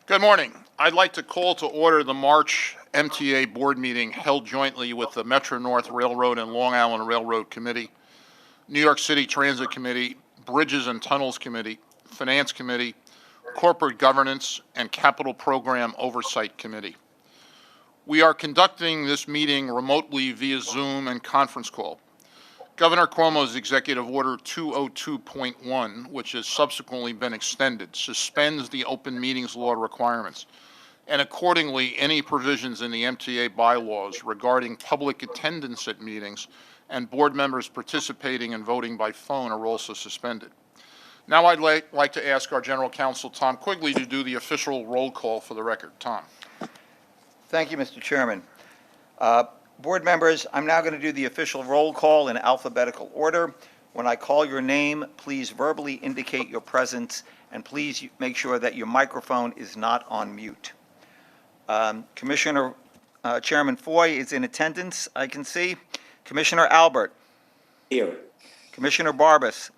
Good morning. I'd like to call to order the March MTA board meeting held jointly with the Metro-North Railroad and Long Island Railroad Committee, New York City Transit Committee, Bridges and Tunnels Committee, Finance Committee, Corporate Governance, and Capital Program Oversight Committee. We are conducting this meeting remotely via Zoom and conference call. Governor Cuomo's Executive Order 202.1, which has subsequently been extended, suspends the open meetings law requirements, and accordingly, any provisions in the MTA bylaws regarding public attendance at meetings and board members participating and voting by phone are also suspended. Now I'd like to ask our General Counsel, Tom Quigley, to do the official roll call for the record. Tom. Thank you, Mr. Chairman. Board members, I'm now going to do the official roll call in alphabetical order. When I call your name, please verbally indicate your presence, and please make sure that your microphone is not on mute. Chairman Foy is in attendance, I can see. Commissioner Albert. Here. Commissioner Barbas.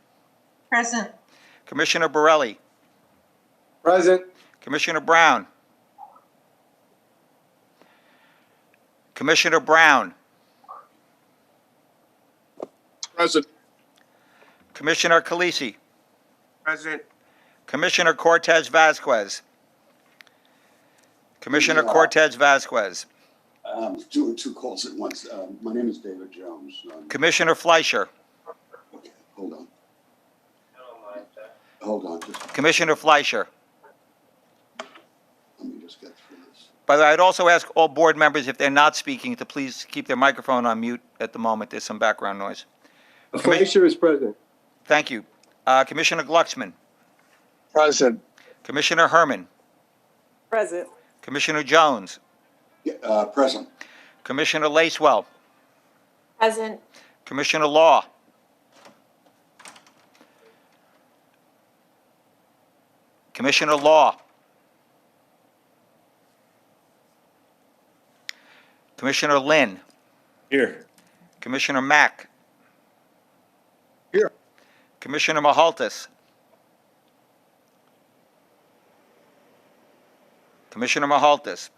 Present. Commissioner Borelli. Present. Commissioner Brown. Commissioner Brown. Present. Commissioner Calisi. Present. Commissioner Cortez Vasquez. Commissioner Cortez Vasquez. Two calls at once. My name is David Jones. Commissioner Fleischer. Okay, hold on. Hold on. Commissioner Fleischer. Let me just get through this. By the way, I'd also ask all board members, if they're not speaking, to please keep their microphone on mute at the moment. There's some background noise. Fleischer is present. Thank you. Commissioner Glucksman. Present. Commissioner Herman. Present. Commissioner Jones. Yeah, present. Commissioner Lacewell. Present. Commissioner Law. Commissioner Law. Commissioner Lynn. Here. Commissioner Mack. Here. Commissioner Mahaltis. Commissioner Mahaltis.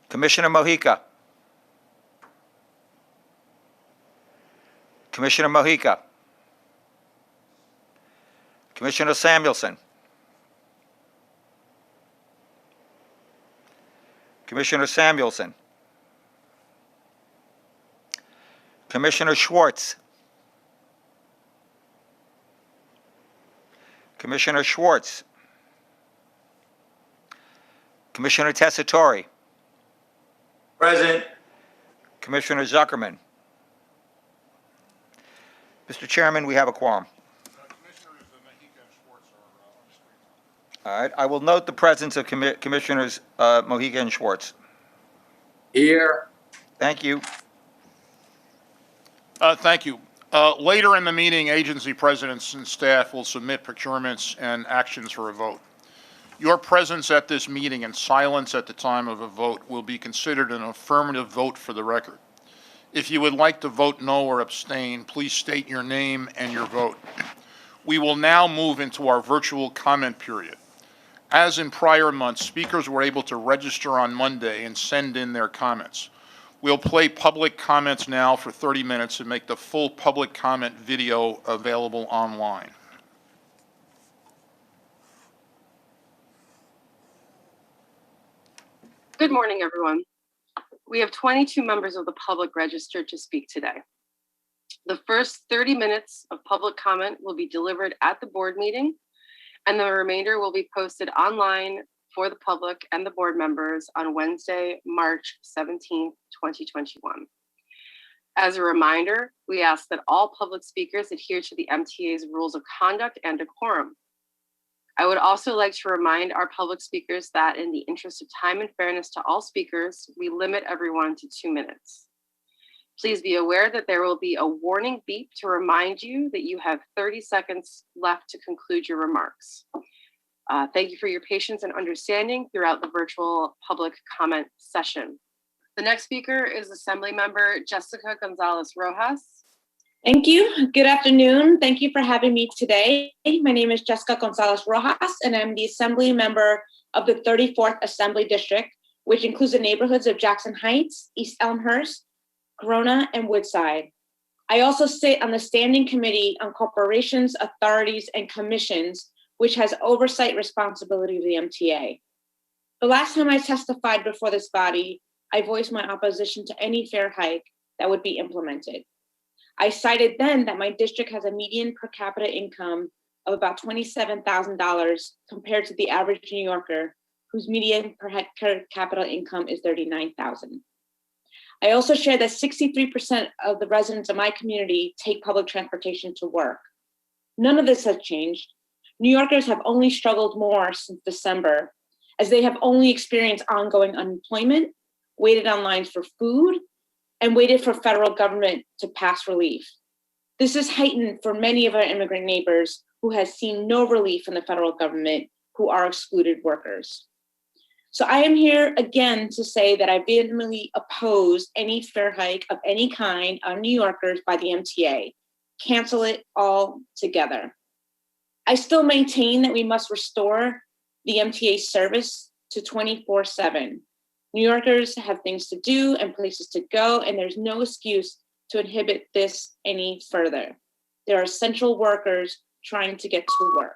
Commissioner Mojica. Commissioner Mojica. Commissioner Samuelson. Commissioner Samuelson. Commissioner Schwartz. Commissioner Schwartz. Commissioner Tessitore. Present. Commissioner Zuckerman. Mr. Chairman, we have a quorum. Commissioners Mojica and Schwartz are on the screen. All right, I will note the presence of Commissioners Mojica and Schwartz. Here. Thank you. Thank you. Later in the meeting, agency presidents and staff will submit procurements and actions for a vote. Your presence at this meeting and silence at the time of a vote will be considered an affirmative vote for the record. If you would like to vote no or abstain, please state your name and your vote. We will now move into our virtual comment period. As in prior months, speakers were able to register on Monday and send in their comments. We'll play public comments now for 30 minutes and make the full public comment video available online. Good morning, everyone. We have 22 members of the public registered to speak today. The first 30 minutes of public comment will be delivered at the board meeting, and the remainder will be posted online for the public and the board members on Wednesday, March 17th, 2021. As a reminder, we ask that all public speakers adhere to the MTA's rules of conduct and decorum. I would also like to remind our public speakers that in the interest of time and fairness to all speakers, we limit everyone to 2 minutes. Please be aware that there will be a warning beep to remind you that you have 30 seconds left to conclude your remarks. Thank you for your patience and understanding throughout the virtual public comment session. The next speaker is Assembly Member Jessica Gonzalez Rojas. Thank you. Good afternoon. Thank you for having me today. My name is Jessica Gonzalez Rojas, and I'm the Assembly member of the 34th Assembly District, which includes the neighborhoods of Jackson Heights, East Elmhurst, Corona, and Woodside. I also sit on the Standing Committee on Corporations, Authorities, and Commissions, which has oversight responsibility of the MTA. The last time I testified before this body, I voiced my opposition to any fare hike that would be implemented. I cited then that my district has a median per capita income of about $27,000 compared to the average New Yorker, whose median per capita income is $39,000. I also shared that 63% of the residents of my community take public transportation to work. None of this has changed. New Yorkers have only struggled more since December, as they have only experienced ongoing unemployment, waited on lines for food, and waited for federal government to pass relief. This is heightened for many of our immigrant neighbors who has seen no relief from the federal government, who are excluded workers. So I am here again to say that I vehemently oppose any fare hike of any kind on New Yorkers by the MTA. Cancel it all together. I still maintain that we must restore the MTA service to 24/7. New Yorkers have things to do and places to go, and there's no excuse to inhibit this any further. There are essential workers trying to get to work.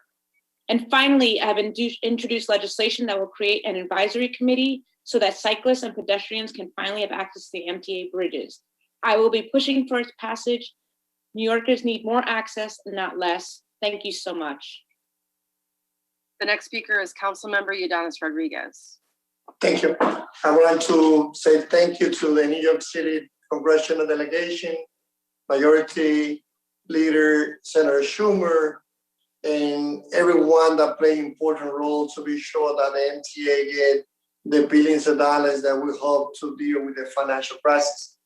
And finally, I have introduced legislation that will create an advisory committee so that cyclists and pedestrians can finally have access to the MTA bridges. I will be pushing for its passage. New Yorkers need more access, not less. Thank you so much. The next speaker is Councilmember Udanis Rodriguez. Thank you. I want to say thank you to the New York City Congressional Delegation, Majority Leader Senator Schumer, and everyone that played an important role to be sure that the MTA get the billions of dollars that we hope to deal with the financial crisis.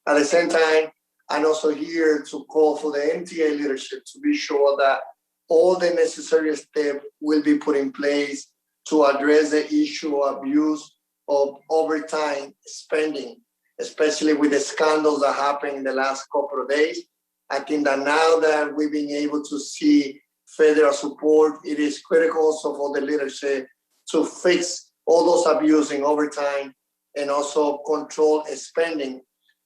At the same time, I'm also here to call for the MTA leadership to be sure that all the necessary steps will be put in place to address the issue of abuse of overtime spending, especially with the scandals that happened in the last couple of days. I think that now that we've been able to see federal support, it is critical also for the leadership to fix all those abuse in overtime and also control spending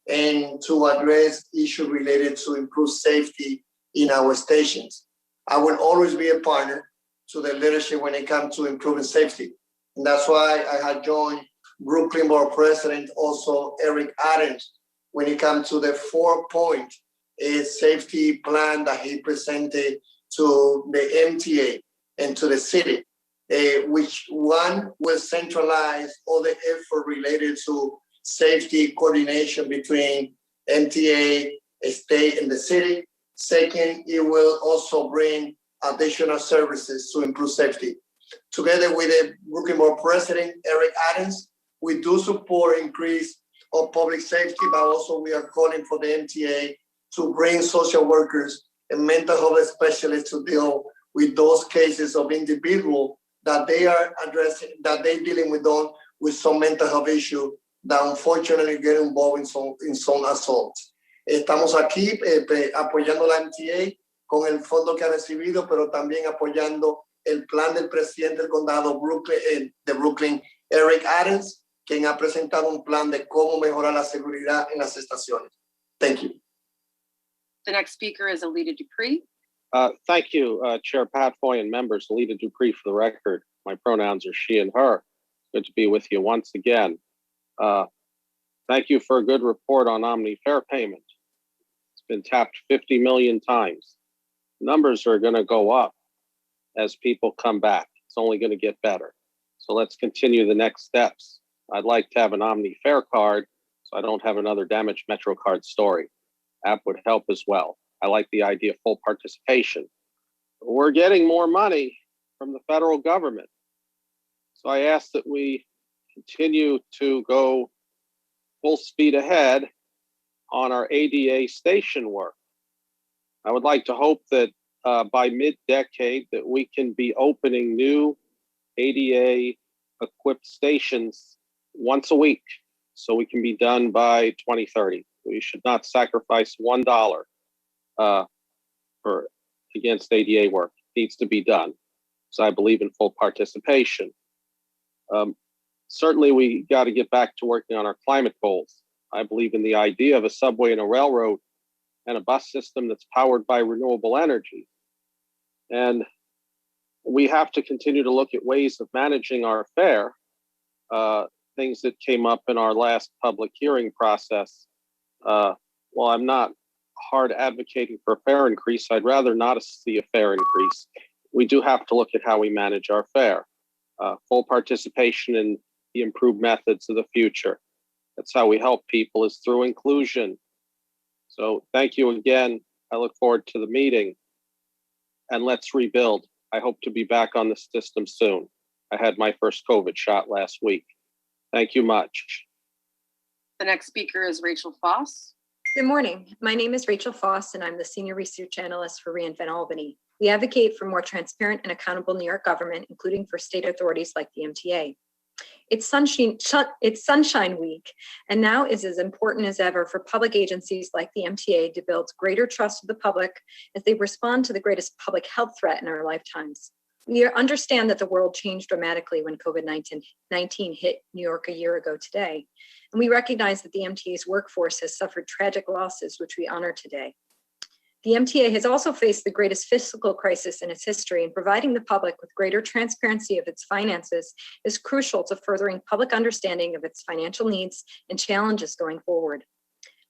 and to address issues related to improved safety in our stations. I will always be a partner to the leadership when it comes to improving safety. And that's why I had joined Brooklyn Borough President, also Eric Adams, when it comes to the 4-point safety plan that he presented to the MTA and to the city, which one will centralize all the effort related to safety coordination between MTA, state, and the city. Second, it will also bring additional services to improve safety. Together with the Brooklyn Borough President, Eric Adams, we do support increase of public safety, but also we are calling for the MTA to bring social workers and mental health specialists to deal with those cases of individuals that they are addressing, that they're dealing with some mental health issue that unfortunately get involved in some assaults. Estamos aquí apoyando la MTA con el fondo que ha recibido, pero también apoyando el plan del presidente del condado de Brooklyn, Eric Adams, quien ha presentado un plan de cómo mejorar la seguridad en las estaciones. Thank you. The next speaker is Alita Dupree. Thank you, Chair Patfoy and members. Alita Dupree for the record. My pronouns are she and her. Good to be with you once again. Thank you for a good report on Omni fare payment. It's been tapped 50 million times. Numbers are going to go up as people come back. It's only going to get better. So let's continue the next steps. I'd like to have an Omni fare card so I don't have another damaged MetroCard story. App would help as well. I like the idea of full participation. We're getting more money from the federal government. So I ask that we continue to go full speed ahead on our ADA station work. I would like to hope that by mid-decade that we can be opening new ADA equipped stations once a week so we can be done by 2030. We should not sacrifice $1 for against ADA work needs to be done. So I believe in full participation. Certainly, we got to get back to working on our climate goals. I believe in the idea of a subway and a railroad and a bus system that's powered by renewable energy. And we have to continue to look at ways of managing our fare, things that came up in our last public hearing process. While I'm not hard advocating for a fare increase, I'd rather not see a fare increase. We do have to look at how we manage our fare. Full participation in the improved methods of the future. That's how we help people, is through inclusion. So thank you again. I look forward to the meeting, and let's rebuild. I hope to be back on the system soon. I had my first COVID shot last week. Thank you much. The next speaker is Rachel Foss. Good morning. My name is Rachel Foss, and I'm the Senior Research Analyst for Reinvent Albany. We advocate for more transparent and accountable New York government, including for state authorities like the MTA. It's Sunshine Week, and now is as important as ever for public agencies like the MTA to build greater trust of the public as they respond to the greatest public health threat in our lifetimes. We understand that the world changed dramatically when COVID-19 hit New York a year ago today, and we recognize that the MTA's workforce has suffered tragic losses, which we honor today. The MTA has also faced the greatest fiscal crisis in its history, and providing the public with greater transparency of its finances is crucial to furthering public understanding of its financial needs and challenges going forward.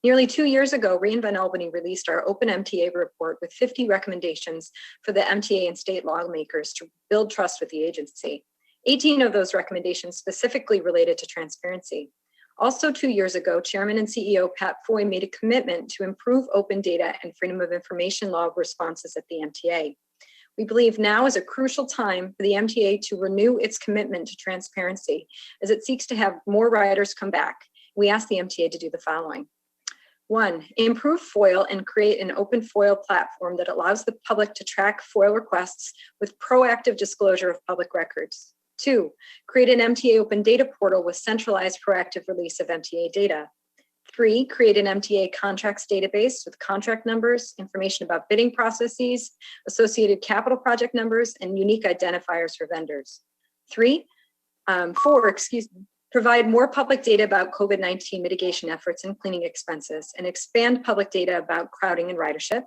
Nearly 2 years ago, Reinvent Albany released our Open MTA report with 50 recommendations for the MTA and state lawmakers to build trust with the agency. 18 of those recommendations specifically related to transparency. Also 2 years ago, Chairman and CEO Pat Foy made a commitment to improve open data and freedom of information law responses at the MTA. We believe now is a crucial time for the MTA to renew its commitment to transparency as it seeks to have more riders come back. We ask the MTA to do the following. 1, improve FOIL and create an open FOIL platform that allows the public to track FOIL requests with proactive disclosure of public records. 2, create an MTA open data portal with centralized proactive release of MTA data. 3, create an MTA contracts database with contract numbers, information about bidding processes, associated capital project numbers, and unique identifiers for vendors. 4, provide more public data about COVID-19 mitigation efforts and cleaning expenses, and expand public data about crowding and ridership.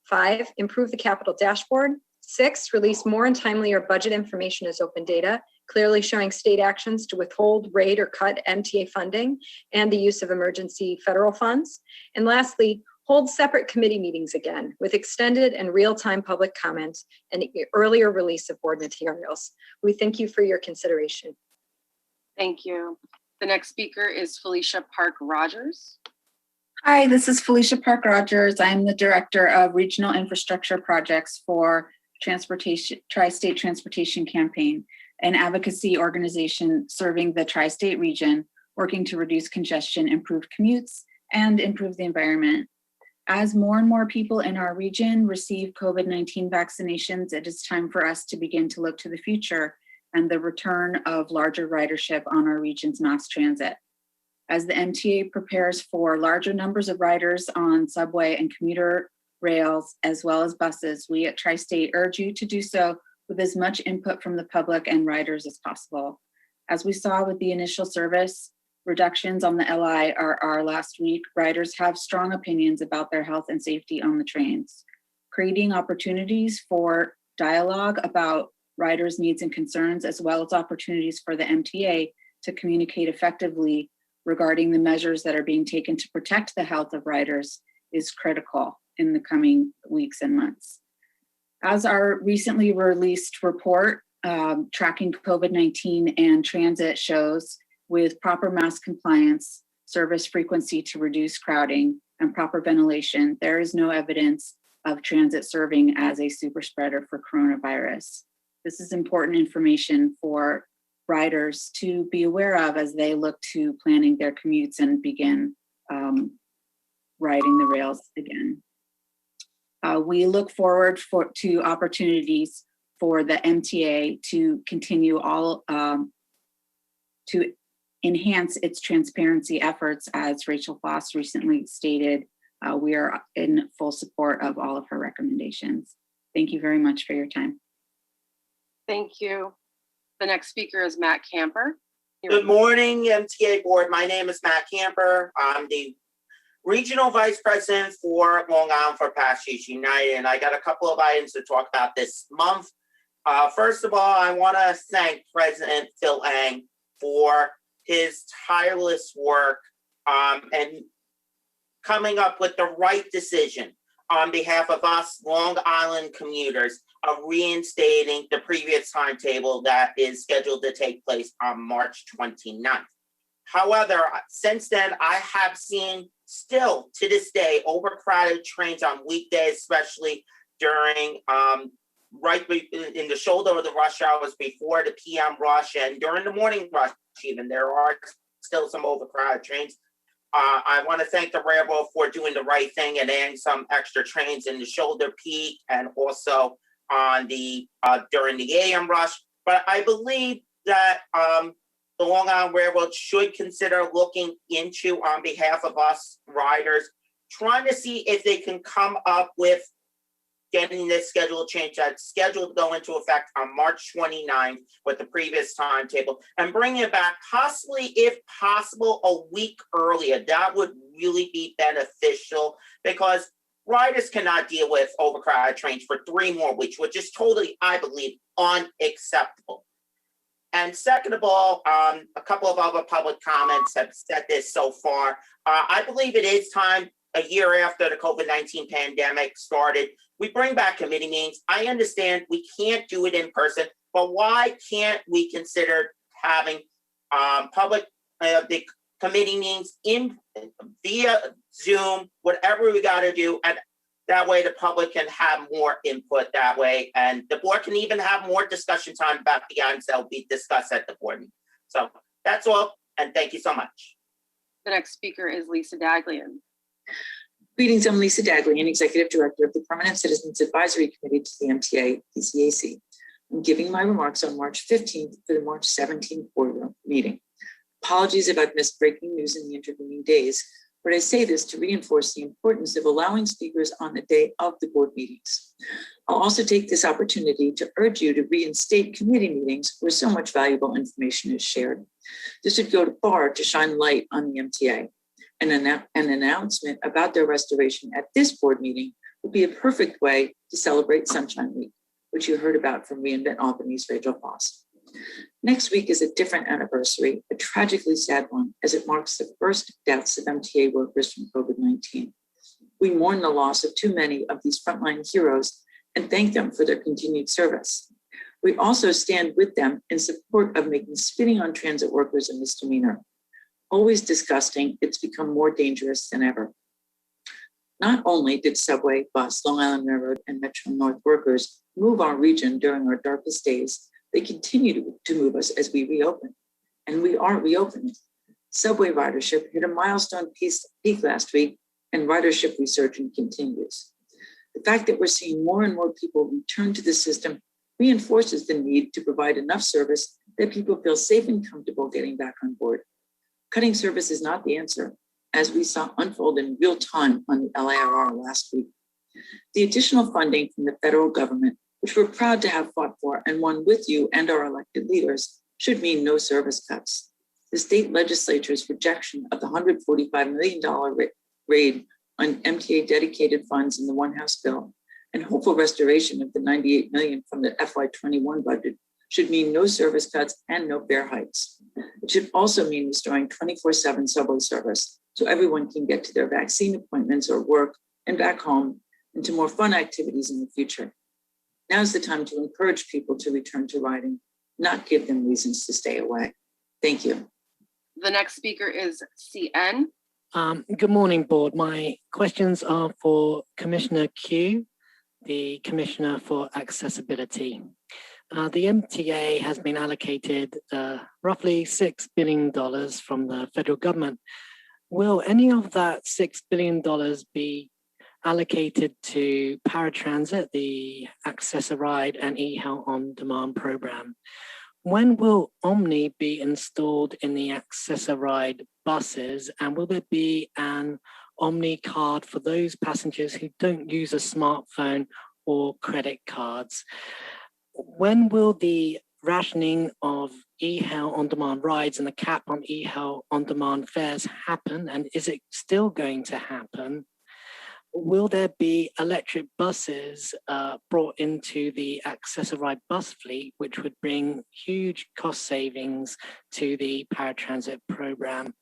5, improve the capital dashboard. 6, release more and timelier budget information as open data, clearly showing state actions to withhold, rate, or cut MTA funding and the use of emergency federal funds. And lastly, hold separate committee meetings again with extended and real-time public comment and earlier release of board materials. We thank you for your consideration. Thank you. The next speaker is Felicia Park Rogers. Hi, this is Felicia Park Rogers. I'm the Director of Regional Infrastructure Projects for Tri-State Transportation Campaign, an advocacy organization serving the tri-state region, working to reduce congestion, improve commutes, and improve the environment. As more and more people in our region receive COVID-19 vaccinations, it is time for us to begin to look to the future and the return of larger ridership on our region's mass transit. As the MTA prepares for larger numbers of riders on subway and commuter rails, as well as buses, we at Tri-State urge you to do so with as much input from the public and riders as possible. As we saw with the initial service reductions on the LIRR last week, riders have strong opinions about their health and safety on the trains. Creating opportunities for dialogue about riders' needs and concerns, as well as opportunities for the MTA to communicate effectively regarding the measures that are being taken to protect the health of riders, is critical in the coming weeks and months. As our recently released report tracking COVID-19 and transit shows, with proper mask compliance, service frequency to reduce crowding, and proper ventilation, there is no evidence of transit serving as a super spreader for coronavirus. This is important information for riders to be aware of as they look to planning their commutes and begin riding the rails again. We look forward to opportunities for the MTA to continue to enhance its transparency efforts, as Rachel Foss recently stated, We are in full support of all of her recommendations. Thank you very much for your time. Thank you. The next speaker is Matt Camper. Good morning, MTA Board. My name is Matt Camper. I'm the Regional Vice President for Long Island for Passengers United, and I got a couple of items to talk about this month. First of all, I want to thank President Phil Ang for his tireless work and coming up with the right decision on behalf of us Long Island commuters of reinstating the previous timetable that is scheduled to take place on March 29th. However, since then, I have seen still to this day overcrowded trains on weekdays, especially during right in the shoulder of the rush hours before the PM rush and during the morning rush even. There are still some overcrowded trains. I want to thank the railroad for doing the right thing and adding some extra trains in the shoulder peak and also on the during the AM rush. But I believe that the Long Island Railroad should consider looking into, on behalf of us riders, trying to see if they can come up with getting this schedule change that's scheduled to go into effect on March 29th with the previous timetable and bring it back possibly, if possible, a week earlier. That would really be beneficial because riders cannot deal with overcrowded trains for 3 more weeks, which is totally, I believe, unacceptable. And second of all, a couple of other public comments have said this so far. I believe it is time, a year after the COVID-19 pandemic started, we bring back committee meetings. I understand we can't do it in person, but why can't we consider having the committee meetings via Zoom, whatever we got to do, and that way the public can have more input that way, and the board can even have more discussion time about the items that will be discussed at the board meeting. So that's all, and thank you so much. The next speaker is Lisa Daglian. Greetings, I'm Lisa Daglian, Executive Director of the Permanent Citizens Advisory Committee to the MTA PCAC. I'm giving my remarks on March 15th for the March 17th board meeting. Apologies if I've missed breaking news in the intervening days, but I say this to reinforce the importance of allowing speakers on the day of the board meetings. I'll also take this opportunity to urge you to reinstate committee meetings where so much valuable information is shared. This would go far to shine light on the MTA. And an announcement about their restoration at this board meeting would be a perfect way to celebrate Sunshine Week, which you heard about from Reinvent Albany's Rachel Foss. Next week is a different anniversary, a tragically sad one, as it marks the first deaths of MTA workers from COVID-19. We mourn the loss of too many of these frontline heroes and thank them for their continued service. We also stand with them in support of making spitting on transit workers a misdemeanor. Always disgusting, it's become more dangerous than ever. Not only did subway, bus, Long Island Railroad, and Metro North workers move our region during our darkest days, they continue to move us as we reopen. And we are reopening. Subway ridership hit a milestone peak last week, and ridership resurgence continues. The fact that we're seeing more and more people return to the system reinforces the need to provide enough service that people feel safe and comfortable getting back on board. Cutting service is not the answer, as we saw unfold in real time on the LIRR last week. The additional funding from the federal government, which we're proud to have fought for and won with you and our elected leaders, should mean no service cuts. The state legislature's rejection of the $145 million raid on MTA dedicated funds in the One House bill and hopeful restoration of the $98 million from the FY21 budget should mean no service cuts and no fare hikes. It should also mean restoring 24/7 subway service so everyone can get to their vaccine appointments or work and back home and to more fun activities in the future. Now's the time to encourage people to return to riding, not give them reasons to stay away. Thank you. The next speaker is CN. Good morning, board. My questions are for Commissioner Q, the Commissioner for Accessibility. The MTA has been allocated roughly $6 billion from the federal government. Will any of that $6 billion be allocated to paratransit, the Access-a-Ride and eHealth On Demand program? When will Omni be installed in the Access-a-Ride buses, and will there be an Omni card for those passengers who don't use a smartphone or credit cards. When will the rationing of e-hail on-demand rides and the cap on e-hail on-demand fares happen? And is it still going to happen? Will there be electric buses brought into the Access-a-Ride bus fleet, which would bring huge cost savings to the paratransit program?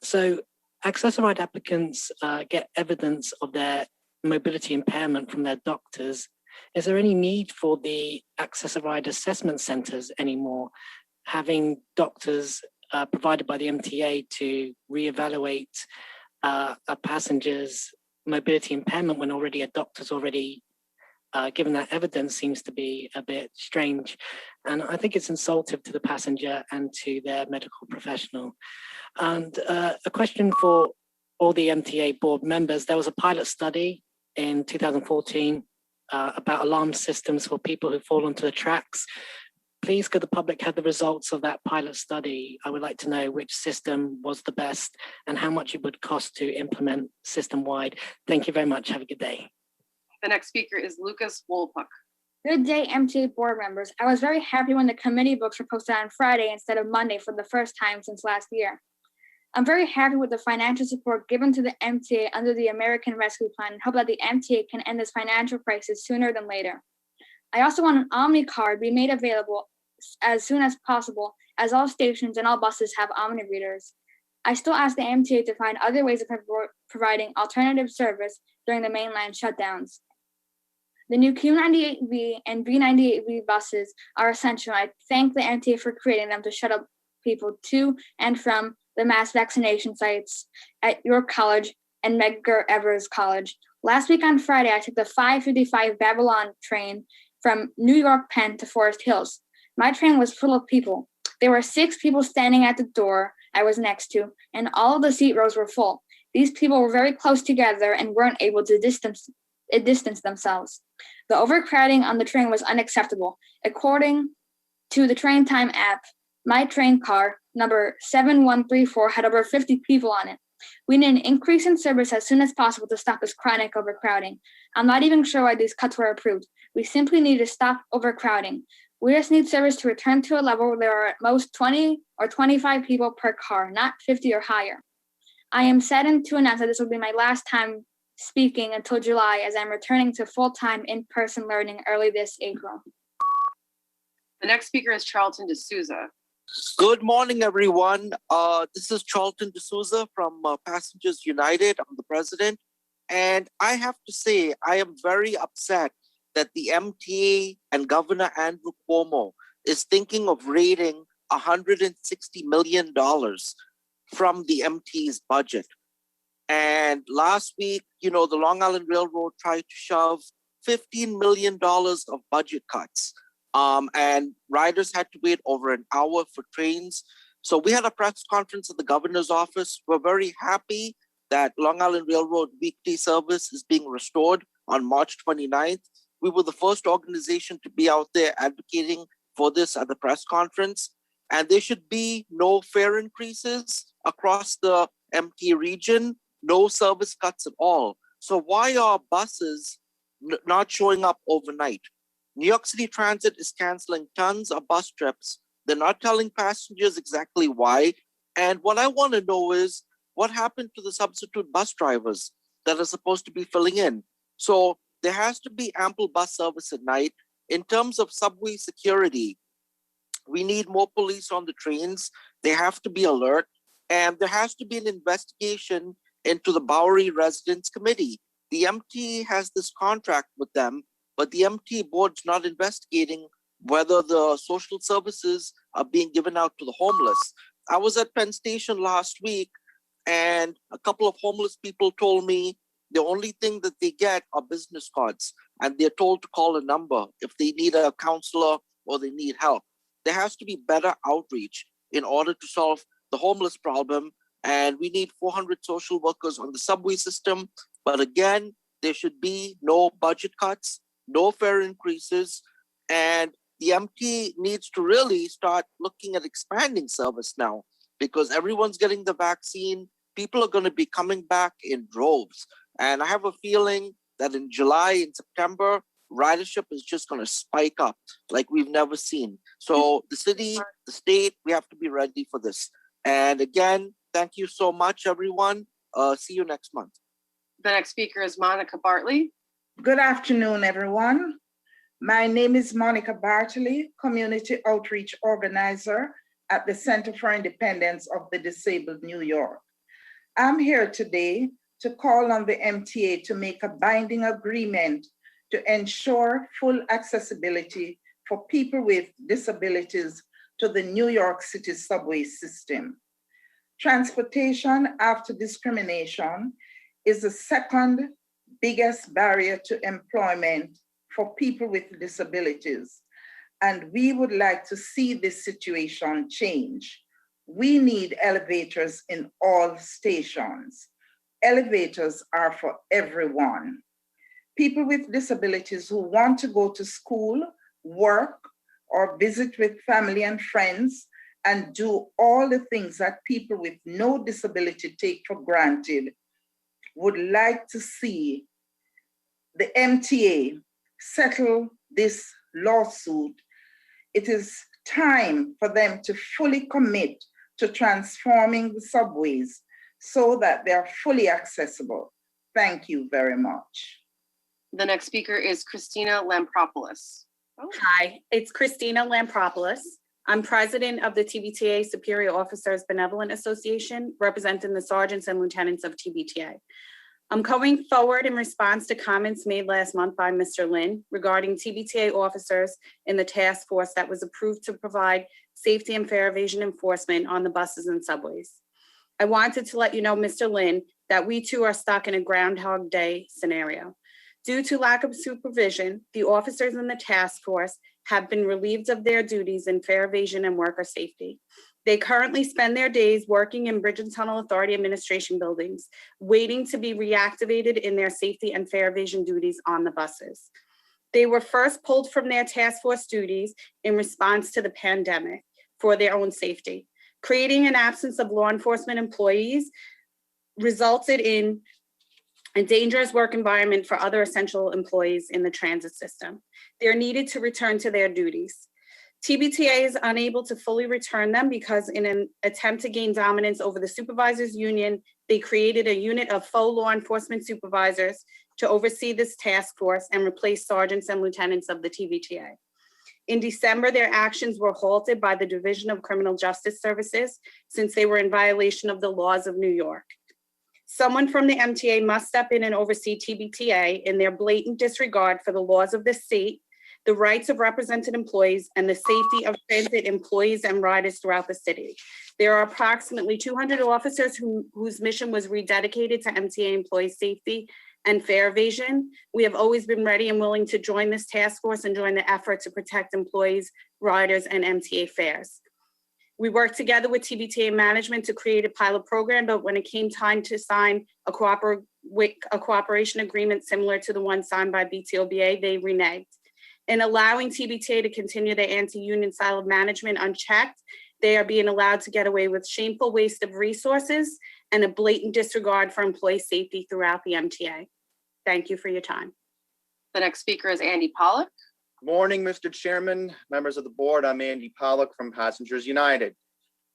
So Access-a-Ride applicants get evidence of their mobility impairment from their doctors. Is there any need for the Access-a-Ride assessment centers anymore, having doctors provided by the MTA to reevaluate a passenger's mobility impairment when already a doctor's already given that evidence? Seems to be a bit strange. And I think it's insultive to the passenger and to their medical professional. And a question for all the MTA board members. There was a pilot study in 2014 about alarm systems for people who fall onto the tracks. Please, could the public have the results of that pilot study? I would like to know which system was the best and how much it would cost to implement system-wide. Thank you very much. Have a good day. The next speaker is Lucas Wolpuck. Good day, MTA board members. I was very happy when the committee books were posted on Friday instead of Monday for the first time since last year. I'm very happy with the financial support given to the MTA under the American Rescue Plan and hope that the MTA can end this financial crisis sooner than later. I also want an Omni card be made available as soon as possible, as all stations and all buses have Omni readers. I still ask the MTA to find other ways of providing alternative service during the mainline shutdowns. The new Q98V and B98V buses are essential. I thank the MTA for creating them to shuttle people to and from the mass vaccination sites at York College and Medgar Evers College. Last week on Friday, I took the 555 Babylon train from New York Penn to Forest Hills. My train was full of people. There were 6 people standing at the door I was next to, and all of the seat rows were full. These people were very close together and weren't able to distance themselves. The overcrowding on the train was unacceptable. According to the Train Time app, my train car, number 7134, had over 50 people on it. We need an increase in service as soon as possible to stop this chronic overcrowding. I'm not even sure why these cuts were approved. We simply need to stop overcrowding. We just need service to return to a level where there are at most 20 or 25 people per car, not 50 or higher. I am saddened to announce that this will be my last time speaking until July, as I'm returning to full-time in-person learning early this April. The next speaker is Charlton D'Souza. Good morning, everyone. This is Charlton D'Souza from Passengers United. I'm the president. And I have to say, I am very upset that the MTA and Governor Andrew Cuomo is thinking of raiding $160 million from the MTA's budget. And last week, the Long Island Railroad tried to shove $15 million of budget cuts. And riders had to wait over an hour for trains. So we had a press conference at the governor's office. We're very happy that Long Island Railroad weekday service is being restored on March 29th. We were the first organization to be out there advocating for this at the press conference. And there should be no fare increases across the MTA region, no service cuts at all. So why are buses not showing up overnight? New York City Transit is canceling tons of bus trips. They're not telling passengers exactly why. And what I want to know is what happened to the substitute bus drivers that are supposed to be filling in? So there has to be ample bus service at night. In terms of subway security, we need more police on the trains. They have to be alert. And there has to be an investigation into the Bowery Residents Committee. The MTA has this contract with them, but the MTA board's not investigating whether the social services are being given out to the homeless. I was at Penn Station last week, and a couple of homeless people told me the only thing that they get are business cards, and they're told to call a number if they need a counselor or they need help. There has to be better outreach in order to solve the homeless problem, and we need 400 social workers on the subway system. But again, there should be no budget cuts, no fare increases, and the MTA needs to really start looking at expanding service now, because everyone's getting the vaccine. people are going to be coming back in droves. And I have a feeling that in July and September, ridership is just going to spike up like we've never seen. So the city, the state, we have to be ready for this. And again, thank you so much, everyone. See you next month. The next speaker is Monica Bartley. Good afternoon, everyone. My name is Monica Bartley, Community Outreach Organizer at the Center for Independence of the Disabled, New York. I'm here today to call on the MTA to make a binding agreement to ensure full accessibility for people with disabilities to the New York City subway system. Transportation after discrimination is the second biggest barrier to employment for people with disabilities, and we would like to see this situation change. We need elevators in all stations. Elevators are for everyone. People with disabilities who want to go to school, work, or visit with family and friends and do all the things that people with no disability take for granted would like to see the MTA settle this lawsuit. It is time for them to fully commit to transforming the subways so that they're fully accessible. Thank you very much. The next speaker is Christina Lampropoulos. Hi, it's Christina Lampropoulos. I'm president of the TBTA Superior Officers Benevolent Association, representing the sergeants and lieutenants of TBTA. I'm coming forward in response to comments made last month by Mr. Lin regarding TBTA officers in the task force that was approved to provide safety and fare evasion enforcement on the buses and subways. I wanted to let you know, Mr. Lin, that we too are stuck in a Groundhog Day scenario. Due to lack of supervision, the officers in the task force have been relieved of their duties in fare evasion and worker safety. They currently spend their days working in Bridge and Tunnel Authority administration buildings, waiting to be reactivated in their safety and fare evasion duties on the buses. They were first pulled from their task force duties in response to the pandemic for their own safety. Creating an absence of law enforcement employees resulted in a dangerous work environment for other essential employees in the transit system. They're needed to return to their duties. TBTA is unable to fully return them because in an attempt to gain dominance over the supervisors union, they created a unit of faux law enforcement supervisors to oversee this task force and replace sergeants and lieutenants of the TBTA. In December, their actions were halted by the Division of Criminal Justice Services since they were in violation of the laws of New York. Someone from the MTA must step in and oversee TBTA in their blatant disregard for the laws of the state, the rights of represented employees, and the safety of transit employees and riders throughout the city. There are approximately 200 officers whose mission was rededicated to MTA employee safety and fare evasion. We have always been ready and willing to join this task force and join the effort to protect employees, riders, and MTA fares. We worked together with TBTA management to create a pilot program, but when it came time to sign a cooperation agreement similar to the one signed by BTOBA, they reneged. In allowing TBTA to continue their anti-union style of management unchecked, they are being allowed to get away with shameful waste of resources and a blatant disregard for employee safety throughout the MTA. Thank you for your time. The next speaker is Andy Pollock. Morning, Mr. Chairman, members of the board. I'm Andy Pollock from Passengers United.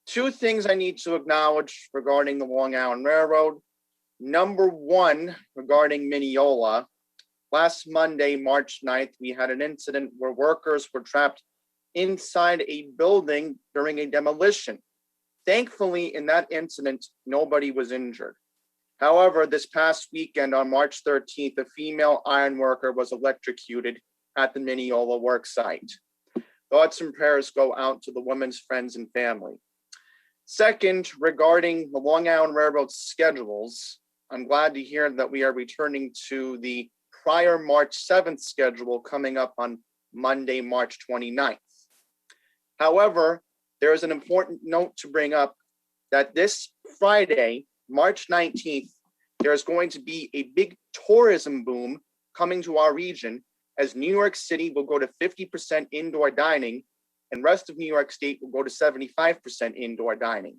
Two things I need to acknowledge regarding the Long Island Railroad. Number one, regarding Mineola. Last Monday, March 9th, we had an incident where workers were trapped inside a building during a demolition. Thankfully, in that incident, nobody was injured. However, this past weekend on March 13th, a female iron worker was electrocuted at the Mineola work site. Thoughts and prayers go out to the woman's friends and family. Second, regarding the Long Island Railroad schedules, I'm glad to hear that we are returning to the prior March 7th schedule coming up on Monday, March 29th. However, there is an important note to bring up that this Friday, March 19th, there's going to be a big tourism boom coming to our region as New York City will go to 50% indoor dining and rest of New York State will go to 75% indoor dining.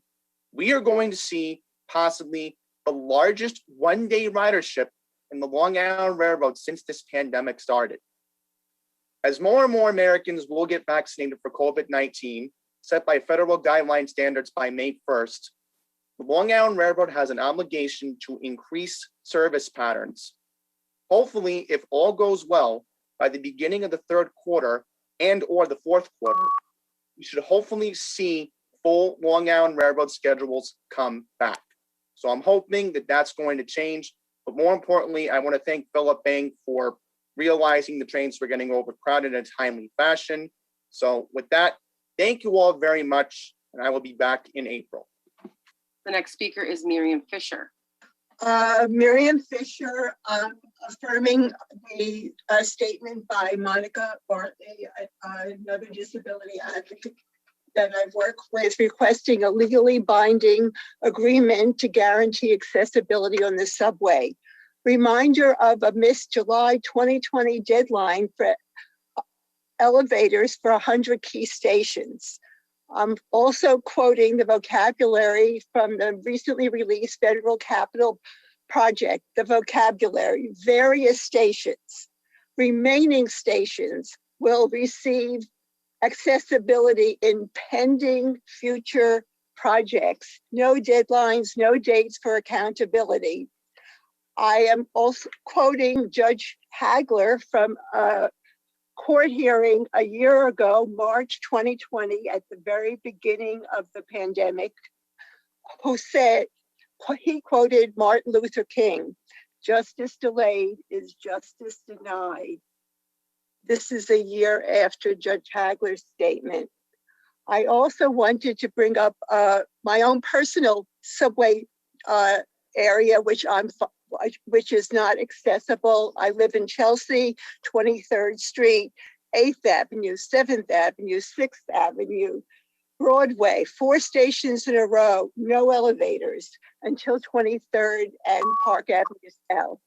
We are going to see possibly the largest one-day ridership in the Long Island Railroad since this pandemic started. As more and more Americans will get vaccinated for COVID-19, set by federal guideline standards by May 1st, the Long Island Railroad has an obligation to increase service patterns. Hopefully, if all goes well, by the beginning of the third quarter and or the fourth quarter, we should hopefully see full Long Island Railroad schedules come back. So I'm hoping that that's going to change. But more importantly, I want to thank Philip Bang for realizing the trains were getting overcrowded in a timely fashion. So with that, thank you all very much, and I will be back in April. The next speaker is Miriam Fisher. Miriam Fisher, affirming the statement by Monica Bartley, another disability advocate that I've worked with, requesting a legally binding agreement to guarantee accessibility on the subway. Reminder of a missed July 2020 deadline for elevators for 100 key stations. I'm also quoting the vocabulary from the recently released Federal Capital Project, the vocabulary, various stations. Remaining stations will receive accessibility in pending future projects. No deadlines, no dates for accountability. I am also quoting Judge Hagler from a court hearing a year ago, March 2020, at the very beginning of the pandemic, who said, he quoted Martin Luther King, "Justice delayed is justice denied." This is a year after Judge Hagler's statement. I also wanted to bring up my own personal subway area, which is not accessible. I live in Chelsea, 23rd Street, 8th Avenue, 7th Avenue, 6th Avenue, Broadway, 4 stations in a row, no elevators until 23rd and Park Avenue South.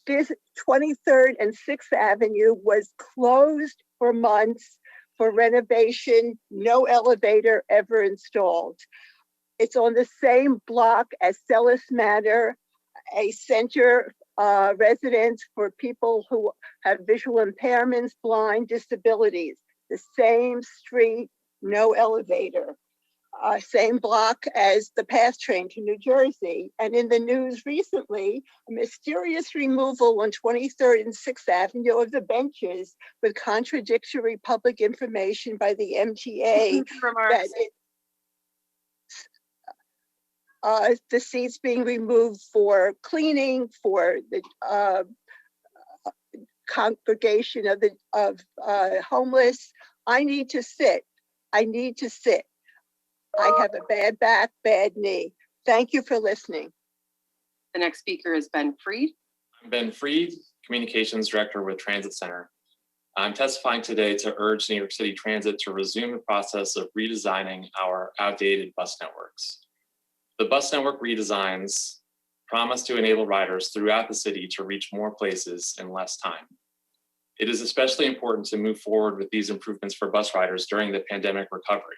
This 23rd and 6th Avenue was closed for months for renovation, no elevator ever installed. It's on the same block as Sellis Manor, a center residence for people who have visual impairments, blind, disabilities. The same street, no elevator. Same block as the PATH train to New Jersey. And in the news recently, a mysterious removal on 23rd and 6th Avenue of the benches with contradictory public information by the MTA that the seats being removed for cleaning, for the congregation of homeless. I need to sit. I need to sit. I have a bad back, bad knee. Thank you for listening. The next speaker is Ben Freed. I'm Ben Freed, Communications Director with Transit Center. I'm testifying today to urge New York City Transit to resume the process of redesigning our outdated bus networks. The bus network redesigns promise to enable riders throughout the city to reach more places in less time. It is especially important to move forward with these improvements for bus riders during the pandemic recovery.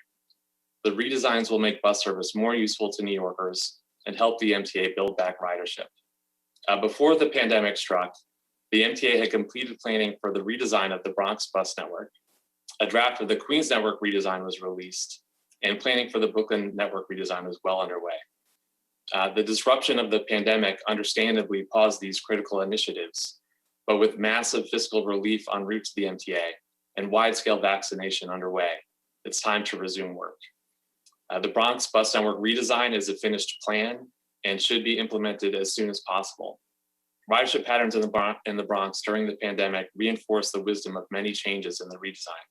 The redesigns will make bus service more useful to New Yorkers and help the MTA build back ridership. Before the pandemic struck, the MTA had completed planning for the redesign of the Bronx bus network. A draft of the Queens network redesign was released, and planning for the Brooklyn network redesign was well underway. The disruption of the pandemic understandably paused these critical initiatives, but with massive fiscal relief en route to the MTA and wide-scale vaccination underway, it's time to resume work. The Bronx bus network redesign is a finished plan and should be implemented as soon as possible. Ridership patterns in the Bronx during the pandemic reinforce the wisdom of many changes in the redesign.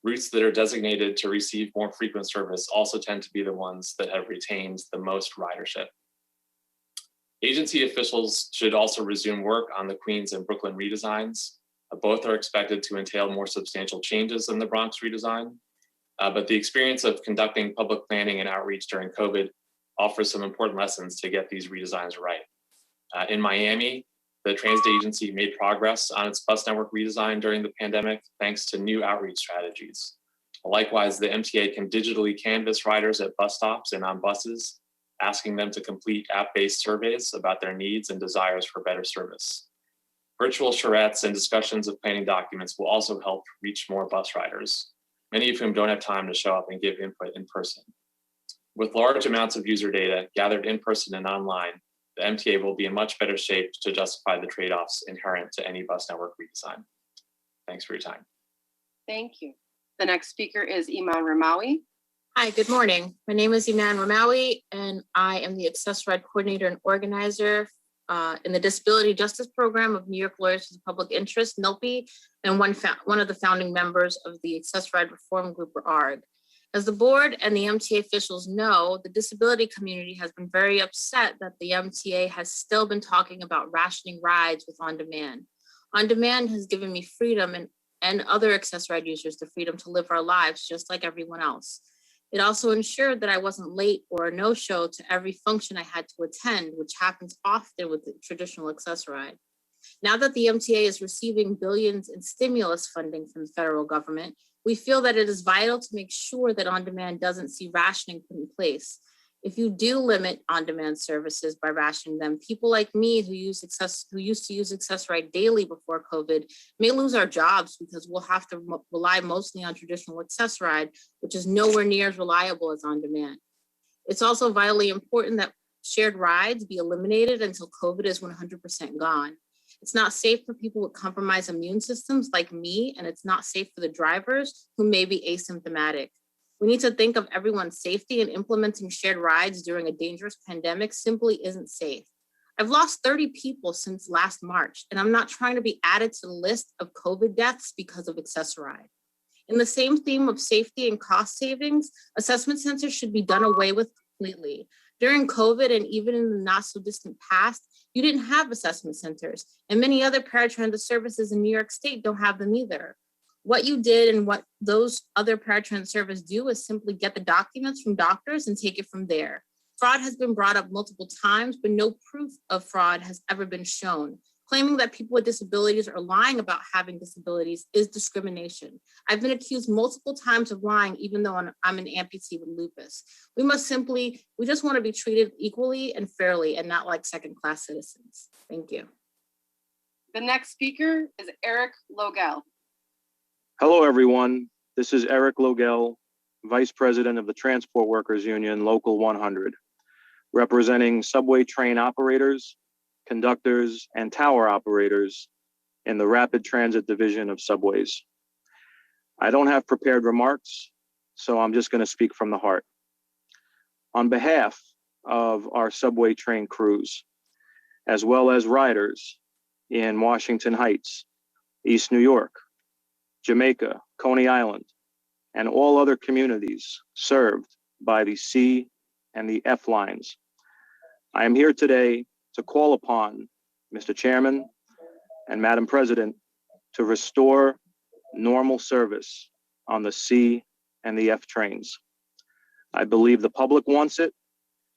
Routes that are designated to receive more frequent service also tend to be the ones that have retained the most ridership. Agency officials should also resume work on the Queens and Brooklyn redesigns. Both are expected to entail more substantial changes than the Bronx redesign, but the experience of conducting public planning and outreach during COVID offers some important lessons to get these redesigns right. In Miami, the transit agency made progress on its bus network redesign during the pandemic, thanks to new outreach strategies. Likewise, the MTA can digitally canvass riders at bus stops and on buses asking them to complete app-based surveys about their needs and desires for better service. Virtual charrettes and discussions of planning documents will also help reach more bus riders, many of whom don't have time to show up and give input in person. With large amounts of user data gathered in person and online, the MTA will be in much better shape to justify the trade-offs inherent to any bus network redesign. Thanks for your time. Thank you. The next speaker is Iman Ramawi. Hi, good morning. My name is Iman Ramawi, and I am the Access Ride Coordinator and Organizer in the Disability Justice Program of New York Lawyers for the Public Interest, NLPI, and one of the founding members of the Access Ride Reform Group, or ARG. As the board and the MTA officials know, the disability community has been very upset that the MTA has still been talking about rationing rides with on-demand. On-demand has given me freedom and other Access Ride users the freedom to live our lives just like everyone else. It also ensured that I wasn't late or a no-show to every function I had to attend, which happens often with the traditional Access Ride. Now that the MTA is receiving billions in stimulus funding from the federal government, we feel that it is vital to make sure that on-demand doesn't see rationing put in place. If you do limit on-demand services by rationing them, people like me who used to use Access Ride daily before COVID may lose our jobs because we'll have to rely mostly on traditional Access Ride, which is nowhere near as reliable as on-demand. It's also vitally important that shared rides be eliminated until COVID is 100% gone. It's not safe for people with compromised immune systems like me, and it's not safe for the drivers who may be asymptomatic. We need to think of everyone's safety, and implementing shared rides during a dangerous pandemic simply isn't safe. I've lost 30 people since last March, and I'm not trying to be added to the list of COVID deaths because of Access Ride. In the same theme of safety and cost savings, assessment centers should be done away with completely. During COVID and even in the not so distant past, you didn't have assessment centers, and many other paratransit services in New York State don't have them either. What you did and what those other paratransit services do is simply get the documents from doctors and take it from there. Fraud has been brought up multiple times, but no proof of fraud has ever been shown. Claiming that people with disabilities are lying about having disabilities is discrimination. I've been accused multiple times of lying, even though I'm an amputee with lupus. We just want to be treated equally and fairly and not like second-class citizens. Thank you. The next speaker is Eric Logel. Hello, everyone. This is Eric Logel, Vice President of the Transport Workers Union, Local 100, representing subway train operators, conductors, and tower operators in the Rapid Transit Division of Subways. I don't have prepared remarks, so I'm just going to speak from the heart. On behalf of our subway train crews, as well as riders in Washington Heights, East New York, Jamaica, Coney Island, and all other communities served by the C and the F lines, I am here today to call upon Mr. Chairman and Madam President to restore normal service on the C and the F trains. I believe the public wants it,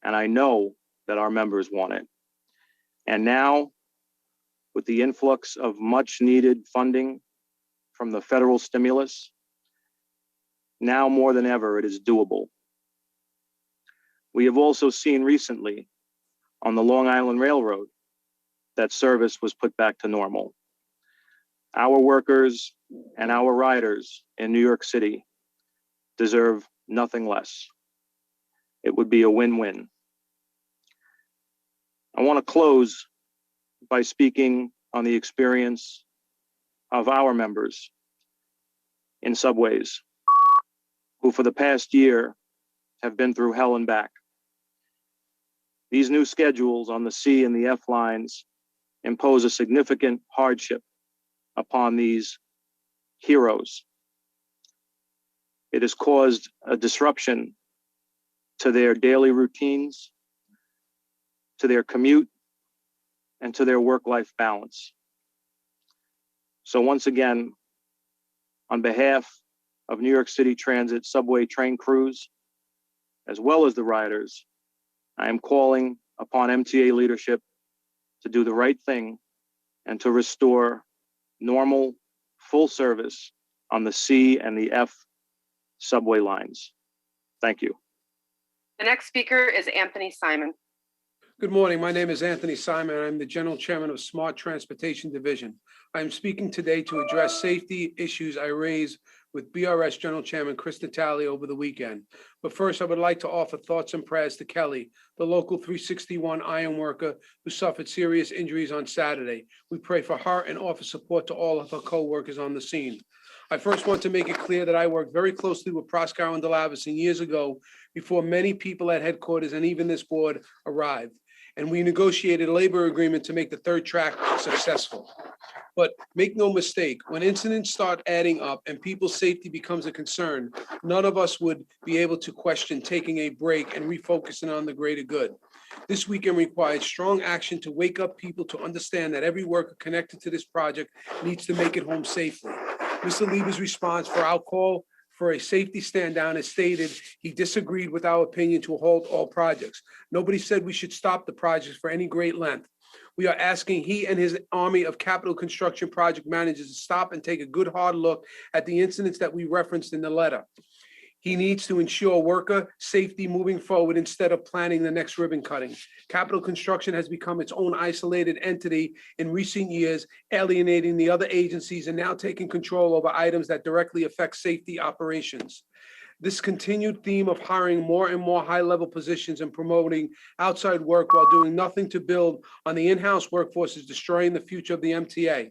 and I know that our members want it. And now, with the influx of much needed funding from the federal stimulus, now more than ever, it is doable. We have also seen recently on the Long Island Railroad that service was put back to normal. Our workers and our riders in New York City deserve nothing less. It would be a win-win. I want to close by speaking on the experience of our members in subways, who for the past year have been through hell and back. These new schedules on the C and the F lines impose a significant hardship upon these heroes. It has caused a disruption to their daily routines, to their commute, and to their work-life balance. So once again, on behalf of New York City Transit subway train crews, as well as the riders, I am calling upon MTA leadership to do the right thing and to restore normal, full service on the C and the F subway lines. Thank you. The next speaker is Anthony Simon. Good morning. My name is Anthony Simon. I'm the General Chairman of Smart Transportation Division. I'm speaking today to address safety issues I raised with BRS General Chairman Chris Natale over the weekend. But first, I would like to offer thoughts and prayers to Kelly, the local 361 iron worker who suffered serious injuries on Saturday. We pray for her and offer support to all of her co-workers on the scene. I first want to make it clear that I worked very closely with Proskauer and DeLavison years ago before many people at headquarters and even this board arrived. And we negotiated a labor agreement to make the third track successful. But make no mistake, when incidents start adding up and people's safety becomes a concern, none of us would be able to question taking a break and refocusing on the greater good. This weekend required strong action to wake up people to understand that every worker connected to this project needs to make it home safely. Mr. Lieber's response for our call for a safety stand down as stated he disagreed with our opinion to halt all projects. Nobody said we should stop the projects for any great length. We are asking he and his army of capital construction project managers to stop and take a good hard look at the incidents that we referenced in the letter. He needs to ensure worker safety moving forward instead of planning the next ribbon cutting. Capital construction has become its own isolated entity in recent years, alienating the other agencies and now taking control over items that directly affect safety operations. This continued theme of hiring more and more high-level positions and promoting outside work while doing nothing to build on the in-house workforce is destroying the future of the MTA.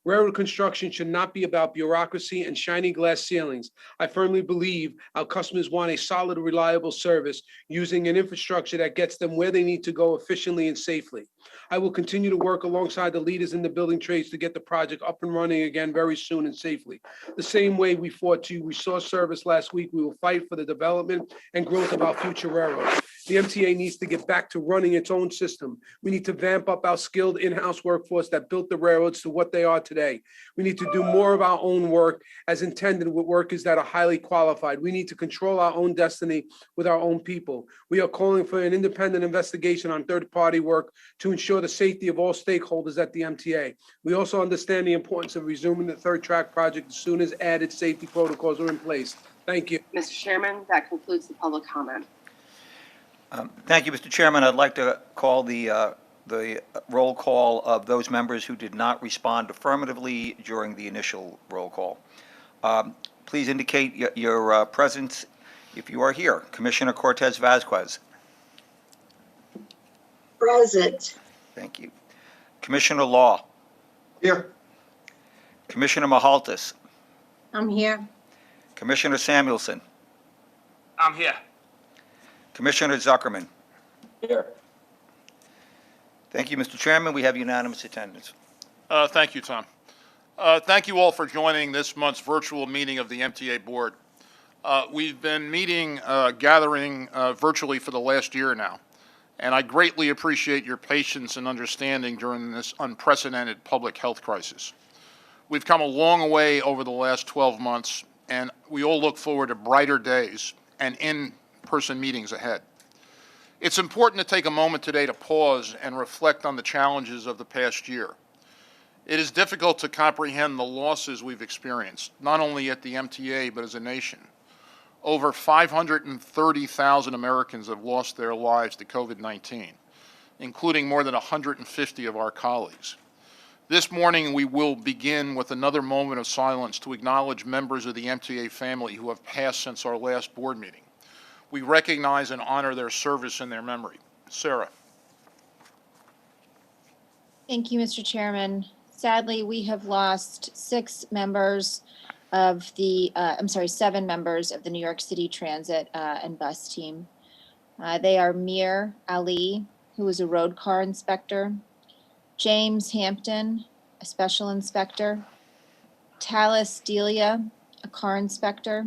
Railroad construction should not be about bureaucracy and shiny glass ceilings. I firmly believe our customers want a solid, reliable service using an infrastructure that gets them where they need to go efficiently and safely. I will continue to work alongside the leaders in the building trades to get the project up and running again very soon and safely. The same way we fought to restore service last week, we will fight for the development and growth of our future railroads. The MTA needs to get back to running its own system. We need to vamp up our skilled in-house workforce that built the railroads to what they are today. We need to do more of our own work as intended with workers that are highly qualified. We need to control our own destiny with our own people. We are calling for an independent investigation on third-party work to ensure the safety of all stakeholders at the MTA. We also understand the importance of resuming the third track project as soon as added safety protocols are in place. Thank you. Mr. Chairman, that concludes the public comment. Thank you, Mr. Chairman. I'd like to call the roll call of those members who did not respond affirmatively during the initial roll call. Please indicate your presence if you are here. Commissioner Cortez Vasquez. Present. Thank you. Commissioner Law. Here. Commissioner Mahaltis. I'm here. Commissioner Samuelson. I'm here. Commissioner Zuckerman. Here. Thank you, Mr. Chairman. We have unanimous attendance. Thank you, Tom. Thank you all for joining this month's virtual meeting of the MTA Board. We've been meeting, gathering virtually for the last year now, and I greatly appreciate your patience and understanding during this unprecedented public health crisis. We've come a long way over the last 12 months, and we all look forward to brighter days and in-person meetings ahead. It's important to take a moment today to pause and reflect on the challenges of the past year. It is difficult to comprehend the losses we've experienced, not only at the MTA, but as a nation. Over 530,000 Americans have lost their lives to COVID-19, including more than 150 of our colleagues. This morning, we will begin with another moment of silence to acknowledge members of the MTA family who have passed since our last board meeting. We recognize and honor their service and their memory. Sarah. Thank you, Mr. Chairman. Sadly, we have lost 7 members of the New York City Transit and bus team. They are Mir Ali, who was a road car inspector, James Hampton, a special inspector, Talis Delia, a car inspector,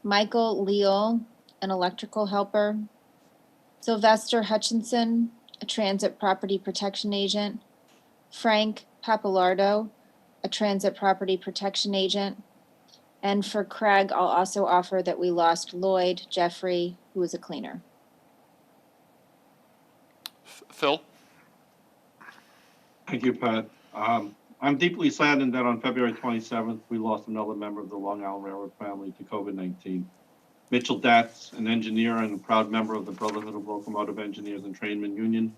Michael Leal, an electrical helper, Sylvester Hutchinson, a transit property protection agent, Frank Papalardo, a transit property protection agent, and for Craig, I'll also offer that we lost Lloyd Jeffrey, who was a cleaner. Phil? Thank you, Pat. I'm deeply saddened that on February 27th, we lost another member of the Long Island Railroad family to COVID-19. Mitchell Datz, an engineer and a proud member of the Brotherhood of Locomotive Engineers and Trainmen Union.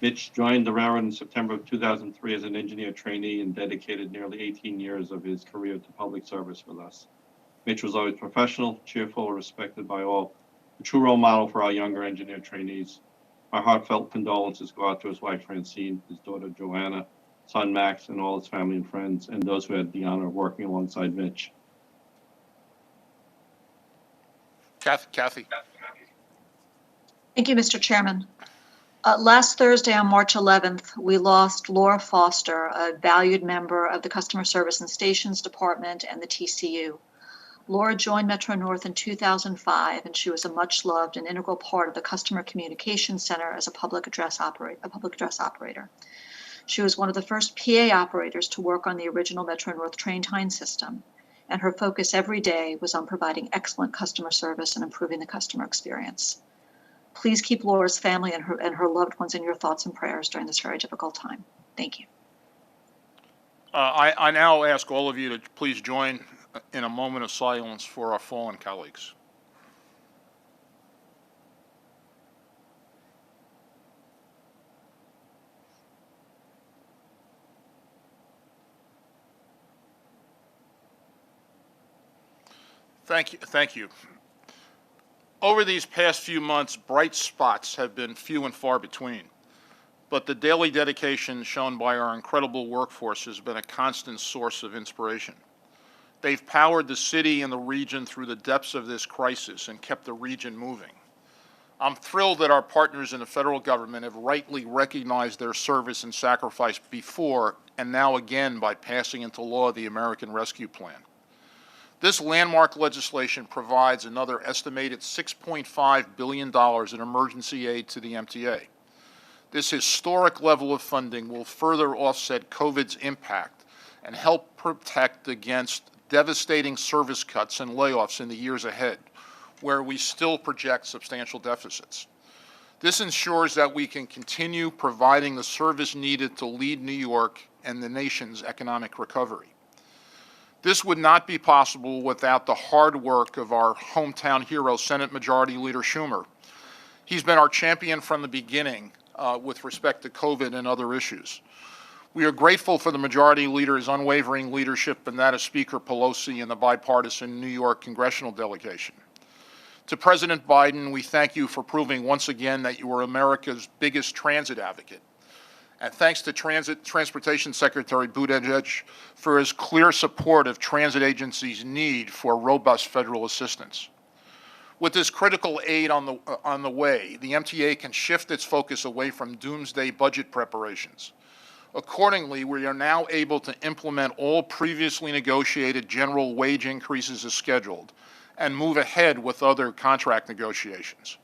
Mitch joined the railroad in September of 2003 as an engineer trainee and dedicated nearly 18 years of his career to public service with us. Mitch was always professional, cheerful, respected by all, a true role model for our younger engineer trainees. Our heartfelt condolences go out to his wife Francine, his daughter Joanna, son Max, and all his family and friends, and those who had the honor of working alongside Mitch. Kathy. Thank you, Mr. Chairman. Last Thursday on March 11th, we lost Laura Foster, a valued member of the Customer Service and Stations Department and the TCU. Laura joined Metro North in 2005, and she was a much-loved and integral part of the Customer Communications Center as a public address operator. She was one of the first PA operators to work on the original Metro North train time system, and her focus every day was on providing excellent customer service and improving the customer experience. Please keep Laura's family and her loved ones in your thoughts and prayers during this very difficult time. Thank you. I now ask all of you to please join in a moment of silence for our fallen colleagues. Thank you. Over these past few months, bright spots have been few and far between, but the daily dedication shown by our incredible workforce has been a constant source of inspiration. They've powered the city and the region through the depths of this crisis and kept the region moving. I'm thrilled that our partners in the federal government have rightly recognized their service and sacrifice before and now again by passing into law the American Rescue Plan. This landmark legislation provides another estimated $6.5 billion in emergency aid to the MTA. This historic level of funding will further offset COVID's impact and help protect against devastating service cuts and layoffs in the years ahead, where we still project substantial deficits. This ensures that we can continue providing the service needed to lead New York and the nation's economic recovery. This would not be possible without the hard work of our hometown hero, Senate Majority Leader Schumer. He's been our champion from the beginning with respect to COVID and other issues. We are grateful for the Majority Leader's unwavering leadership and that of Speaker Pelosi and the bipartisan New York congressional delegation. To President Biden, we thank you for proving once again that you are America's biggest transit advocate. And thanks to Transportation Secretary Buttigieg for his clear support of transit agencies' need for robust federal assistance. With this critical aid on the way, the MTA can shift its focus away from doomsday budget preparations. Accordingly, we are now able to implement all previously negotiated general wage increases as scheduled and move ahead with other contract negotiations.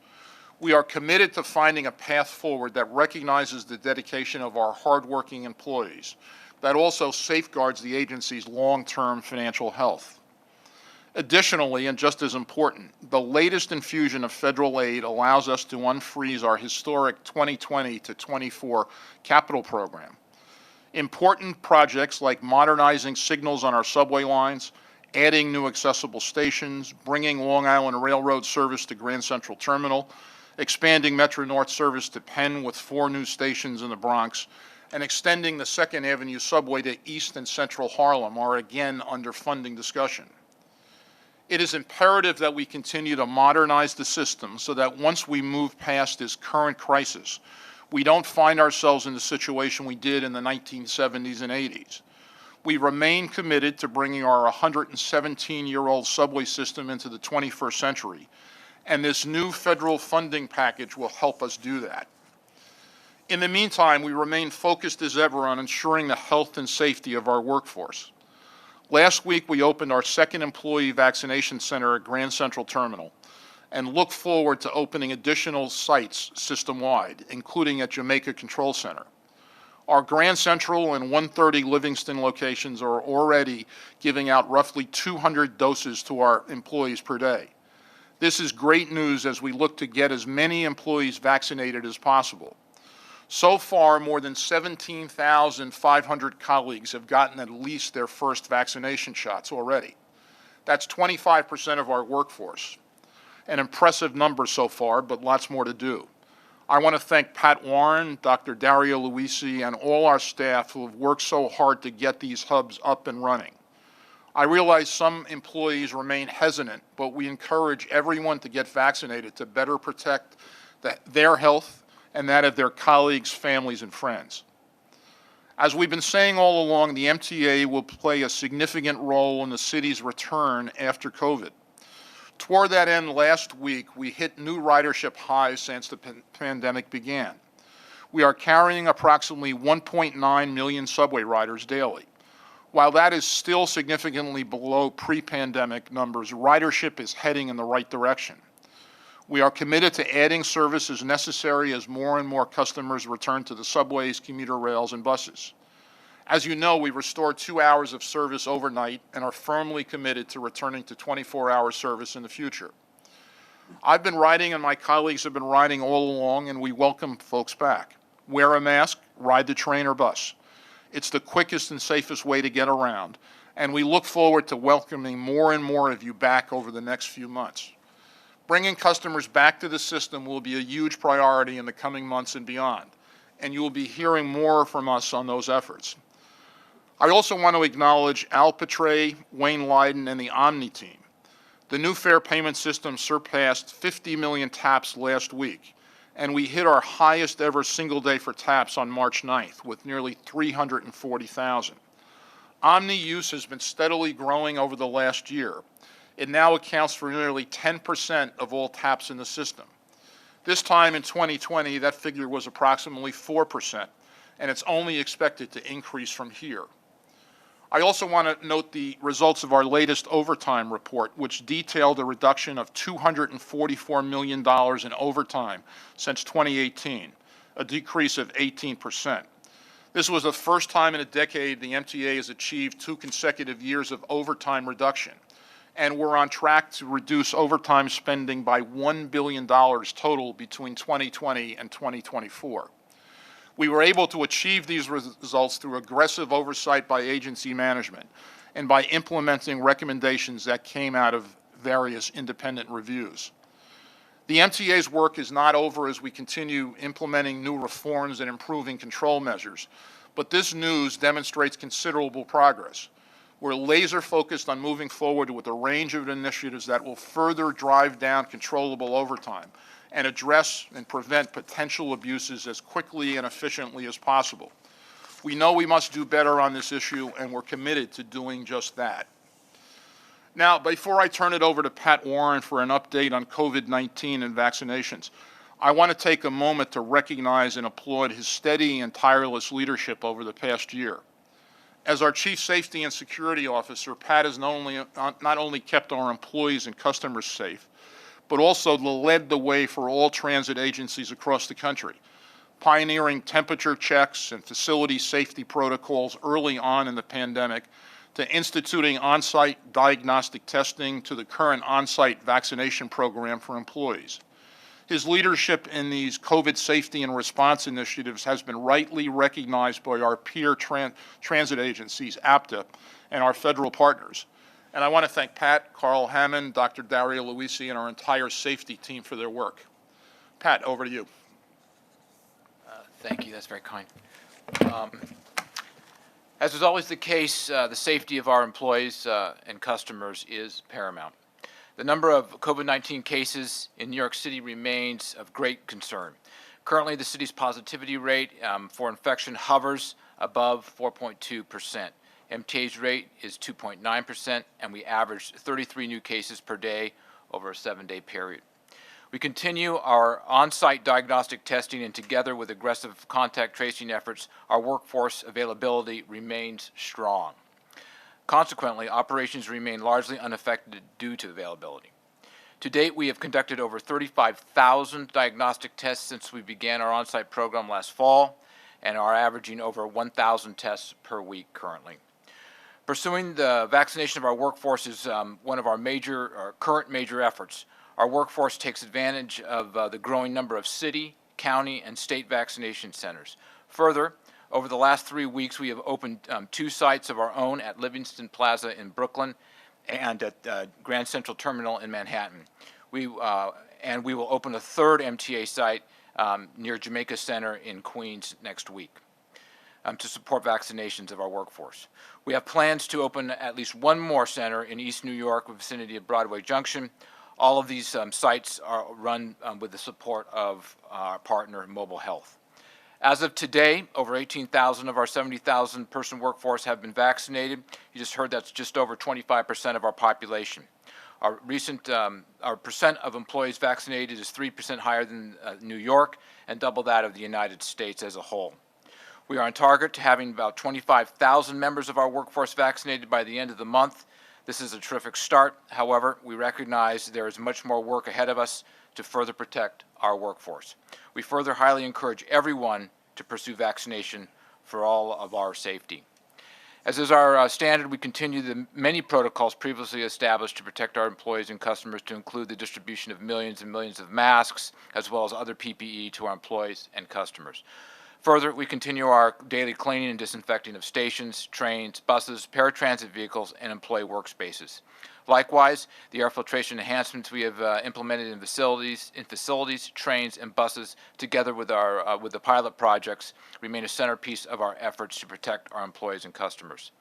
We are committed to finding a path forward that recognizes the dedication of our hardworking employees, that also safeguards the agency's long-term financial health. Additionally, and just as important, the latest infusion of federal aid allows us to unfreeze our historic 2020 to 24 capital program. Important projects like modernizing signals on our subway lines, adding new accessible stations, bringing Long Island Railroad service to Grand Central Terminal, expanding Metro North service to Penn with 4 new stations in the Bronx, and extending the 2nd Avenue subway to East and Central Harlem are again under funding discussion. It is imperative that we continue to modernize the system so that once we move past this current crisis, we don't find ourselves in the situation we did in the 1970s and 80s. We remain committed to bringing our 117-year-old subway system into the 21st century, and this new federal funding package will help us do that. In the meantime, we remain focused as ever on ensuring the health and safety of our workforce. Last week, we opened our 2nd employee vaccination center at Grand Central Terminal and look forward to opening additional sites system-wide, including at Jamaica Control Center. Our Grand Central and 130 Livingston locations are already giving out roughly 200 doses to our employees per day. This is great news as we look to get as many employees vaccinated as possible. So far, more than 17,500 colleagues have gotten at least their first vaccination shots already. That's 25% of our workforce. An impressive number so far, but lots more to do. I want to thank Pat Warren, Dr. Dario Luisi, and all our staff who have worked so hard to get these hubs up and running. I realize some employees remain hesitant, but we encourage everyone to get vaccinated to better protect their health and that of their colleagues, families, and friends. As we've been saying all along, the MTA will play a significant role in the city's return after COVID. Toward that end, last week, we hit new ridership highs since the pandemic began. We are carrying approximately 1.9 million subway riders daily. While that is still significantly below pre-pandemic numbers, ridership is heading in the right direction. We are committed to adding services necessary as more and more customers return to the subways, commuter rails, and buses. As you know, we restored 2 hours of service overnight and are firmly committed to returning to 24-hour service in the future. I've been riding and my colleagues have been riding all along, and we welcome folks back. Wear a mask, ride the train or bus. It's the quickest and safest way to get around, and we look forward to welcoming more and more of you back over the next few months. Bringing customers back to the system will be a huge priority in the coming months and beyond, and you will be hearing more from us on those efforts. I also want to acknowledge Al Petray, Wayne Leiden, and the Omni team. The new fare payment system surpassed 50 million taps last week, and we hit our highest ever single day for taps on March 9th with nearly 340,000. Omni use has been steadily growing over the last year. It now accounts for nearly 10% of all taps in the system. This time in 2020, that figure was approximately 4%, and it's only expected to increase from here. I also want to note the results of our latest overtime report, which detailed a reduction of $244 million in overtime since 2018, a decrease of 18%. This was the first time in a decade the MTA has achieved 2 consecutive years of overtime reduction, and we're on track to reduce overtime spending by $1 billion total between 2020 and 2024. We were able to achieve these results through aggressive oversight by agency management and by implementing recommendations that came out of various independent reviews. The MTA's work is not over as we continue implementing new reforms and improving control measures, but this news demonstrates considerable progress. We're laser focused on moving forward with a range of initiatives that will further drive down controllable overtime and address and prevent potential abuses as quickly and efficiently as possible. We know we must do better on this issue, and we're committed to doing just that. Now, before I turn it over to Pat Warren for an update on COVID-19 and vaccinations, I want to take a moment to recognize and applaud his steady and tireless leadership over the past year. As our Chief Safety and Security Officer, Pat has not only kept our employees and customers safe, but also led the way for all transit agencies across the country, pioneering temperature checks and facility safety protocols early on in the pandemic, to instituting on-site diagnostic testing, to the current on-site vaccination program for employees. His leadership in these COVID safety and response initiatives has been rightly recognized by our peer transit agencies, APTA, and our federal partners. And I want to thank Pat, Carl Hammond, Dr. Dario Luisi, and our entire safety team for their work. Pat, over to you. Thank you. That's very kind. As is always the case, the safety of our employees and customers is paramount. The number of COVID-19 cases in New York City remains of great concern. Currently, the city's positivity rate for infection hovers above 4.2%. MTA's rate is 2.9%, and we averaged 33 new cases per day over a 7-day period. We continue our on-site diagnostic testing, and together with aggressive contact tracing efforts, our workforce availability remains strong. Consequently, operations remain largely unaffected due to availability. To date, we have conducted over 35,000 diagnostic tests since we began our on-site program last fall, and are averaging over 1,000 tests per week currently. Pursuing the vaccination of our workforce is one of our current major efforts. Our workforce takes advantage of the growing number of city, county, and state vaccination centers. Further, over the last 3 weeks, we have opened 2 sites of our own at Livingston Plaza in Brooklyn and at Grand Central Terminal in Manhattan. And we will open a third MTA site near Jamaica Center in Queens next week to support vaccinations of our workforce. We have plans to open at least one more center in East New York, vicinity of Broadway Junction. All of these sites are run with the support of our partner, Mobile Health. As of today, over 18,000 of our 70,000 person workforce have been vaccinated. You just heard that's just over 25% of our population. Our percent of employees vaccinated is 3% higher than New York and double that of the United States as a whole. We are on target to having about 25,000 members of our workforce vaccinated by the end of the month. This is a terrific start. However, we recognize there is much more work ahead of us to further protect our workforce. We further highly encourage everyone to pursue vaccination for all of our safety. As is our standard, we continue the many protocols previously established to protect our employees and customers, to include the distribution of millions and millions of masks, as well as other PPE to our employees and customers. Further, we continue our daily cleaning and disinfecting of stations, trains, buses, paratransit vehicles, and employee workspaces. Likewise, the air filtration enhancements we have implemented in facilities, trains, and buses, together with the pilot projects, remain a centerpiece of our efforts to protect our employees and customers.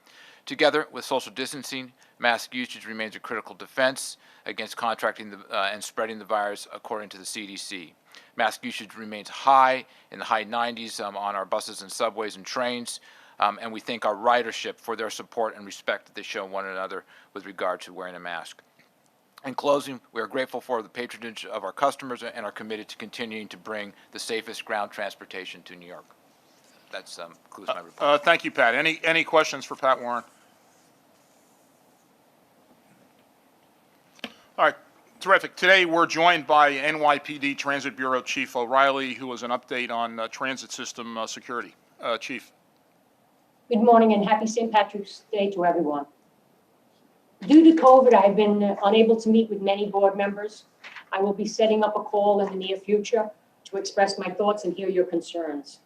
Together with social distancing, mask usage remains a critical defense against contracting and spreading the virus, according to the CDC. Mask usage remains high, in the high 90s on our buses and subways and trains, and we thank our ridership for their support and respect that they show one another with regard to wearing a mask. In closing, we are grateful for the patronage of our customers and are committed to continuing to bring the safest ground transportation to New York. That concludes my report. Thank you, Pat. Any questions for Pat Warren? All right, terrific. Today we're joined by NYPD Transit Bureau Chief O'Reilly, who has an update on transit system security. Chief. Good morning and happy St. Patrick's Day to everyone. Due to COVID, I've been unable to meet with many board members. I will be setting up a call in the near future to express my thoughts and hear your concerns.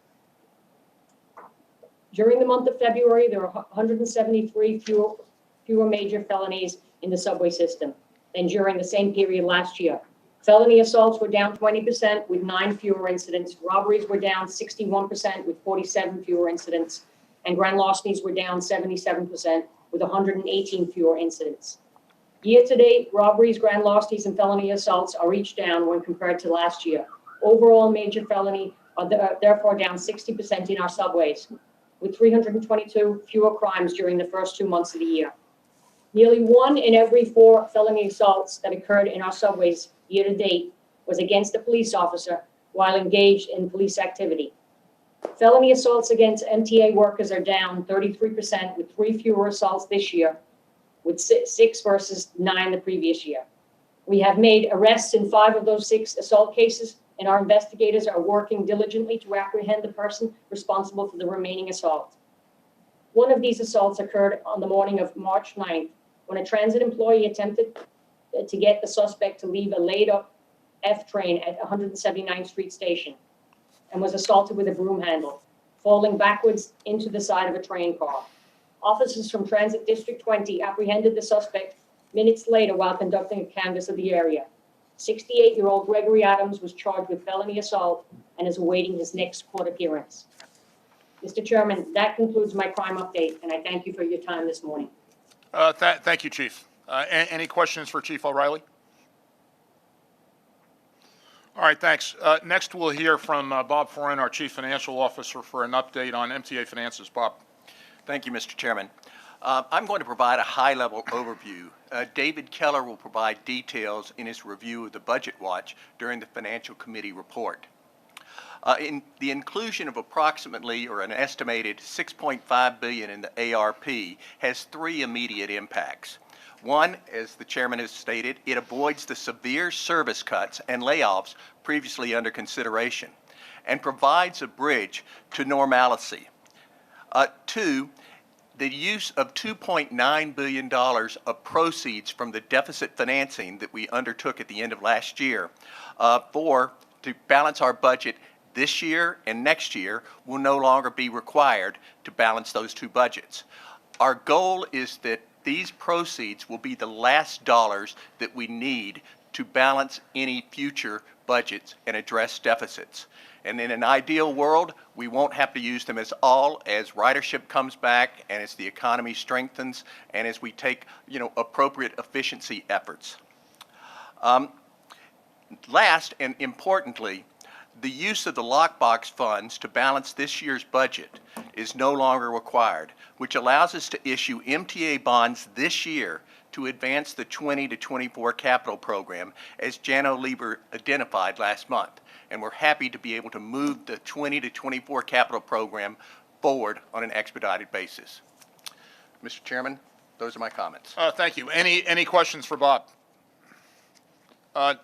During the month of February, there were 173 fewer major felonies in the subway system than during the same period last year. Felony assaults were down 20% with 9 fewer incidents. Robberies were down 61% with 47 fewer incidents. And grand larcenies were down 77% with 118 fewer incidents. Year-to-date, robberies, grand larcenies, and felony assaults are each down when compared to last year. Overall, major felony are therefore down 60% in our subways, with 322 fewer crimes during the first 2 months of the year. Nearly 1 in every 4 felony assaults that occurred in our subways year-to-date was against a police officer while engaged in police activity. Felony assaults against MTA workers are down 33% with 3 fewer assaults this year, with 6 versus 9 the previous year. We have made arrests in 5 of those 6 assault cases, and our investigators are working diligently to apprehend the person responsible for the remaining assault. One of these assaults occurred on the morning of March 9th, when a transit employee attempted to get the suspect to leave a laid-up F train at 179th Street Station and was assaulted with a broom handle, falling backwards into the side of a train car. Officers from Transit District 20 apprehended the suspect minutes later while conducting a canvass of the area. 68-year-old Gregory Adams was charged with felony assault and is awaiting his next court appearance. Mr. Chairman, that concludes my crime update, and I thank you for your time this morning. Thank you, Chief. Any questions for Chief O'Reilly? All right, thanks. Next, we'll hear from Bob Foran, our Chief Financial Officer, for an update on MTA finances. Bob. Thank you, Mr. Chairman. I'm going to provide a high-level overview. David Keller will provide details in his review of the Budget Watch during the Financial Committee report. In the inclusion of approximately, or an estimated, $6.5 billion in the ARP has 3 immediate impacts. One, as the chairman has stated, it avoids the severe service cuts and layoffs previously under consideration and provides a bridge to normalcy. 2, the use of $2.9 billion of proceeds from the deficit financing that we undertook at the end of last year to balance our budget this year and next year will no longer be required to balance those 2 budgets. Our goal is that these proceeds will be the last dollars that we need to balance any future budgets and address deficits. And in an ideal world, we won't have to use them as ridership comes back and as the economy strengthens and as we take, appropriate efficiency efforts. Last and importantly, the use of the lockbox funds to balance this year's budget is no longer required, which allows us to issue MTA bonds this year to advance the 20 to 24 capital program, as Jano Lieber identified last month. And we're happy to be able to move the 20 to 24 capital program forward on an expedited basis. Mr. Chairman, those are my comments. Thank you. Any questions for Bob?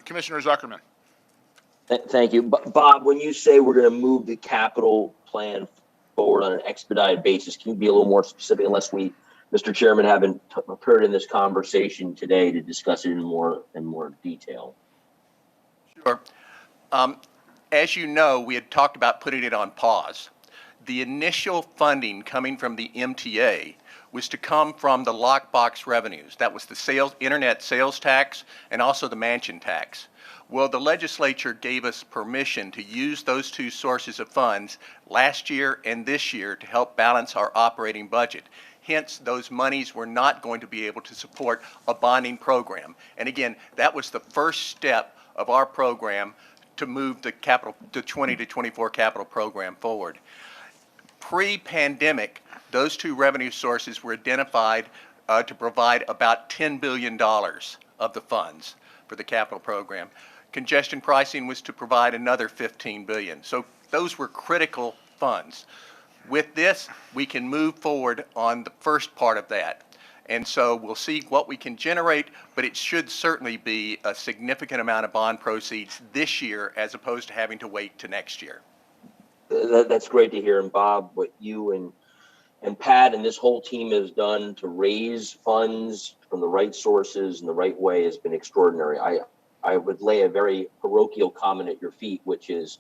Commissioner Zuckerman. Thank you. Bob, when you say we're going to move the capital plan forward on an expedited basis, can you be a little more specific, unless we, Mr. Chairman, haven't occurred in this conversation today to discuss it in more detail? Sure. As you know, we had talked about putting it on pause. The initial funding coming from the MTA was to come from the lockbox revenues. That was the internet sales tax and also the mansion tax. Well, the legislature gave us permission to use those two sources of funds last year and this year to help balance our operating budget. Hence, those monies were not going to be able to support a bonding program. And again, that was the first step of our program to move the 20 to 24 capital program forward. Pre-pandemic, those two revenue sources were identified to provide about $10 billion of the funds for the capital program. Congestion pricing was to provide another $15 billion. So those were critical funds. With this, we can move forward on the first part of that. And so we'll see what we can generate, but it should certainly be a significant amount of bond proceeds this year as opposed to having to wait to next year. That's great to hear. And Bob, what you and Pat and this whole team has done to raise funds from the right sources in the right way has been extraordinary. I would lay a very parochial comment at your feet, which is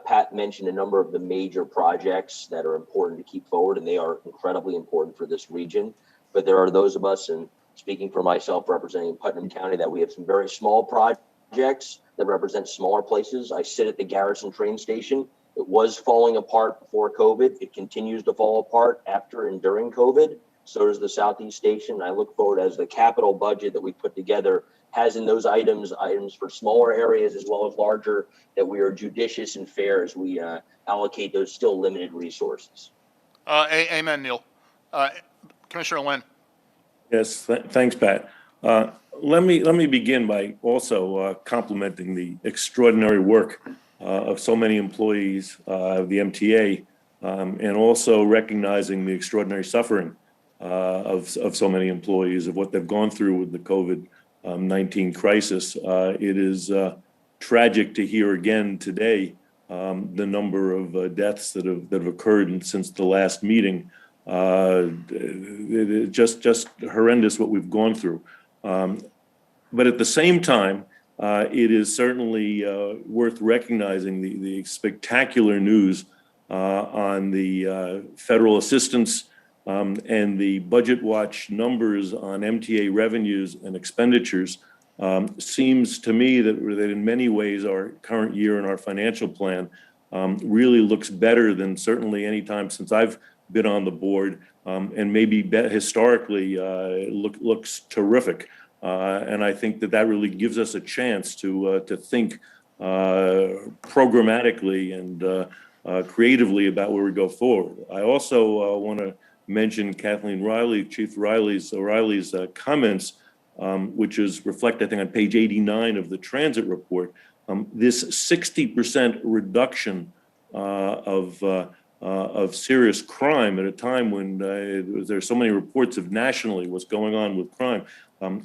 Pat mentioned a number of the major projects that are important to keep forward, and they are incredibly important for this region. But there are those of us, and speaking for myself representing Putnam County, that we have some very small projects that represent smaller places. I sit at the Garrison train station. It was falling apart before COVID. It continues to fall apart after and during COVID. So does the Southeast Station. I look forward, as the capital budget that we put together has in those items for smaller areas as well as larger, that we are judicious and fair as we allocate those still limited resources. Amen, Neil. Commissioner Lynn. Yes, thanks, Pat. Let me begin by also complimenting the extraordinary work of so many employees of the MTA, and also recognizing the extraordinary suffering of so many employees, of what they've gone through with the COVID-19 crisis. It is tragic to hear again today the number of deaths that have occurred since the last meeting. Just horrendous what we've gone through. But at the same time, it is certainly worth recognizing the spectacular news on the federal assistance and the Budget Watch numbers on MTA revenues and expenditures. Seems to me that in many ways our current year and our financial plan really looks better than certainly any time since I've been on the board, and maybe historically looks terrific. And I think that really gives us a chance to think programmatically and creatively about where we go forward. I also want to mention Kathleen Riley, Chief O'Reilly's comments, which is reflected, I think, on page 89 of the transit report. This 60% reduction of serious crime at a time when there's so many reports of nationally what's going on with crime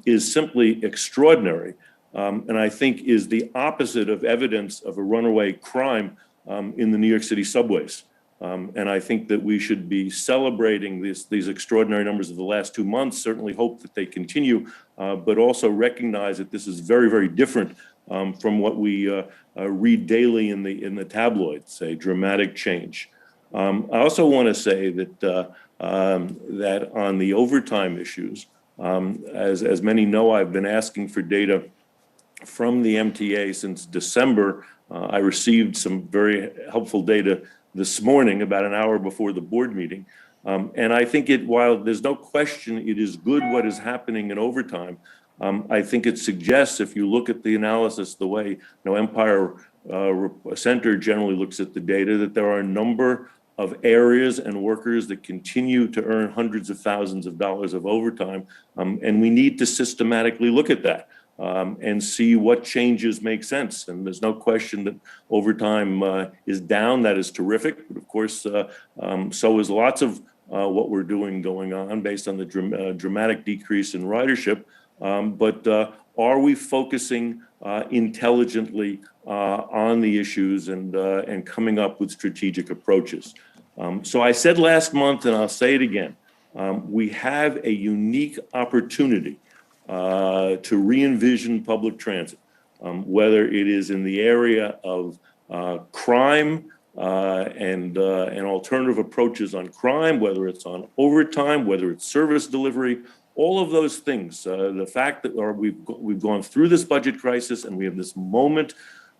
is simply extraordinary, and I think is the opposite of evidence of a runaway crime in the New York City subways. And I think that we should be celebrating these extraordinary numbers of the last 2 months, certainly hope that they continue, but also recognize that this is very, very different from what we read daily in the tabloids, a dramatic change. I also want to say that that on the overtime issues, as many know, I've been asking for data from the MTA since December. I received some very helpful data this morning, about an hour before the board meeting. And I think while there's no question it is good what is happening in overtime, I think it suggests, if you look at the analysis, the way Empire Center generally looks at the data, that there are a number of areas and workers that continue to earn hundreds of thousands of dollars of overtime. And we need to systematically look at that and see what changes make sense. And there's no question that overtime is down. That is terrific. But of course, so is lots of what we're doing going on based on the dramatic decrease in ridership. But are we focusing intelligently on the issues and coming up with strategic approaches? So I said last month, and I'll say it again, we have a unique opportunity to re-envision public transit, whether it is in the area of crime and alternative approaches on crime, whether it's on overtime, whether it's service delivery, all of those things. The fact that we've gone through this budget crisis and we have this moment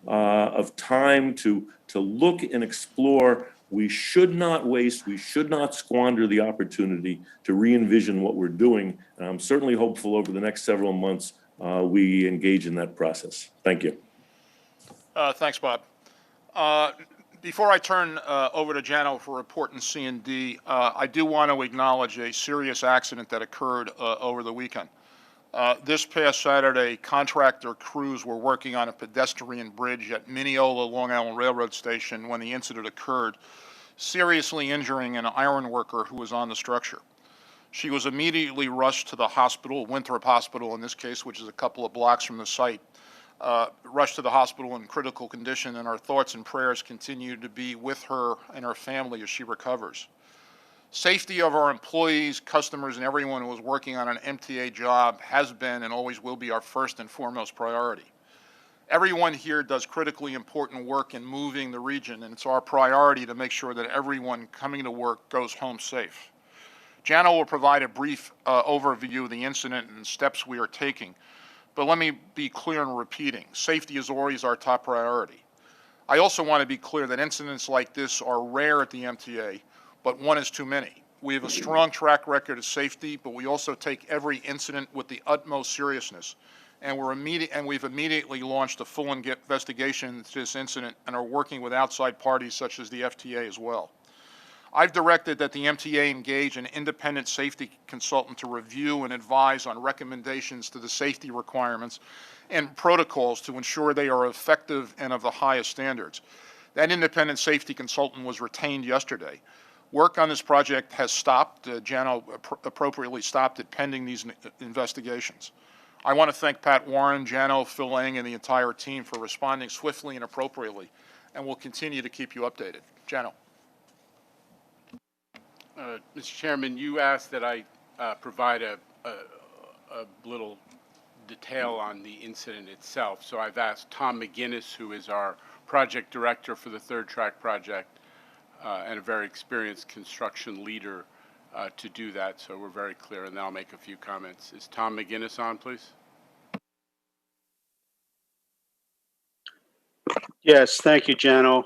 of time to look and explore. We should not waste, we should not squander the opportunity to re-envision what we're doing. And I'm certainly hopeful over the next several months we engage in that process. Thank you. Thanks, Bob. Before I turn over to Jano for report in C&D, I do want to acknowledge a serious accident that occurred over the weekend. This past Saturday, contractor crews were working on a pedestrian bridge at Mineola Long Island Railroad Station when the incident occurred, seriously injuring an iron worker who was on the structure. She was immediately rushed to the hospital, Winthrop Hospital in this case, which is a couple of blocks from the site. Rushed to the hospital in critical condition, and our thoughts and prayers continue to be with her and her family as she recovers. Safety of our employees, customers, and everyone who is working on an MTA job has been and always will be our first and foremost priority. Everyone here does critically important work in moving the region, and it's our priority to make sure that everyone coming to work goes home safe. Jano will provide a brief overview of the incident and steps we are taking. But let me be clear in repeating, safety is always our top priority. I also want to be clear that incidents like this are rare at the MTA, but one is too many. We have a strong track record of safety, but we also take every incident with the utmost seriousness. And we've immediately launched a full investigation into this incident and are working with outside parties such as the FTA as well. I've directed that the MTA engage an independent safety consultant to review and advise on recommendations to the safety requirements and protocols to ensure they are effective and of the highest standards. That independent safety consultant was retained yesterday. Work on this project has stopped. Jano appropriately stopped it pending these investigations. I want to thank Pat Warren, Jano, Phil Lang, and the entire team for responding swiftly and appropriately, and we'll continue to keep you updated. Jano. Mr. Chairman, you asked that I provide a little detail on the incident itself. So I've asked Tom McGinnis, who is our project director for the Third Track project and a very experienced construction leader, to do that. So we're very clear, and then I'll make a few comments. Is Tom McGinnis on, please? Yes, thank you, Jano.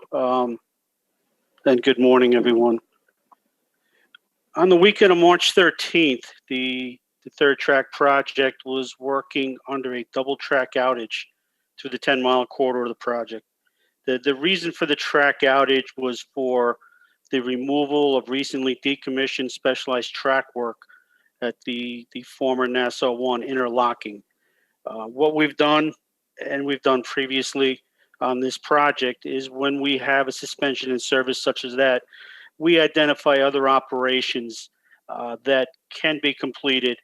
And good morning, everyone. On the weekend of March 13th, the Third Track project was working under a double track outage through the 10-mile corridor of the project. The reason for the track outage was for the removal of recently decommissioned specialized track work at the former Nassau 1 interlocking. What we've done, and we've done previously on this project, is when we have a suspension in service such as that, we identify other operations that can be completed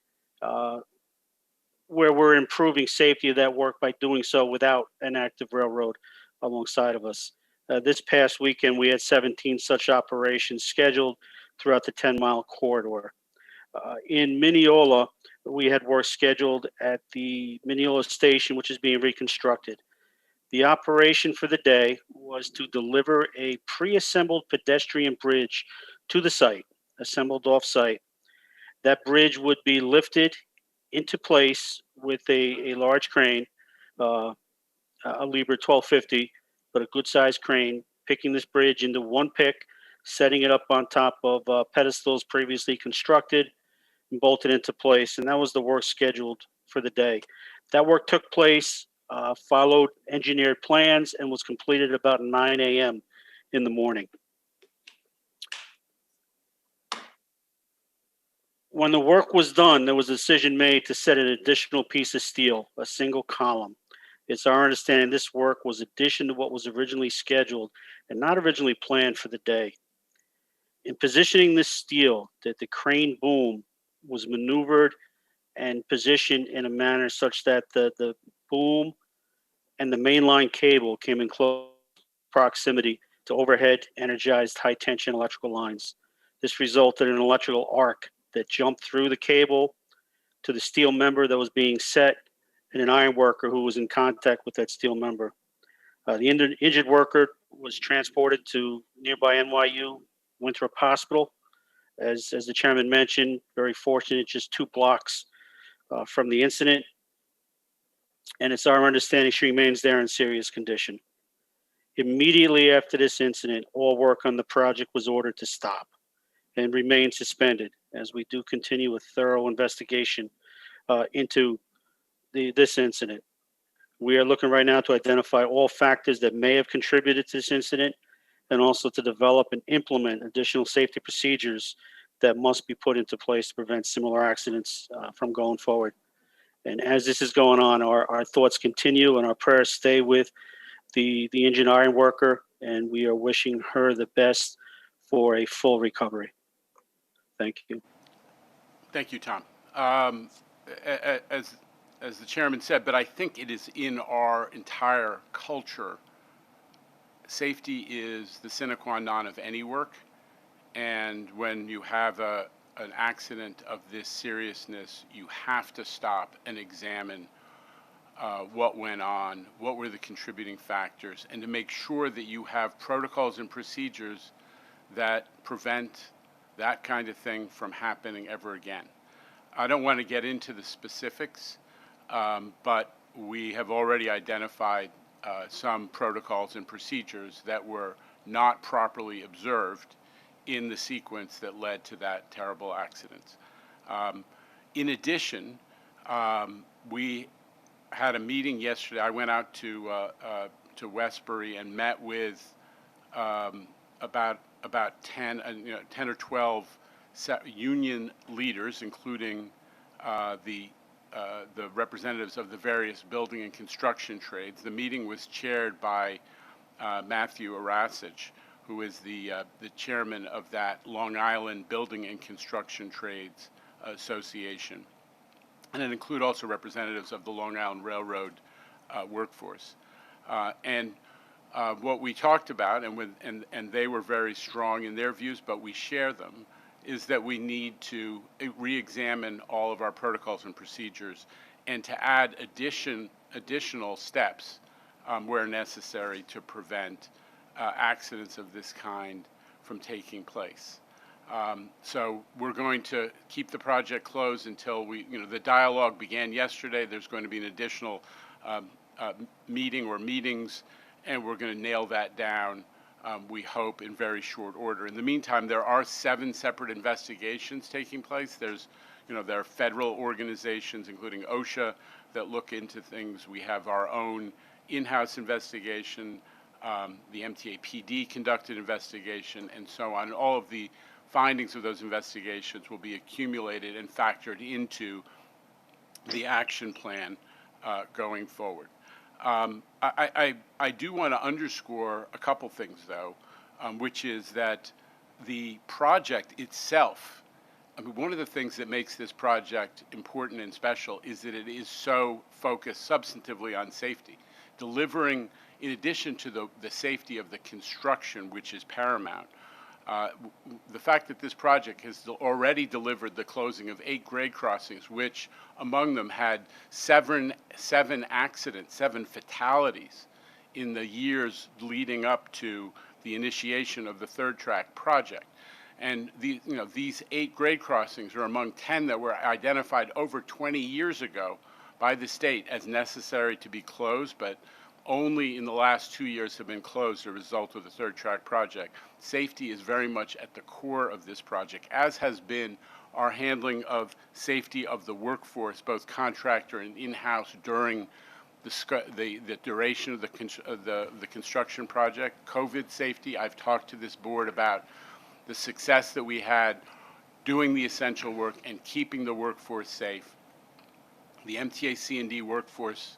where we're improving safety of that work by doing so without an active railroad alongside of us. This past weekend, we had 17 such operations scheduled throughout the 10-mile corridor. In Mineola, we had work scheduled at the Mineola station, which is being reconstructed. The operation for the day was to deliver a pre-assembled pedestrian bridge to the site, assembled off-site. That bridge would be lifted into place with a large crane a Libra 1250, but a good-sized crane, picking this bridge into one pick, setting it up on top of pedestals previously constructed, and bolted into place. And that was the work scheduled for the day. That work took place, followed engineered plans, and was completed about 9 a.m. in the morning. When the work was done, there was a decision made to set an additional piece of steel, a single column. It's our understanding this work was addition to what was originally scheduled and not originally planned for the day. In positioning this steel, that the crane boom was maneuvered and positioned in a manner such that the boom and the mainline cable came in close proximity to overhead energized high tension electrical lines. This resulted in an electrical arc that jumped through the cable to the steel member that was being set and an iron worker who was in contact with that steel member. The injured worker was transported to nearby NYU Winthrop Hospital. As the chairman mentioned, very fortunate, just 2 blocks from the incident. And it's our understanding she remains there in serious condition. Immediately after this incident, all work on the project was ordered to stop and remain suspended as we do continue a thorough investigation into this incident. We are looking right now to identify all factors that may have contributed to this incident and also to develop and implement additional safety procedures that must be put into place to prevent similar accidents from going forward. And as this is going on, our thoughts continue and our prayers stay with the injured iron worker, and we are wishing her the best for a full recovery. Thank you. Thank you, Tom. As the chairman said, but I think it is in our entire culture, safety is the sine qua non of any work. And when you have an accident of this seriousness, you have to stop and examine what went on, what were the contributing factors, and to make sure that you have protocols and procedures that prevent that kind of thing from happening ever again. I don't want to get into the specifics, but we have already identified some protocols and procedures that were not properly observed in the sequence that led to that terrible accident. In addition, we had a meeting yesterday. I went out to Westbury and met with about 10 or 12 union leaders, including the representatives of the various building and construction trades. The meeting was chaired by Matthew Arasich, who is the chairman of that Long Island Building and Construction Trades Association. And it include also representatives of the Long Island Railroad workforce. And what we talked about, and they were very strong in their views, but we share them, is that we need to re-examine all of our protocols and procedures and to add additional steps where necessary to prevent accidents of this kind from taking place. So we're going to keep the project closed until the dialogue began yesterday. There's going to be an additional meeting or meetings, and we're going to nail that down, we hope, in very short order. In the meantime, there are 7 separate investigations taking place. There are federal organizations, including OSHA, that look into things. We have our own in-house investigation. The MTA PD conducted investigation, and so on. All of the findings of those investigations will be accumulated and factored into the action plan going forward. I do want to underscore a couple things, though, which is that the project itself, I mean, one of the things that makes this project important and special is that it is so focused substantively on safety, delivering, in addition to the safety of the construction, which is paramount. The fact that this project has already delivered the closing of 8 grade crossings, which among them had seven accidents, 7 fatalities in the years leading up to the initiation of the third track project. And these 8 grade crossings are among 10 that were identified over 20 years ago by the state as necessary to be closed, but only in the last 2 years have been closed as a result of the third track project. Safety is very much at the core of this project, as has been our handling of safety of the workforce, both contractor and in-house, during the duration of the construction project. COVID safety, I've talked to this board about the success that we had doing the essential work and keeping the workforce safe. The MTA C&D workforce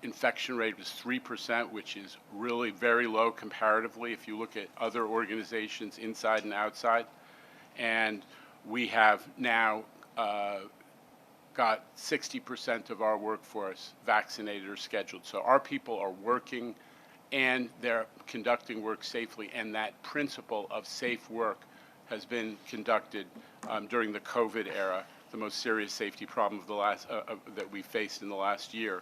infection rate was 3%, which is really very low comparatively if you look at other organizations inside and outside. And we have now got 60% of our workforce vaccinated or scheduled. So our people are working and they're conducting work safely, and that principle of safe work has been conducted during the COVID era, the most serious safety problem of the last that we faced in the last year,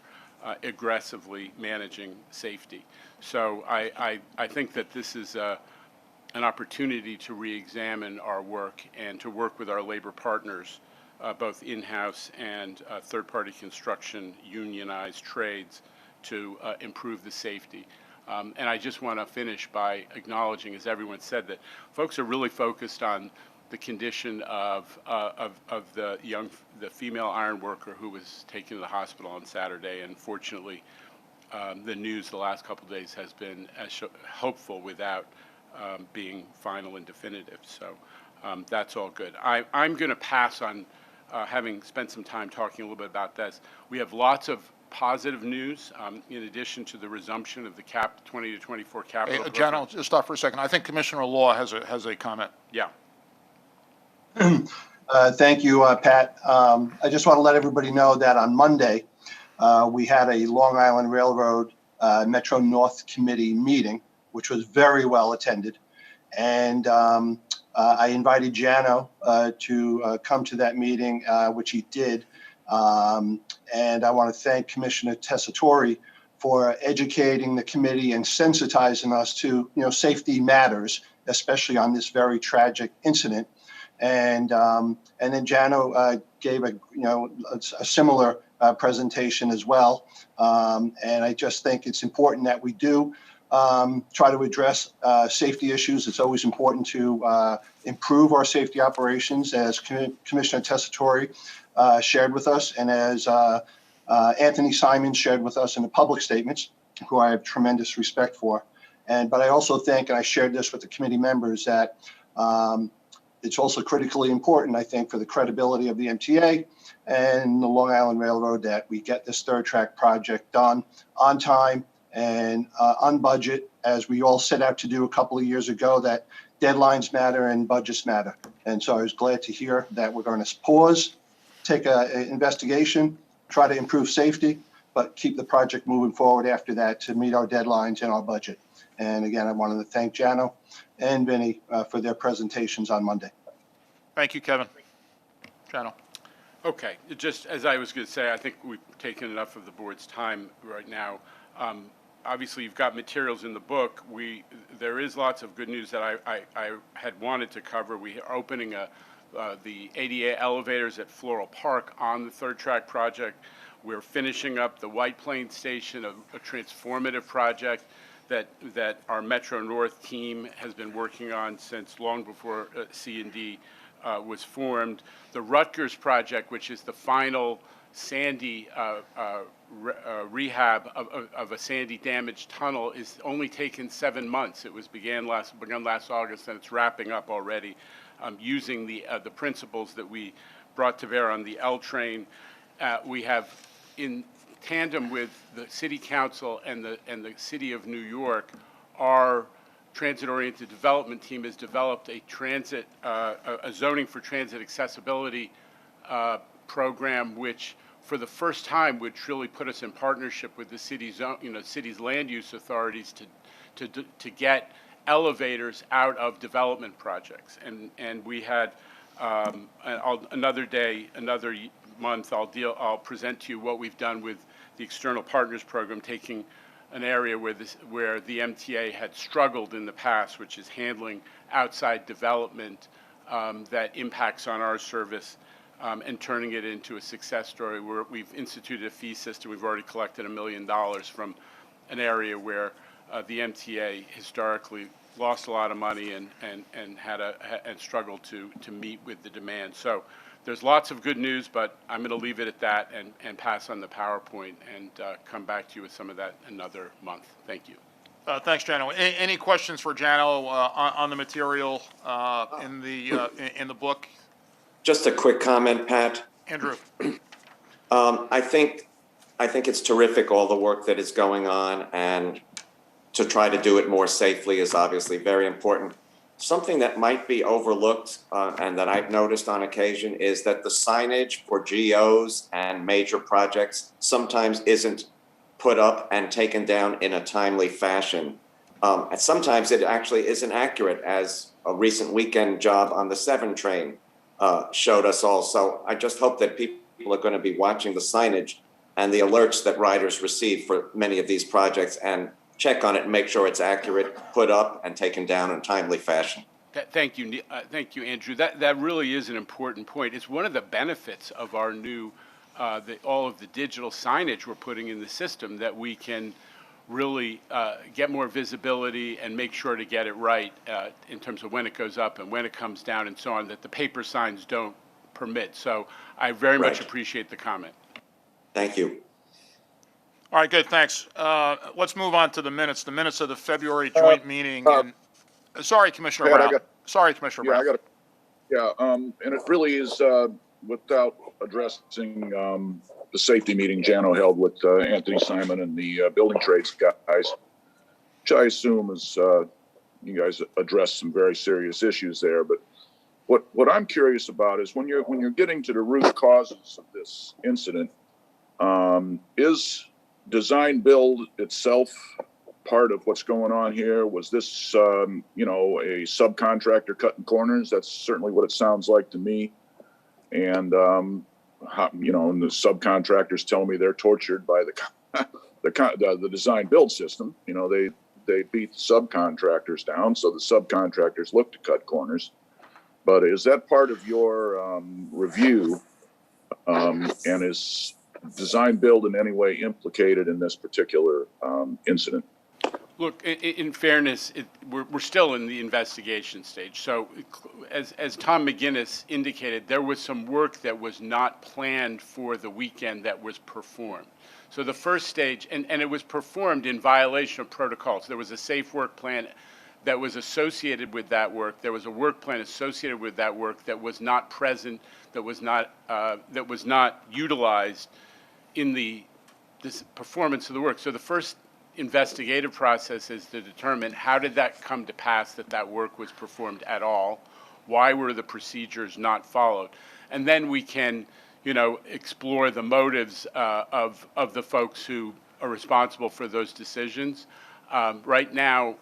aggressively managing safety. So I think that this is an opportunity to re-examine our work and to work with our labor partners, both in-house and third-party construction unionized trades, to improve the safety. And I just want to finish by acknowledging, as everyone said, that folks are really focused on the condition of the female iron worker who was taken to the hospital on Saturday. And fortunately, the news the last couple of days has been hopeful without being final and definitive. So that's all good. I'm going to pass on having spent some time talking a little bit about this. We have lots of positive news in addition to the resumption of the 20 to 24 capital. Hey, John, I'll just stop for a second. I think Commissioner Law has a comment. Yeah. Thank you, Pat. I just want to let everybody know that on Monday, we had a Long Island Railroad Metro North Committee meeting, which was very well attended. And I invited Jano to come to that meeting, which he did. And I want to thank Commissioner Tessitore for educating the committee and sensitizing us to, safety matters, especially on this very tragic incident. And then Jano gave a similar presentation as well. And I just think it's important that we do try to address safety issues. It's always important to improve our safety operations, as Commissioner Tessitore shared with us, and as Anthony Simon shared with us in the public statements, who I have tremendous respect for. But I also think, and I shared this with the committee members, that it's also critically important, I think, for the credibility of the MTA and the Long Island Railroad that we get this third track project done on time and on budget, as we all set out to do a couple of years ago, that deadlines matter and budgets matter. And so I was glad to hear that we're going to pause, take an investigation, try to improve safety, but keep the project moving forward after that to meet our deadlines and our budget. And again, I wanted to thank Jano and Vinny for their presentations on Monday. Thank you, Kevin. Jano. Okay, just as I was going to say, I think we've taken enough of the board's time right now. Obviously, you've got materials in the book. There is lots of good news that I had wanted to cover. We are opening the ADA elevators at Floral Park on the third track project. We're finishing up the White Plains Station, a transformative project that our Metro North team has been working on since long before C&D was formed. The Rutgers project, which is the final Sandy rehab of a Sandy damaged tunnel, is only taken 7 months. It was begun last August, and it's wrapping up already, using the principles that we brought to bear on the L train. We have, in tandem with the City Council and the City of New York, our transit-oriented development team has developed a zoning for transit accessibility program, which for the first time would truly put us in partnership with the city's land use authorities to get elevators out of development projects. And we had another month I'll present to you what we've done with the External Partners Program, taking an area where the MTA had struggled in the past, which is handling outside development that impacts on our service, and turning it into a success story where we've instituted a fee system. We've already collected $1 million from an area where the MTA historically lost a lot of money and struggled to meet with the demand. So there's lots of good news, but I'm going to leave it at that and pass on the PowerPoint and come back to you with some of that another month. Thank you. Thanks, Jano. Any questions for Jano on the material in the book? Just a quick comment, Pat. Andrew. I think it's terrific, all the work that is going on, and to try to do it more safely is obviously very important. Something that might be overlooked and that I've noticed on occasion is that the signage for GOs and major projects sometimes isn't put up and taken down in a timely fashion. And sometimes it actually isn't accurate, as a recent weekend job on the 7 train showed us all. So I just hope that people are going to be watching the signage and the alerts that riders receive for many of these projects and check on it and make sure it's accurate, put up, and taken down in a timely fashion. Thank you, Andrew. That really is an important point. It's one of the benefits of our new, all of the digital signage we're putting in the system, that we can really get more visibility and make sure to get it right in terms of when it goes up and when it comes down and so on, that the paper signs don't permit. So I very much appreciate the comment. Thank you. All right, good, thanks. Let's move on to the minutes of the February joint meeting. Sorry, Commissioner Brown. Sorry, Commissioner Brown. And it really is without addressing the safety meeting Jano held with Anthony Simon and the building trades guys, which I assume is you guys addressed some very serious issues there. But what I'm curious about is when you're getting to the root causes of this incident, is design build itself part of what's going on here? Was this, a subcontractor cutting corners? That's certainly what it sounds like to me. And, and the subcontractors tell me they're tortured by the design build system. They beat the subcontractors down, so the subcontractors look to cut corners. But is that part of your review? And is design build in any way implicated in this particular incident? Look, in fairness, we're still in the investigation stage. So as Tom McGinnis indicated, there was some work that was not planned for the weekend that was performed. So the first stage, and it was performed in violation of protocols. There was a safe work plan that was associated with that work. There was a work plan associated with that work that was not present, that was not utilized in this performance of the work. So the first investigative process is to determine how did that come to pass that work was performed at all? Why were the procedures not followed? And then we can, explore the motives of the folks who are responsible for those decisions. Right now,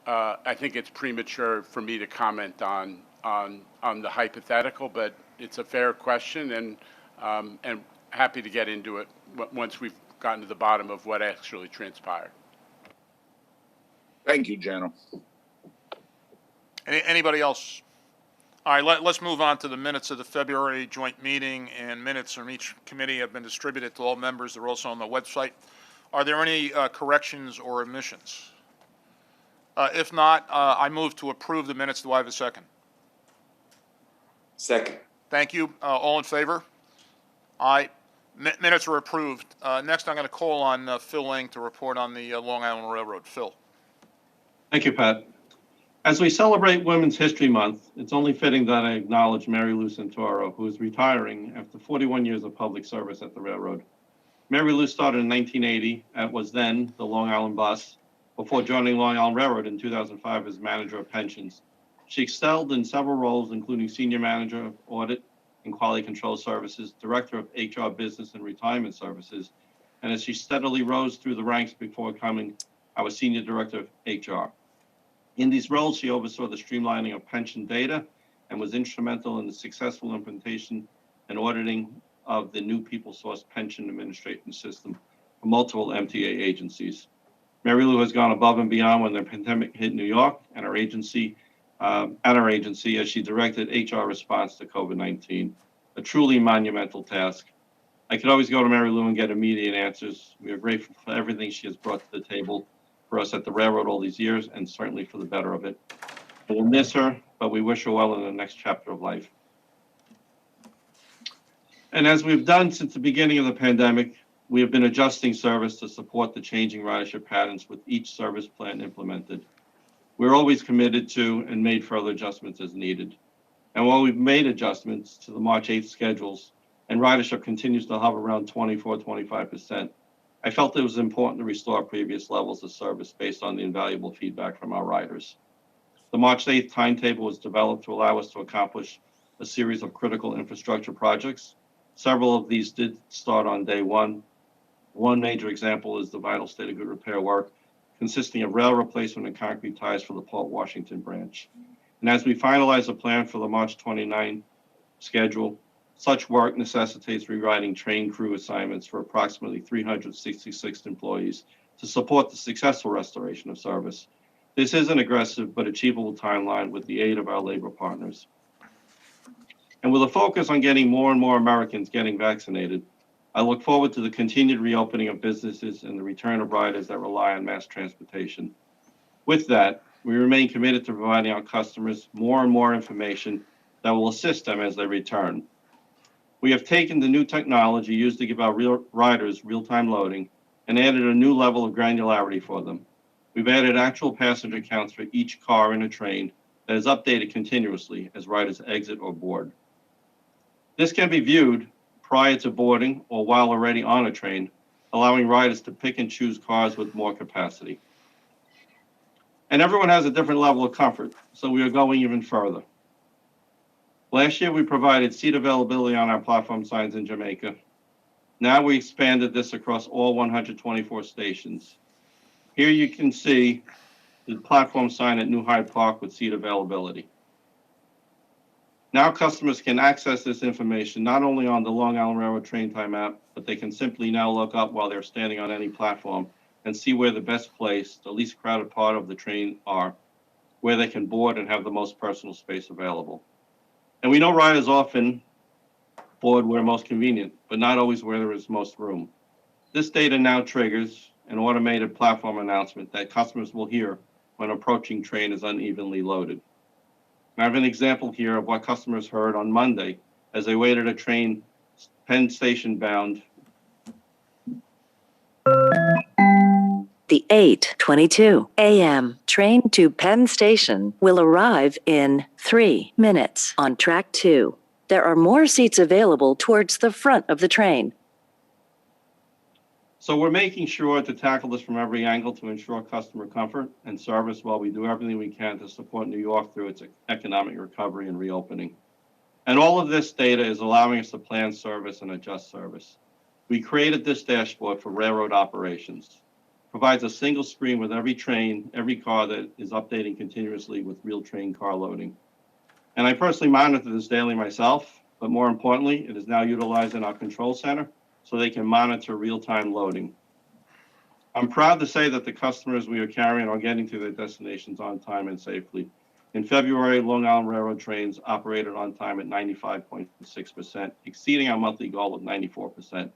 I think it's premature for me to comment on the hypothetical, but it's a fair question, and happy to get into it once we've gotten to the bottom of what actually transpired. Thank you, Jano. Anybody else? All right, let's move on to the minutes of the February joint meeting, and minutes from each committee have been distributed to all members. They're also on the website. Are there any corrections or omissions? If not, I move to approve the minutes. Do I have a second? Second. Thank you. All in favor? Aye. Minutes are approved. Next, I'm going to call on Phil Lang to report on the Long Island Railroad. Phil. Thank you, Pat. As we celebrate Women's History Month, it's only fitting that I acknowledge Mary Lou Santoro, who is retiring after 41 years of public service at the railroad. Mary Lou started in 1980 at what was then the Long Island Bus, before joining Long Island Railroad in 2005 as manager of pensions. She excelled in several roles, including senior manager of audit and quality control services, director of HR business and retirement services, and as she steadily rose through the ranks before becoming our senior director of HR. In these roles, she oversaw the streamlining of pension data and was instrumental in the successful implementation and auditing of the new PeopleSource pension administration system for multiple MTA agencies. Mary Lou has gone above and beyond when the pandemic hit New York and our agency as she directed HR response to COVID-19, a truly monumental task. I could always go to Mary Lou and get immediate answers. We are grateful for everything she has brought to the table for us at the railroad all these years, and certainly for the better of it. We'll miss her, but we wish her well in the next chapter of life. And as we've done since the beginning of the pandemic, we have been adjusting service to support the changing ridership patterns with each service plan implemented. We're always committed to and made further adjustments as needed. And while we've made adjustments to the March 8th schedules and ridership continues to hover around 24-25%, I felt it was important to restore previous levels of service based on the invaluable feedback from our riders. The March 8th timetable was developed to allow us to accomplish a series of critical infrastructure projects. Several of these did start on day one. One major example is the vital state of good repair work, consisting of rail replacement and concrete ties for the Port Washington branch. And as we finalize a plan for the March 29 schedule, such work necessitates rewriting train crew assignments for approximately 366 employees to support the successful restoration of service. This is an aggressive but achievable timeline with the aid of our labor partners. And with a focus on getting more and more Americans getting vaccinated, I look forward to the continued reopening of businesses and the return of riders that rely on mass transportation. With that, we remain committed to providing our customers more and more information that will assist them as they return. We have taken the new technology used to give our riders real-time loading and added a new level of granularity for them. We've added actual passenger counts for each car in a train that is updated continuously as riders exit or board. This can be viewed prior to boarding or while already on a train, allowing riders to pick and choose cars with more capacity. And everyone has a different level of comfort, so we are going even further. Last year, we provided seat availability on our platform signs in Jamaica. Now we expanded this across all 124 stations. Here you can see the platform sign at New Hyde Park with seat availability. Now customers can access this information not only on the Long Island Railroad Train Time app, but they can simply now look up while they're standing on any platform and see where the best place, the least crowded part of the train are, where they can board and have the most personal space available. And we know riders often board where most convenient, but not always where there is most room. This data now triggers an automated platform announcement that customers will hear when approaching train is unevenly loaded. I have an example here of what customers heard on Monday as they waited a train Penn Station bound. The 8:22 a.m. train to Penn Station will arrive in 3 minutes on track 2. There are more seats available towards the front of the train. So we're making sure to tackle this from every angle to ensure customer comfort and service while we do everything we can to support New York through its economic recovery and reopening. And all of this data is allowing us to plan service and adjust service. We created this dashboard for railroad operations. Provides a single screen with every train, every car that is updating continuously with real train car loading. And I personally monitor this daily myself, but more importantly, it is now utilized in our control center so they can monitor real-time loading. I'm proud to say that the customers we are carrying are getting to their destinations on time and safely. In February, Long Island Railroad trains operated on time at 95.6%, exceeding our monthly goal of 94%.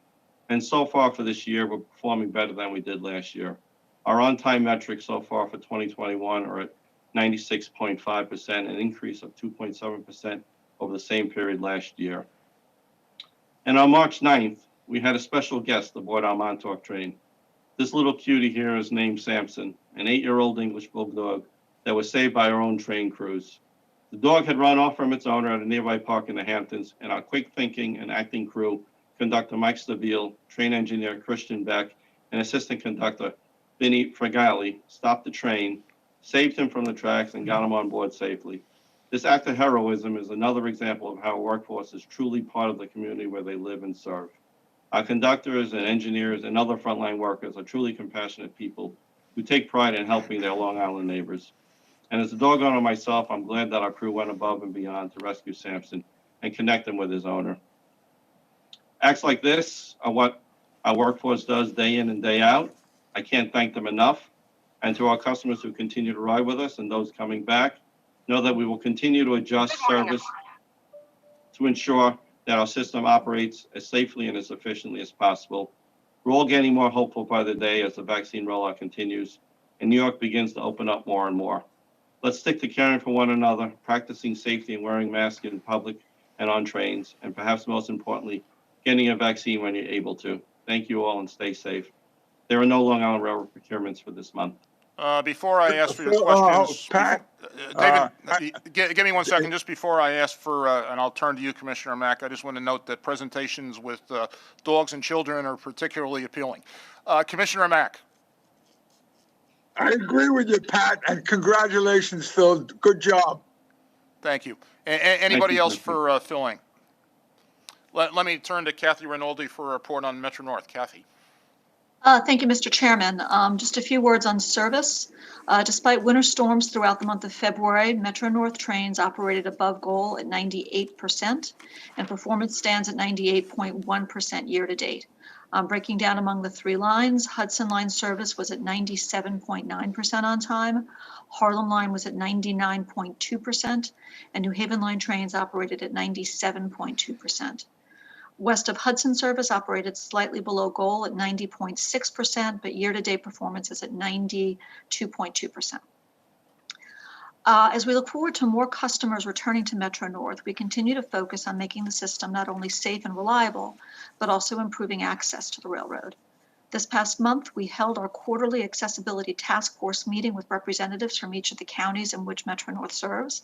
And so far for this year, we're performing better than we did last year. Our on-time metrics so far for 2021 are at 96.5%, an increase of 2.7% over the same period last year. And on March 9th, we had a special guest aboard our Montauk train. This little cutie here is named Samson, an 8-year-old English bulldog that was saved by our own train crews. The dog had run off from its owner at a nearby park in the Hamptons, and our quick thinking and acting crew, conductor Mike Stabile, train engineer Christian Beck, and assistant conductor Vinny Fragali, stopped the train, saved him from the tracks, and got him on board safely. This act of heroism is another example of how a workforce is truly part of the community where they live and serve. Our conductors and engineers and other frontline workers are truly compassionate people who take pride in helping their Long Island neighbors. And as a dog owner myself, I'm glad that our crew went above and beyond to rescue Samson and connect him with his owner. Acts like this are what our workforce does day in and day out. I can't thank them enough. And to our customers who continue to ride with us and those coming back, know that we will continue to adjust service to ensure that our system operates as safely and as efficiently as possible. We're all getting more hopeful by the day as the vaccine rollout continues and New York begins to open up more and more. Let's stick to caring for one another, practicing safety and wearing masks in public and on trains, and perhaps most importantly, getting a vaccine when you're able to. Thank you all and stay safe. There are no Long Island Railroad procurements for this month. Before I ask for your questions, David, give me 1 second. Just before I ask for, and I'll turn to you, Commissioner Mack, I just want to note that presentations with dogs and children are particularly appealing. Commissioner Mack. I agree with you, Pat, and congratulations, Phil. Good job. Thank you. Anybody else Commissioner. for filling? Let me turn to Kathy Rinaldi for a report on Metro North. Kathy. Thank you, Mr. Chairman. Just a few words on service. Despite winter storms throughout the month of February, Metro North trains operated above goal at 98%, and performance stands at 98.1% year to date. Breaking down among the three lines, Hudson Line service was at 97.9% on time, Harlem Line was at 99.2%, and New Haven Line trains operated at 97.2%. West of Hudson service operated slightly below goal at 90.6%, but year-to-date performance is at 92.2%. As we look forward to more customers returning to Metro North, we continue to focus on making the system not only safe and reliable, but also improving access to the railroad. This past month, we held our quarterly accessibility task force meeting with representatives from each of the counties in which Metro North serves,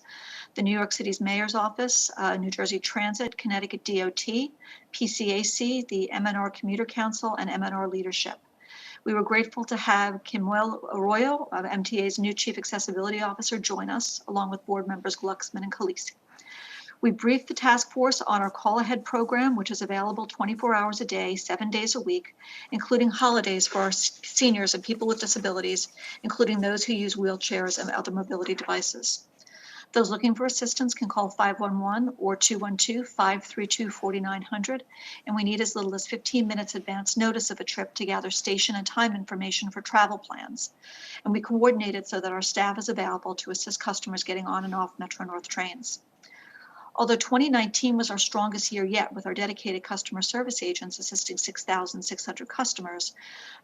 the New York City's Mayor's Office, New Jersey Transit, Connecticut DOT, PCAC, the MNR Commuter Council, and MNR leadership. We were grateful to have Kimuel Arroyo, MTA's new Chief Accessibility Officer, join us, along with board members Glucksman and Khaleesi. We briefed the task force on our call ahead program, which is available 24 hours a day, 7 days a week, including holidays for our seniors and people with disabilities, including those who use wheelchairs and other mobility devices. Those looking for assistance can call 511 or 212-532-4900, and we need as little as 15 minutes advance notice of a trip to gather station and time information for travel plans. And we coordinate it so that our staff is available to assist customers getting on and off Metro North trains. Although 2019 was our strongest year yet with our dedicated customer service agents assisting 6,600 customers,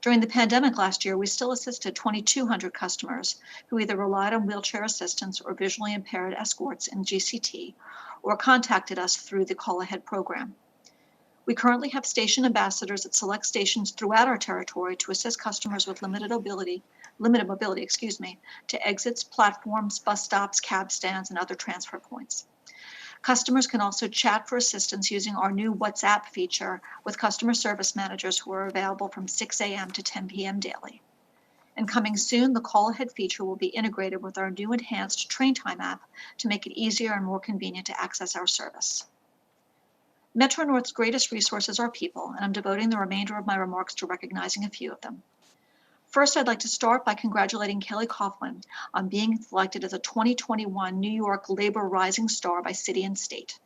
during the pandemic last year, we still assisted 2,200 customers who either relied on wheelchair assistance or visually impaired escorts in GCT or contacted us through the Call Ahead program. We currently have station ambassadors at select stations throughout our territory to assist customers with limited mobility, to exits, platforms, bus stops, cab stands, and other transfer points. Customers can also chat for assistance using our new WhatsApp feature with customer service managers who are available from 6 a.m. to 10 p.m. daily. And coming soon, the call ahead feature will be integrated with our new enhanced train time app to make it easier and more convenient to access our service. Metro North's greatest resources are people, and I'm devoting the remainder of my remarks to recognizing a few of them. First, I'd like to start by congratulating Kelly Coughlin on being selected as a 2021 New York Labor Rising Star by City and State.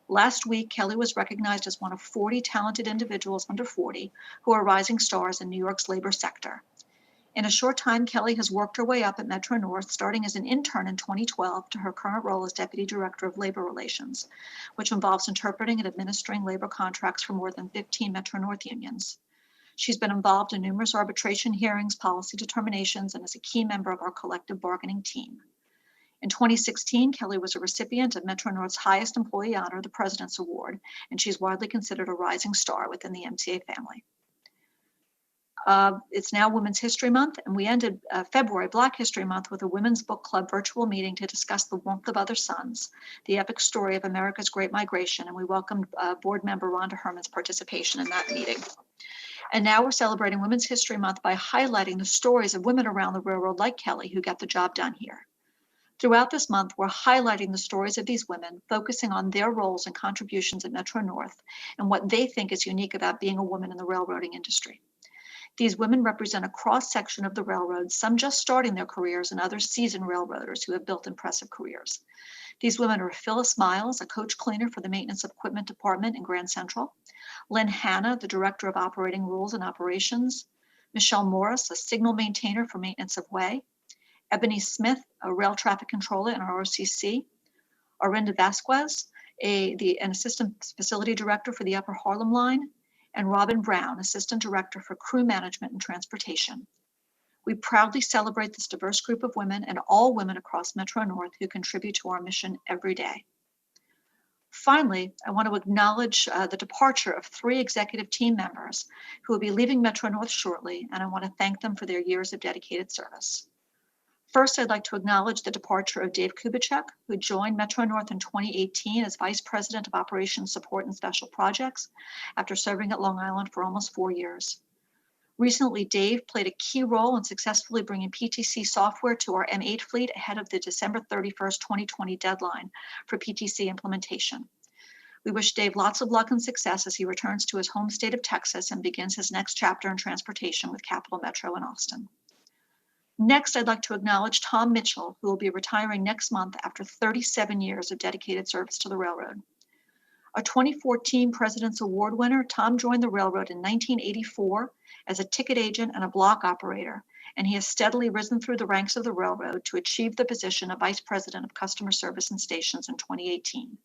Last week, Kelly was recognized as one of 40 talented individuals under 40 who are rising stars in New York's labor sector. In a short time, Kelly has worked her way up at Metro North, starting as an intern in 2012 to her current role as Deputy Director of Labor Relations, which involves interpreting and administering labor contracts for more than 15 Metro North unions. She's been involved in numerous arbitration hearings, policy determinations, and is a key member of our collective bargaining team. In 2016, Kelly was a recipient of Metro North's highest employee honor, the President's Award, and she's widely considered a rising star within the MTA family. It's now Women's History Month, and we ended February, Black History Month, with a Women's Book Club virtual meeting to discuss The Warmth of Other Suns, the epic story of America's Great Migration, and we welcomed board member Rhonda Herman's participation in that meeting. And now we're celebrating Women's History Month by highlighting the stories of women around the railroad like Kelly who got the job done here. Throughout this month, we're highlighting the stories of these women, focusing on their roles and contributions at Metro North and what they think is unique about being a woman in the railroading industry. These women represent a cross-section of the railroad, some just starting their careers and others seasoned railroaders who have built impressive careers. These women are Phyllis Miles, a coach cleaner for the Maintenance Equipment Department in Grand Central, Lynn Hanna, the Director of Operating Rules and Operations, Michelle Morris, a signal maintainer for Maintenance of Way, Ebony Smith, a rail traffic controller in our OCC, Arinda Vasquez, an assistant facility director for the Upper Harlem Line, and Robin Brown, assistant director for crew management and transportation. We proudly celebrate this diverse group of women and all women across Metro North who contribute to our mission every day. Finally, I want to acknowledge the departure of 3 executive team members who will be leaving Metro North shortly, and I want to thank them for their years of dedicated service. First, I'd like to acknowledge the departure of Dave Kubicek, who joined Metro North in 2018 as Vice President of Operations Support and Special Projects after serving at Long Island for almost 4 years. Recently, Dave played a key role in successfully bringing PTC software to our M8 fleet ahead of the December 31st, 2020 deadline for PTC implementation. We wish Dave lots of luck and success as he returns to his home state of Texas and begins his next chapter in transportation with Capital Metro in Austin. Next, I'd like to acknowledge Tom Mitchell, who will be retiring next month after 37 years of dedicated service to the railroad. A 2014 President's Award winner, Tom joined the railroad in 1984 as a ticket agent and a block operator, and he has steadily risen through the ranks of the railroad to achieve the position of Vice President of Customer Service and Stations in 2018.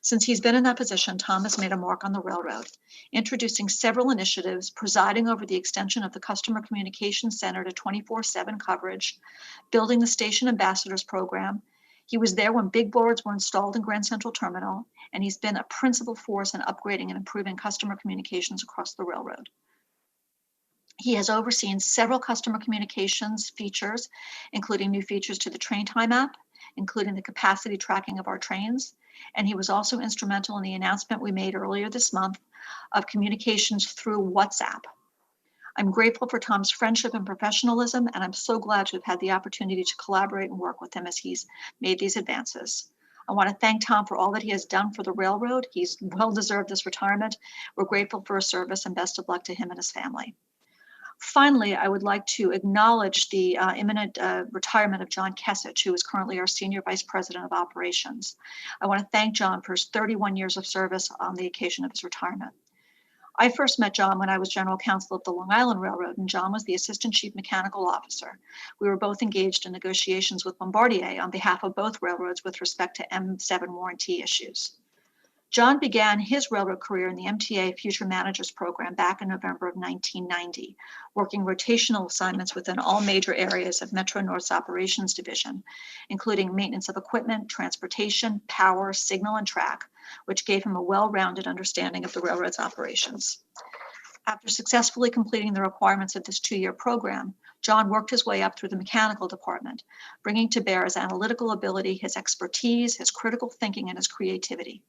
Since he's been in that position, Tom has made a mark on the railroad, introducing several initiatives, presiding over the extension of the Customer Communications Center to 24/7 coverage, building the Station Ambassadors Program. He was there when big boards were installed in Grand Central Terminal, and he's been a principal force in upgrading and improving customer communications across the railroad. He has overseen several customer communications features, including new features to the Train Time app, including the capacity tracking of our trains, and he was also instrumental in the announcement we made earlier this month of communications through WhatsApp. I'm grateful for Tom's friendship and professionalism, and I'm so glad to have had the opportunity to collaborate and work with him as he's made these advances. I want to thank Tom for all that he has done for the railroad. He's well deserved this retirement. We're grateful for his service, and best of luck to him and his family. Finally, I would like to acknowledge the imminent retirement of John Kesich, who is currently our Senior Vice President of Operations. I want to thank John for his 31 years of service on the occasion of his retirement. I first met John when I was General Counsel of the Long Island Railroad, and John was the Assistant Chief Mechanical Officer. We were both engaged in negotiations with Bombardier on behalf of both railroads with respect to M7 warranty issues. John began his railroad career in the MTA Future Managers Program back in November of 1990, working rotational assignments within all major areas of Metro North's operations division, including maintenance of equipment, transportation, power, signal, and track, which gave him a well-rounded understanding of the railroad's operations. After successfully completing the requirements of this 2-year program, John worked his way up through the mechanical department, bringing to bear his analytical ability, his expertise, his critical thinking, and his creativity.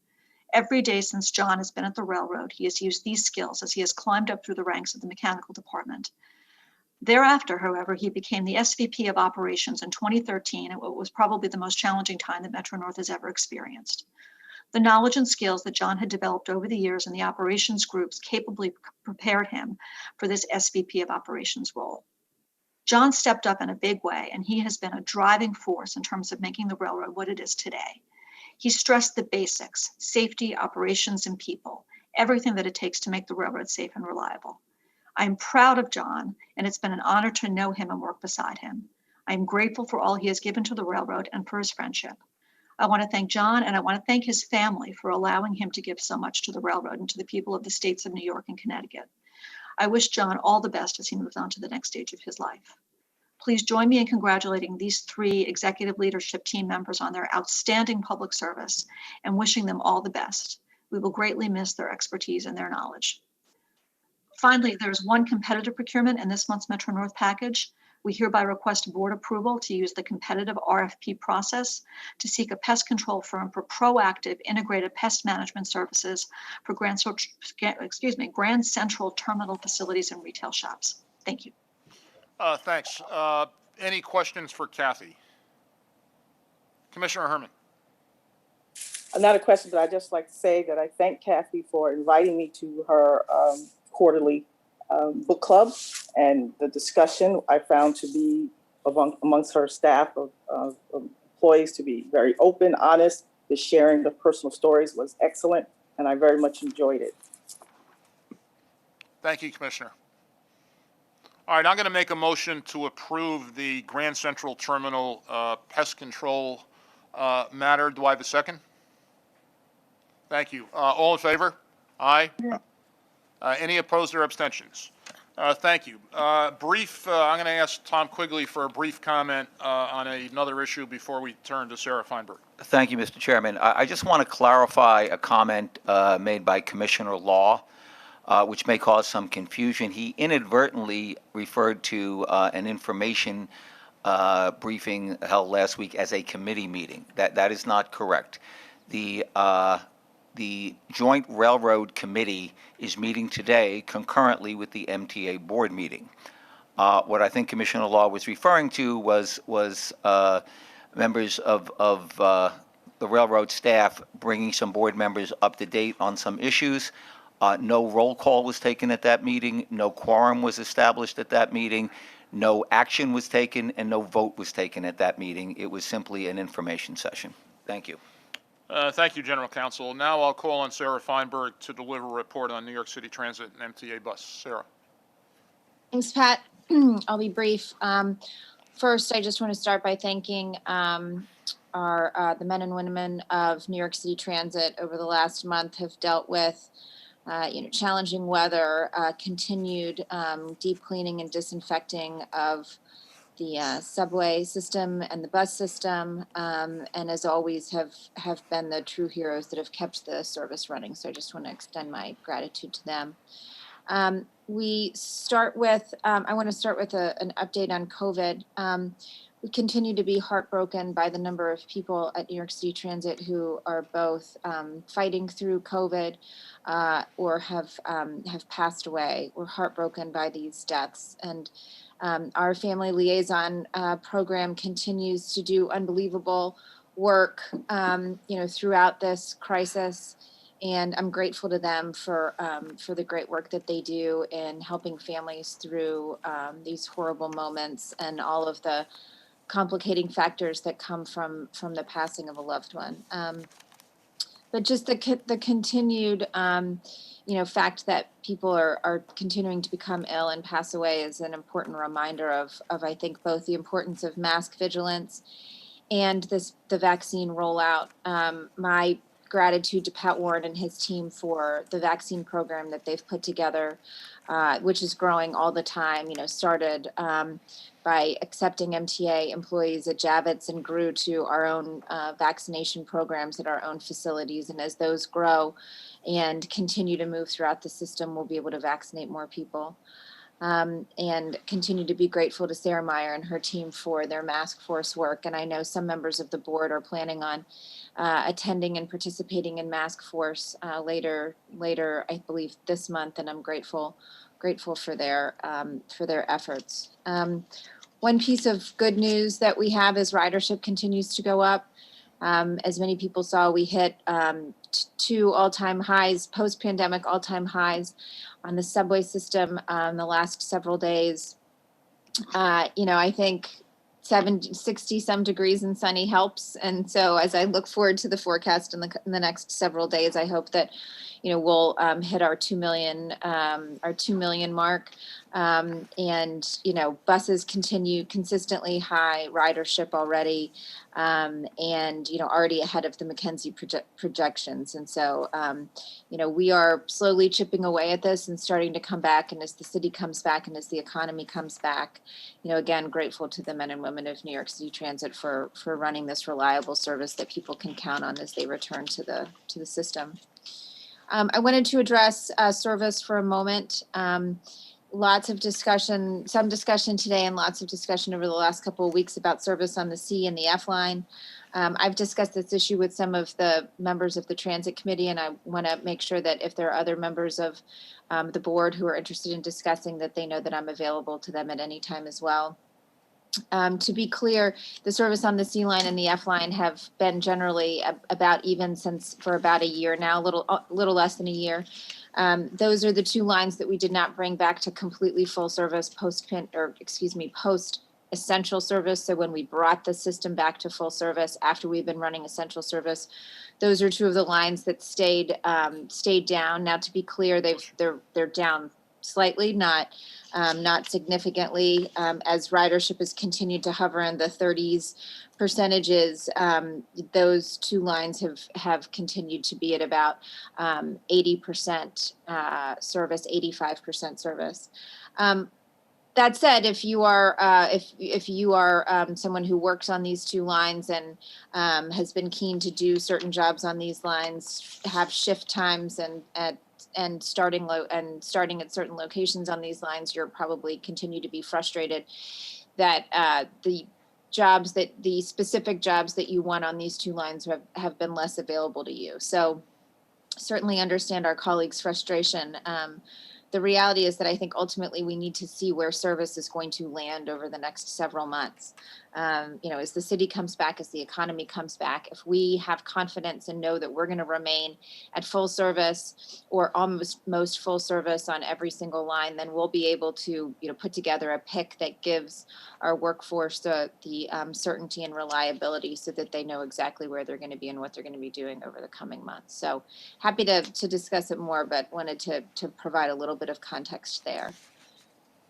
Every day since John has been at the railroad, he has used these skills as he has climbed up through the ranks of the mechanical department. Thereafter, however, he became the SVP of operations in 2013, and what was probably the most challenging time that Metro North has ever experienced. The knowledge and skills that John had developed over the years in the operations groups capably prepared him for this SVP of operations role. John stepped up in a big way, and he has been a driving force in terms of making the railroad what it is today. He stressed the basics: safety, operations, and people, everything that it takes to make the railroad safe and reliable. I am proud of John, and it's been an honor to know him and work beside him. I am grateful for all he has given to the railroad and for his friendship. I want to thank John, and I want to thank his family for allowing him to give so much to the railroad and to the people of the states of New York and Connecticut. I wish John all the best as he moves on to the next stage of his life. Please join me in congratulating these 3 executive leadership team members on their outstanding public service and wishing them all the best. We will greatly miss their expertise and their knowledge. Finally, there's one competitive procurement in this month's Metro North package. We hereby request board approval to use the competitive RFP process to seek a pest control firm for proactive integrated pest management services for Grand Central Terminal facilities and retail shops. Thank you. Thanks. Any questions for Kathy? Commissioner Herman. Not a question, but I'd just like to say that I thank Kathy for inviting me to her quarterly book club, and the discussion I found to be amongst her staff of employees to be very open, honest. The sharing of personal stories was excellent, and I very much enjoyed it. Thank you, Commissioner. All right, I'm going to make a motion to approve the Grand Central Terminal pest control matter. Do I have a second? Thank you. All in favor? Aye. Any opposed or abstentions? Thank you. Brief, I'm going to ask Tom Quigley for a brief comment on another issue before we turn to Sarah Feinberg. Thank you, Mr. Chairman. I just want to clarify a comment made by Commissioner Law, which may cause some confusion. He inadvertently referred to an information briefing held last week as a committee meeting. That is not correct. The Joint Railroad Committee is meeting today concurrently with the MTA board meeting. What I think Commissioner Law was referring to was members of the railroad staff bringing some board members up to date on some issues. No roll call was taken at that meeting. No quorum was established at that meeting. No action was taken and no vote was taken at that meeting. It was simply an information session. Thank you. Thank you, General Counsel. Now I'll call on Sarah Feinberg to deliver a report on New York City Transit and MTA bus. Sarah. Thanks, Pat. I'll be brief. First, I just want to start by thanking the men and women of New York City Transit over the last month have dealt with challenging weather, continued deep cleaning and disinfecting of the subway system and the bus system, and as always have been the true heroes that have kept the service running. So I just want to extend my gratitude to them. I want to start with an update on COVID. We continue to be heartbroken by the number of people at New York City Transit who are both fighting through COVID or have passed away. We're heartbroken by these deaths, and our family liaison program continues to do unbelievable work, throughout this crisis. And I'm grateful to them for the great work that they do in helping families through these horrible moments and all of the complicating factors that come from the passing of a loved one. But just the continued, fact that people are continuing to become ill and pass away is an important reminder of I think both the importance of mask vigilance and the vaccine rollout. My gratitude to Pat Warren and his team for the vaccine program that they've put together, which is growing all the time. Started by accepting MTA employees at Javits and grew to our own vaccination programs at our own facilities. And as those grow and continue to move throughout the system, we'll be able to vaccinate more people. And continue to be grateful to Sarah Meyer and her team for their mask force work. And I know some members of the board are planning on attending and participating in mask force later, I believe this month, and I'm grateful for their efforts. One piece of good news that we have is ridership continues to go up. As many people saw, we hit two all-time highs, post-pandemic all-time highs on the subway system the last several days. I think 60 some degrees and sunny helps. And so as I look forward to the forecast in the next several days, I hope that, we'll hit our 2 million mark. And, buses continue consistently high ridership already, and, already ahead of the McKinsey projections. And so, we are slowly chipping away at this and starting to come back. And as the city comes back and as the economy comes back, again, grateful to the men and women of New York City Transit for running this reliable service that people can count on as they return to the system. I wanted to address service for a moment. Lots of discussion, some discussion today and lots of discussion over the last couple of weeks about service on the C and the F line. I've discussed this issue with some of the members of the Transit Committee, and I want to make sure that if there are other members of the board who are interested in discussing, that they know that I'm available to them at any time as well. To be clear, the service on the C line and the F line have been generally about even for about a year now, a little less than a year. Those are the two lines that we did not bring back to completely full service post essential service. So when we brought the system back to full service after we've been running essential service, those are two of the lines that stayed down. Now, to be clear, they're down slightly, not significantly. As ridership has continued to hover in the 30s percentages, those two lines have continued to be at about 80% service, 85% service. That said, if you are if you are someone who works on these two lines and has been keen to do certain jobs on these lines, have shift times and starting at certain locations on these lines, you're probably continue to be frustrated that the specific jobs that you want on these two lines have been less available to you. So certainly understand our colleagues' frustration. The reality is that I think ultimately we need to see where service is going to land over the next several months. As the city comes back, as the economy comes back, if we have confidence and know that we're going to remain at full service or almost most full service on every single line, then we'll be able to, put together a pick that gives our workforce the certainty and reliability so that they know exactly where they're going to be and what they're going to be doing over the coming months. So happy to discuss it more, but wanted to provide a little bit of context there.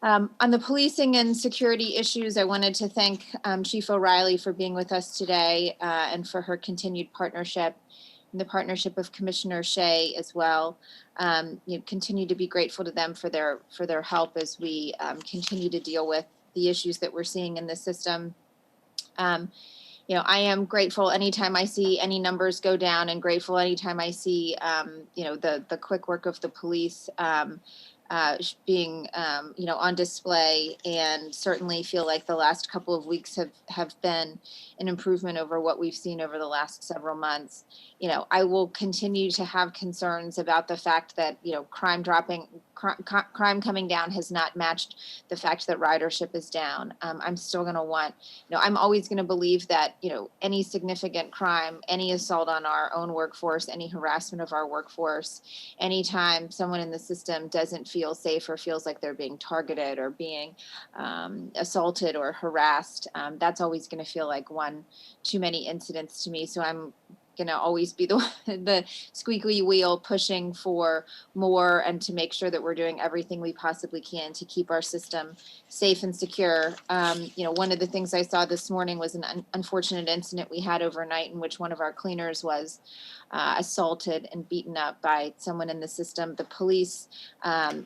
On the policing and security issues, I wanted to thank Chief O'Reilly for being with us today and for her continued partnership, and the partnership of Commissioner Shea as well. Continue to be grateful to them for their help as we continue to deal with the issues that we're seeing in the system. I am grateful anytime I see any numbers go down, and grateful anytime I see, the quick work of the police being, on display, and certainly feel like the last couple of weeks have been an improvement over what we've seen over the last several months. I will continue to have concerns about the fact that, crime coming down has not matched the fact that ridership is down. I'm still going to want, I'm always going to believe that, any significant crime, any assault on our own workforce, any harassment of our workforce, anytime someone in the system doesn't feel safe or feels like they're being targeted or being assaulted or harassed, that's always going to feel like one too many incidents to me. So I'm going to always be the squeaky wheel pushing for more and to make sure that we're doing everything we possibly can to keep our system safe and secure. One of the things I saw this morning was an unfortunate incident we had overnight in which one of our cleaners was assaulted and beaten up by someone in the system. The police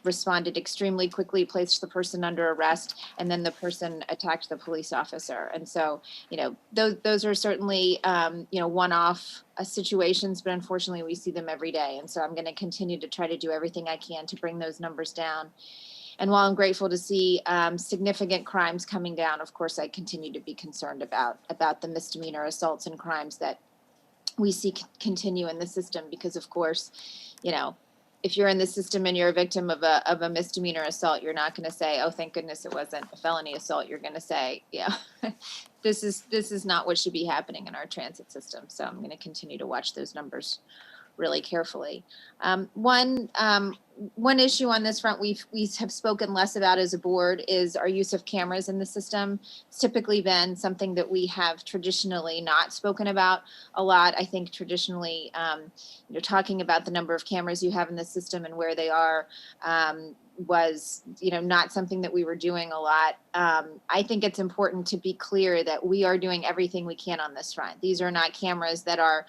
responded extremely quickly, placed the person under arrest, and then the person attacked the police officer. And so, those are certainly, one-off situations, but unfortunately we see them every day. And so I'm going to continue to try to do everything I can to bring those numbers down. And while I'm grateful to see significant crimes coming down, of course, I continue to be concerned about the misdemeanor assaults and crimes that we see continue in the system, because of course, if you're in the system and you're a victim of a misdemeanor assault, you're not going to say, oh, thank goodness it wasn't a felony assault. You're going to say, yeah, this is not what should be happening in our transit system. So I'm going to continue to watch those numbers really carefully. One issue on this front we have spoken less about as a board is our use of cameras in the system. It's typically been something that we have traditionally not spoken about a lot. I think traditionally, talking about the number of cameras you have in the system and where they are was, not something that we were doing a lot. I think it's important to be clear that we are doing everything we can on this front. These are not cameras that are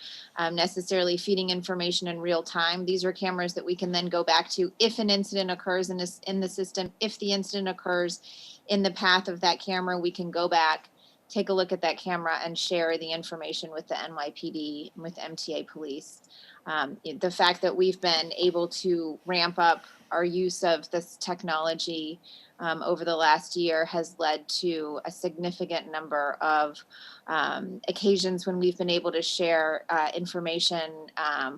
necessarily feeding information in real time. These are cameras that we can then go back to if an incident occurs in the system. If the incident occurs in the path of that camera, we can go back, take a look at that camera, and share the information with the NYPD and with MTA police. The fact that we've been able to ramp up our use of this technology over the last year has led to a significant number of occasions when we've been able to share information,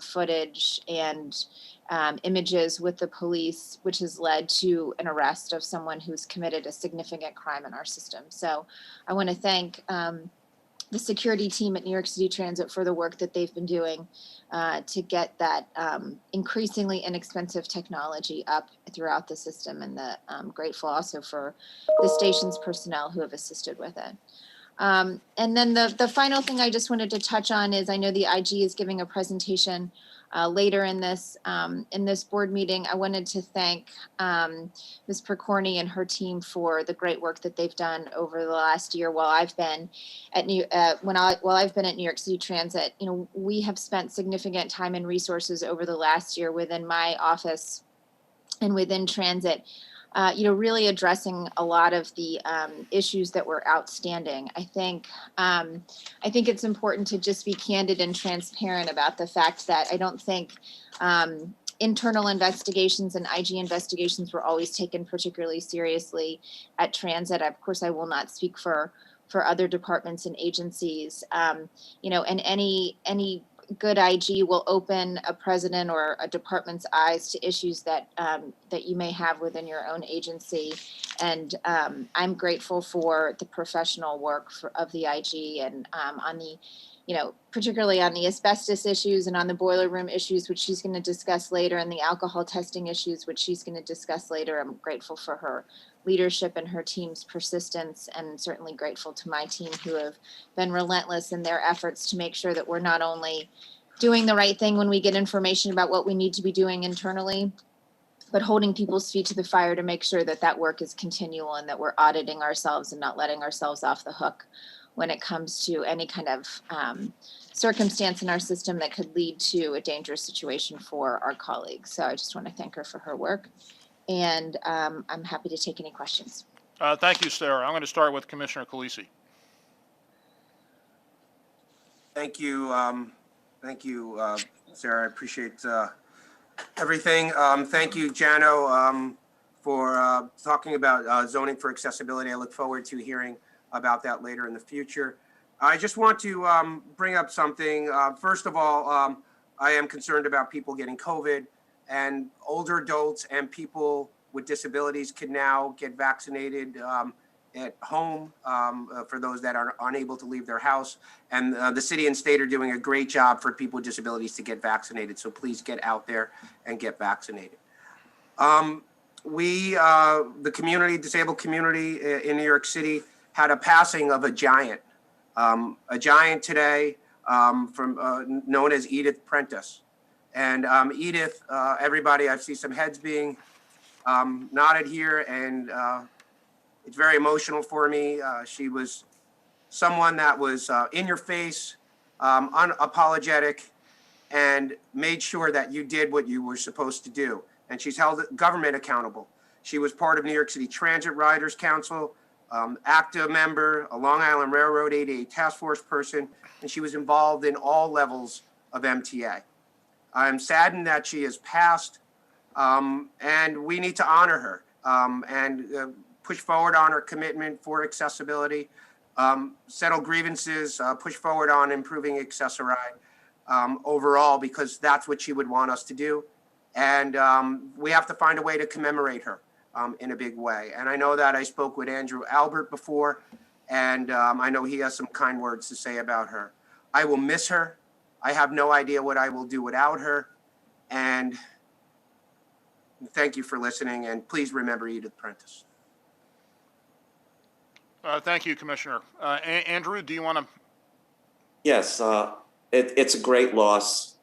footage, and images with the police, which has led to an arrest of someone who's committed a significant crime in our system. So I want to thank the security team at New York City Transit for the work that they've been doing to get that increasingly inexpensive technology up throughout the system, and grateful also for the station's personnel who have assisted with it. And then the final thing I just wanted to touch on is I know the IG is giving a presentation later in this board meeting. I wanted to thank Ms. Percorni and her team for the great work that they've done over the last year while I've been at while I've been at New York City Transit. You know, we have spent significant time and resources over the last year within my office and within transit, you know, really addressing a lot of the issues that were outstanding. I think it's important to just be candid and transparent about the fact that I don't think internal investigations and IG investigations were always taken particularly seriously at transit. Of course, I will not speak for other departments and agencies. You know, and any good IG will open a president or a department's eyes to issues that that you may have within your own agency. And I'm grateful for the professional work of the IG and on the, you know, particularly on the asbestos issues and on the boiler room issues, which she's going to discuss later, and the alcohol testing issues, which she's going to discuss later. I'm grateful for her leadership and her team's persistence, and certainly grateful to my team who have been relentless in their efforts to make sure that we're not only doing the right thing when we get information about what we need to be doing internally, but holding people's feet to the fire to make sure that that work is continual and that we're auditing ourselves and not letting ourselves off the hook when it comes to any kind of circumstance in our system that could lead to a dangerous situation for our colleagues. So I just want to thank her for her work, and I'm happy to take any questions. Thank you, Sarah. I'm going to start with Commissioner Khaleesi. Thank you, Sarah. I appreciate everything. Thank you, Jano, for talking about zoning for accessibility. I look forward to hearing about that later in the future. I just want to bring up something. First of all, I am concerned about people getting COVID, and older adults and people with disabilities can now get vaccinated at home for those that are unable to leave their house. And the city and state are doing a great job for people with disabilities to get vaccinated. So please get out there and get vaccinated. The community, disabled community in New York City had a passing of a giant today from known as Edith Prentice. And Edith, everybody, I see some heads being nodded here, and it's very emotional for me. She was someone that was in your face, unapologetic, and made sure that you did what you were supposed to do. And she's held government accountable. She was part of New York City Transit Riders Council, active member, a Long Island Railroad ADA task force person, and she was involved in all levels of MTA. I'm saddened that she has passed, and we need to honor her and push forward on her commitment for accessibility, settle grievances, push forward on improving Access-a-Ride overall, because that's what she would want us to do. And we have to find a way to commemorate her in a big way. And I know that I spoke with Andrew Albert before, and I know he has some kind words to say about her. I will miss her. I have no idea what I will do without her. And thank you for listening, and please remember Edith Prentice. Thank you, Commissioner. Andrew, do you want to? Yes, it's a great loss,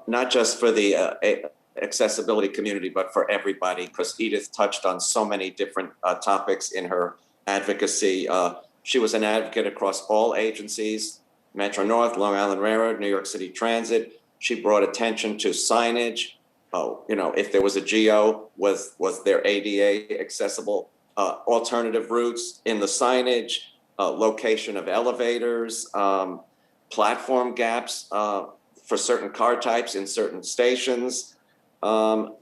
not just for the accessibility community, but for everybody, because Edith touched on so many different topics in her advocacy. She was an advocate across all agencies, Metro North, Long Island Railroad, New York City Transit. She brought attention to signage. You know, if there was a GO, was there ADA accessible alternative routes in the signage, location of elevators, platform gaps for certain car types in certain stations.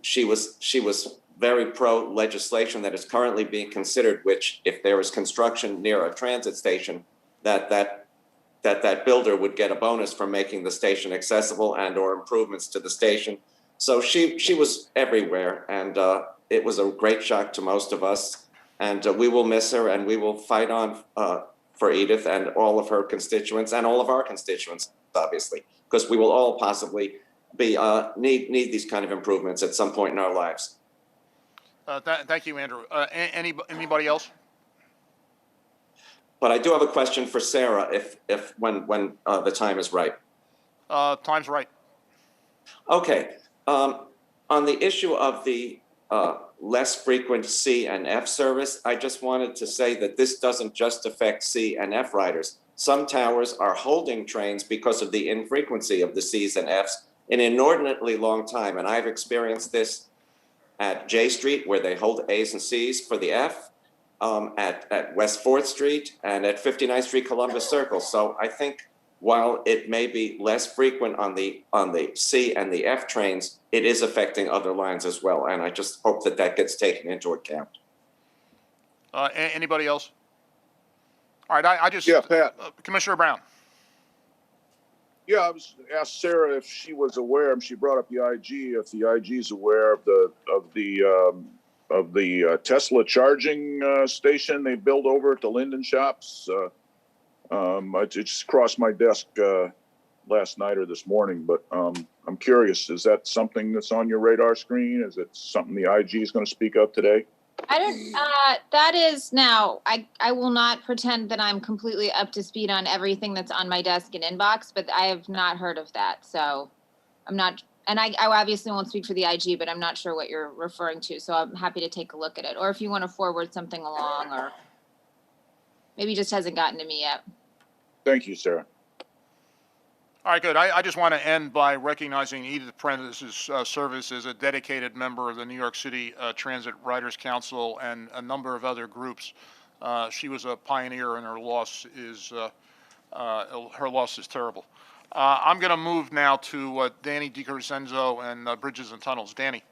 She was very pro legislation that is currently being considered, which if there is construction near a transit station, that builder would get a bonus for making the station accessible and or improvements to the station. So she was everywhere, and it was a great shock to most of us. And we will miss her, and we will fight on for Edith and all of her constituents and all of our constituents, obviously, because we will all possibly be need these kind of improvements at some point in our lives. Thank you, Andrew. Anybody else? But I do have a question for Sarah if when the time is right. Time's right. Okay. On the issue of the less frequent C and F service, I just wanted to say that this doesn't just affect C and F riders. Some towers are holding trains because of the infrequency of the C's and F's an inordinately long time. And I've experienced this at J Street, where they hold A's and C's for the F, at West 4th Street and at 59th Street Columbus Circle. So I think while it may be less frequent on the C and the F trains, it is affecting other lines as well. And I just hope that that gets taken into account. Anybody else? All right, I just, Yeah, Pat. Commissioner Brown. Yeah, I was asked Sarah if she was aware, and she brought up the IG, if the IG is aware of the Tesla charging station they built over at the Linden Shops. It just crossed my desk last night or this morning, but I'm curious, is that something that's on your radar screen? Is it something the IG is going to speak of today? I don't, that is now, I will not pretend that I'm completely up to speed on everything that's on my desk and inbox, but I have not heard of that. So I'm not, and I obviously won't speak for the IG, but I'm not sure what you're referring to. So I'm happy to take a look at it. Or if you want to forward something along, or maybe it just hasn't gotten to me yet. Thank you, Sarah. All right, good. I just want to end by recognizing Edith Prentice's service as a dedicated member of the New York City Transit Riders Council and a number of other groups. She was a pioneer, and her loss is terrible. I'm going to move now to Danny DiCrescenzo and Bridges and Tunnels. Danny.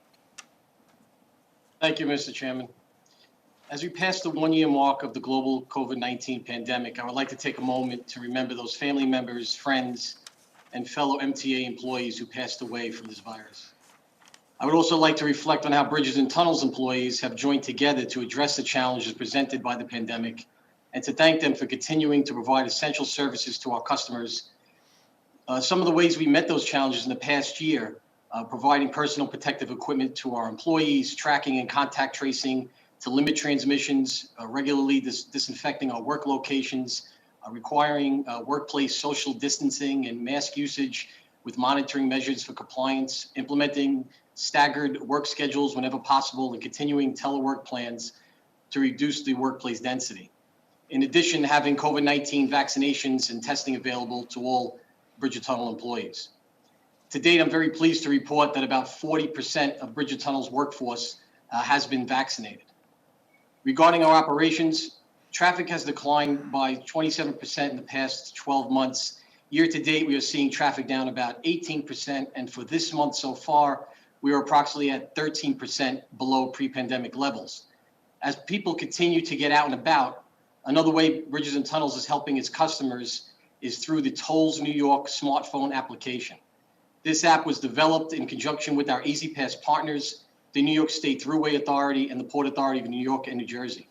Thank you, Mr. Chairman. As we pass the one-year mark of the global COVID-19 pandemic, I would like to take a moment to remember those family members, friends, and fellow MTA employees who passed away from this virus. I would also like to reflect on how Bridges and Tunnels employees have joined together to address the challenges presented by the pandemic, and to thank them for continuing to provide essential services to our customers. Some of the ways we met those challenges in the past year, providing personal protective equipment to our employees, tracking and contact tracing to limit transmissions, regularly disinfecting our work locations, requiring workplace social distancing and mask usage with monitoring measures for compliance, implementing staggered work schedules whenever possible, and continuing telework plans to reduce the workplace density. In addition, having COVID-19 vaccinations and testing available to all Bridge and Tunnel employees. To date, I'm very pleased to report that about 40% of Bridge and Tunnel's workforce has been vaccinated. Regarding our operations, traffic has declined by 27% in the past 12 months. Year to date, we are seeing traffic down about 18%. And for this month so far, we are approximately at 13% below pre-pandemic levels. As people continue to get out and about, another way Bridges and Tunnels is helping its customers is through the Tolls New York smartphone application. This app was developed in conjunction with our EasyPass partners, the New York State Thruway Authority and the Port Authority of New York and New Jersey.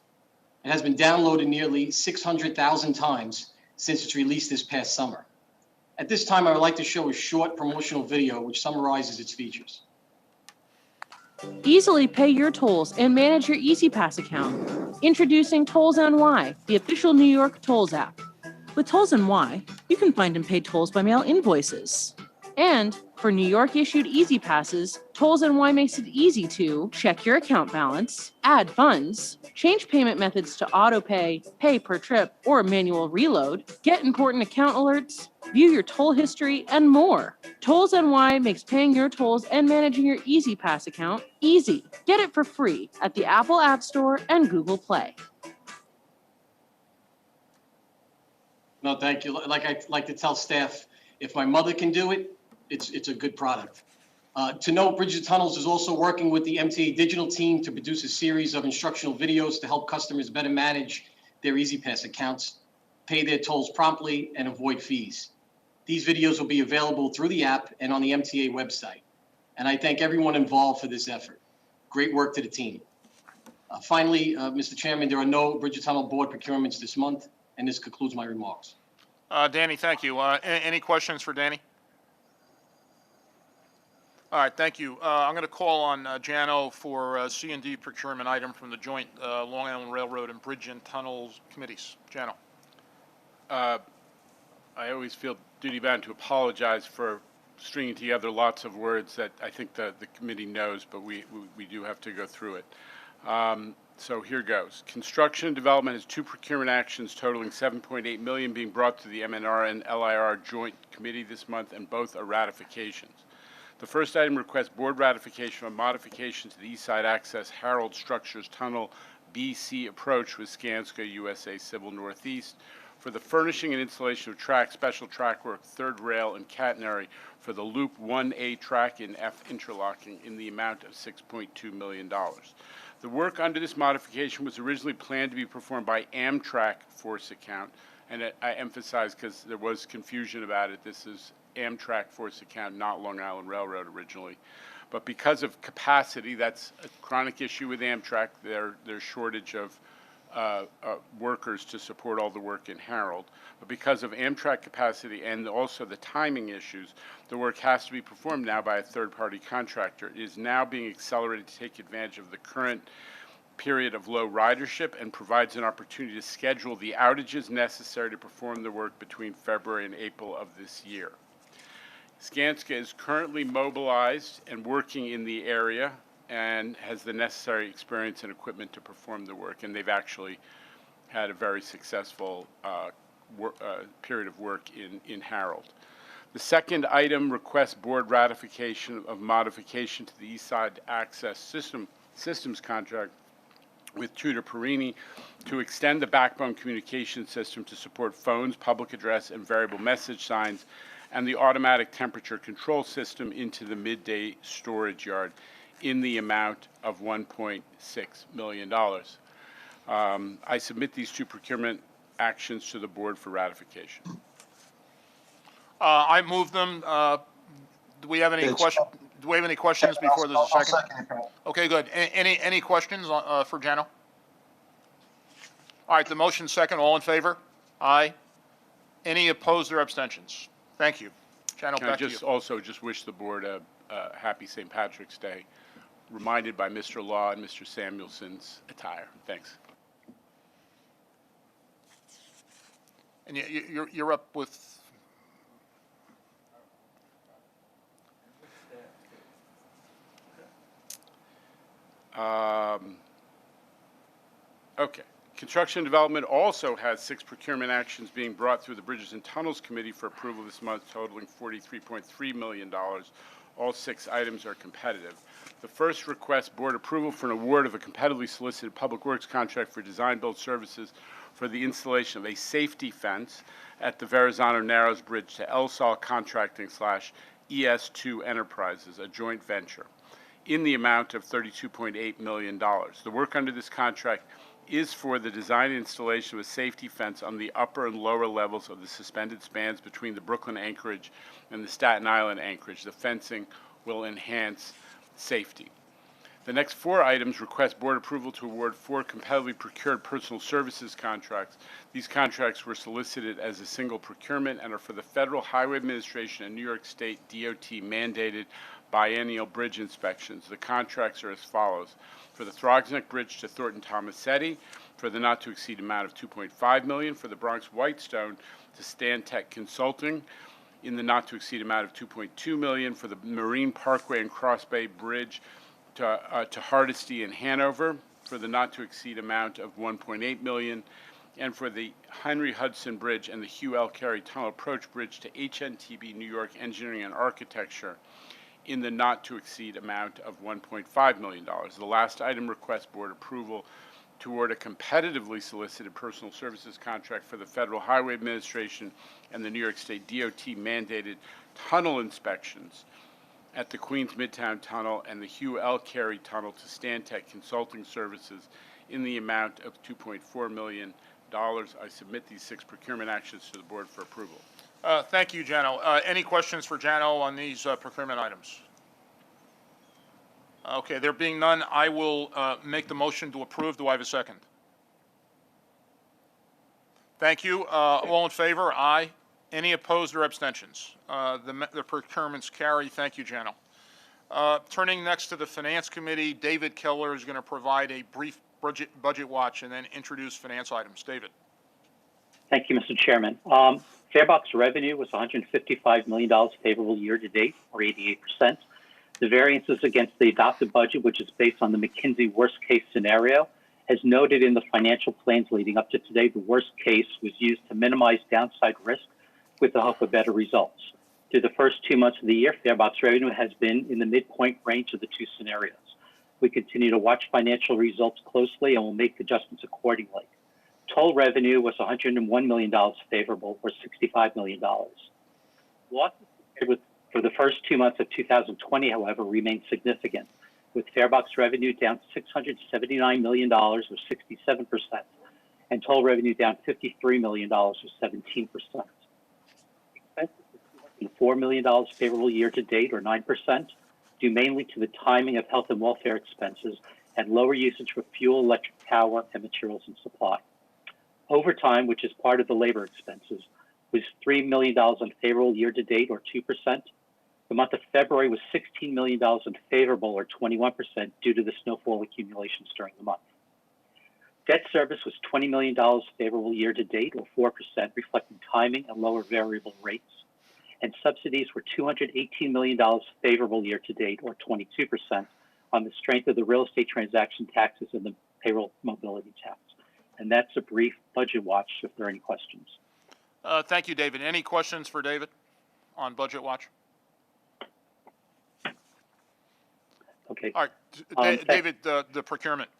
It has been downloaded nearly 600,000 times since its release this past summer. At this time, I would like to show a short promotional video which summarizes its features. Easily pay your tolls and manage your EasyPass account. Introducing Tolls NY, the official New York Tolls app. With Tolls NY, you can find and pay tolls by mail invoices. And for New York issued Easy Passes, Tolls NY makes it easy to check your account balance, add funds, change payment methods to auto pay, pay per trip, or manual reload, get important account alerts, view your toll history, and more. Tolls NY makes paying your tolls and managing your Easy Pass account easy. Get it for free at the Apple App Store and Google Play. No, thank you. Like I like to tell staff, if my mother can do it, it's a good product. To note, Bridges and Tunnels is also working with the MTA digital team to produce a series of instructional videos to help customers better manage their EasyPass accounts, pay their tolls promptly, and avoid fees. These videos will be available through the app and on the MTA website. And I thank everyone involved for this effort. Great work to the team. Finally, Mr. Chairman, there are no Bridges and Tunnel board procurements this month, and this concludes my remarks. Danny, thank you. Any questions for Danny? All right, thank you. I'm going to call on Jano for C&D procurement item from the joint Long Island Railroad and Bridge and Tunnels committees. Jano. I always feel duty-bound to apologize for stringing together lots of words that I think the committee knows, but we do have to go through it. So here goes. Construction and development has 2 procurement actions totaling $7.8 million being brought to the MNR and LIR Joint Committee this month, and both are ratifications. The first item requests board ratification on modification to the East Side Access Harold Structures Tunnel BC approach with Skanska USA Civil Northeast for the furnishing and installation of special track work, third rail, and catenary for the Loop 1A track in F interlocking in the amount of $6.2 million. The work under this modification was originally planned to be performed by Amtrak Force Account, and I emphasize because there was confusion about it, this is Amtrak Force Account, not Long Island Railroad originally. But because of capacity, that's a chronic issue with Amtrak, there's shortage of workers to support all the work in Harold. But because of Amtrak capacity and also the timing issues, the work has to be performed now by a third-party contractor. It is now being accelerated to take advantage of the current period of low ridership and provides an opportunity to schedule the outages necessary to perform the work between February and April of this year. Skanska is currently mobilized and working in the area and has the necessary experience and equipment to perform the work, and they've actually had a very successful period of work in Harold. The second item requests board ratification of modification to the East Side Access Systems contract with Tudor Perini to extend the backbone communication system to support phones, public address, and variable message signs, and the automatic temperature control system into the midday storage yard in the amount of $1.6 million. I submit these 2 procurement actions to the board for ratification. I move them. Do we have any questions? Do we have any questions before there's a second? Okay, good. Any questions for Jano? All right, the motion second. All in favor? Aye. Any opposed or abstentions? Thank you. Jano, Can I back to you. just also just wish the board a happy St. Patrick's Day, reminded by Mr. Law and Mr. Samuelson's attire. Thanks. And you're up with. Okay. Construction and Development also has 6 procurement actions being brought through the Bridges and Tunnels Committee for approval this month, totaling $43.3 million. All 6 items are competitive. The first requests board approval for an award of a competitively solicited public works contract for design build services for the installation of a safety fence at the Verrazano Narrows Bridge to LSOL Contracting / ES2 Enterprises, a joint venture, in the amount of $32.8 million. The work under this contract is for the design and installation of a safety fence on the upper and lower levels of the suspended spans between the Brooklyn anchorage and the Staten Island anchorage. The fencing will enhance safety. The next 4 items request board approval to award 4 competitively procured personal services contracts. These contracts were solicited as a single procurement and are for the Federal Highway Administration and New York State DOT mandated biennial bridge inspections. The contracts are as follows. For the Throgsneck Bridge to Thornton Tomasetti, for the not-to-exceed amount of $2.5 million. For the Bronx Whitestone to Stantec Consulting in the not-to-exceed amount of $2.2 million. For the Marine Parkway and Cross Bay Bridge to Hardesty in Hanover, for the not-to-exceed amount of $1.8 million. And for the Henry Hudson Bridge and the Hugh L. Carey Tunnel Approach Bridge to HNTB New York Engineering and Architecture in the not-to-exceed amount of $1.5 million. The last item requests board approval to award a competitively solicited personal services contract for the Federal Highway Administration and the New York State DOT mandated tunnel inspections at the Queens Midtown Tunnel and the Hugh L. Carey Tunnel to Stantec Consulting Services in the amount of $2.4 million. I submit these 6 procurement actions to the board for approval. Thank you, Jano. Any questions for Jano on these procurement items? Okay, there being none, I will make the motion to approve. Do I have a second? Thank you. All in favor? Aye. Any opposed or abstentions? The procurements carry. Thank you, Jano. Turning next to the Finance Committee, David Keller is going to provide a brief budget watch and then introduce finance items. David. Thank you, Mr. Chairman. Farebox revenue was $155 million favorable year to date, or 88%. The variances against the adopted budget, which is based on the McKinsey worst case scenario. As noted in the financial plans leading up to today, the worst case was used to minimize downside risk with the hope of better results. Through the first 2 months of the year, Farebox revenue has been in the midpoint range of the two scenarios. We continue to watch financial results closely and will make adjustments accordingly. Total revenue was $101 million favorable, or $65 million. Losses for the first 2 months of 2020, however, remain significant, with Farebox revenue down $679 million, or 67%, and total revenue down $53 million, or 17%. Expenses were $4 million favorable year to date, or 9%, due mainly to the timing of health and welfare expenses and lower usage for fuel, electric power, and materials and supply. Overtime, which is part of the labor expenses, was $3 million unfavorable year to date, or 2%. The month of February was $16 million unfavorable, or 21%, due to the snowfall accumulations during the month. Debt service was $20 million favorable year to date, or 4%, reflecting timing and lower variable rates. And subsidies were $218 million favorable year to date, or 22%, on the strength of the real estate transaction taxes and the payroll mobility tax. And that's a brief budget watch, if there are any questions. Thank you, David. Any questions for David on Budget Watch? Okay. All right, David, the procurement.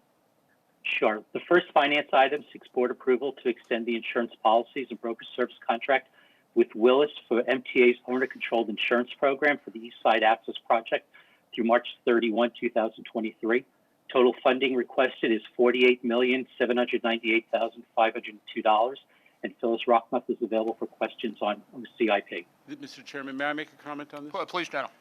Sure. The first finance item seeks board approval to extend the insurance policies and broker service contract with Willis for MTA's owner-controlled insurance program for the East Side Access Project through March 31, 2023. Total funding requested is $48,798,502, and Phyllis Rockmuth is available for questions on CIP. Mr. Chairman, may I make a comment on this? Please, General.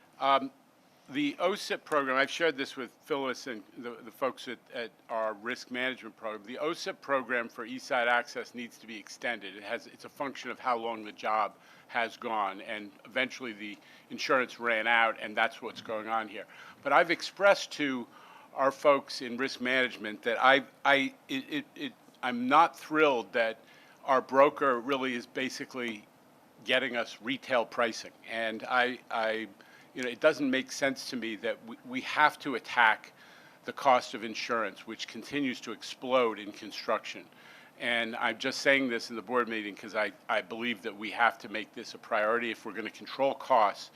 The OSIP program, I've shared this with Phyllis and the folks at our risk management program. The OSIP program for East Side Access needs to be extended. It's a function of how long the job has gone, and eventually the insurance ran out, and that's what's going on here. But I've expressed to our folks in risk management that I'm not thrilled that our broker really is basically getting us retail pricing, and it doesn't make sense to me that we have to attack the cost of insurance, which continues to explode in construction. And I'm just saying this in the board meeting because I believe that we have to make this a priority if we're going to control costs.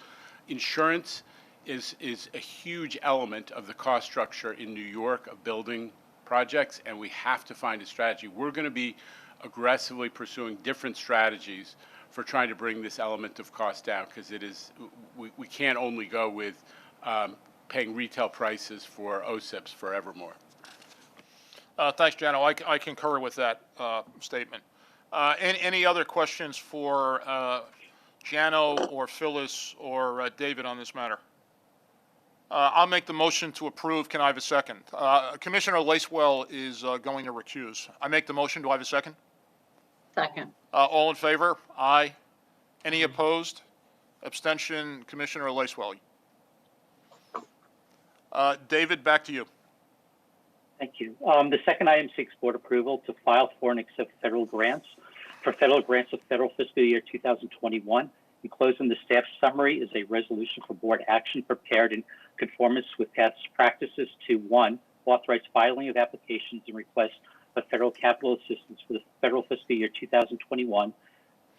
Insurance is a huge element of the cost structure in New York of building projects, and we have to find a strategy. We're going to be aggressively pursuing different strategies for trying to bring this element of cost down, because we can't only go with paying retail prices for OSIPs forevermore. Thanks, Jano. I concur with that statement. Any other questions for Jano or Phyllis or David on this matter? I'll make the motion to approve. Can I have a second? Commissioner Lacewell is going to recuse. I make the motion. Do I have a second? Second. All in favor? Aye. Any opposed? Abstention? Commissioner Lacewell. David, back to you. Thank you. The second item seeks board approval to file for and accept federal grants. For federal grants of federal fiscal year 2021, enclosed in the staff summary is a resolution for board action prepared in conformance with past practices to 1, authorize filing of applications and requests of federal capital assistance for the federal fiscal year 2021.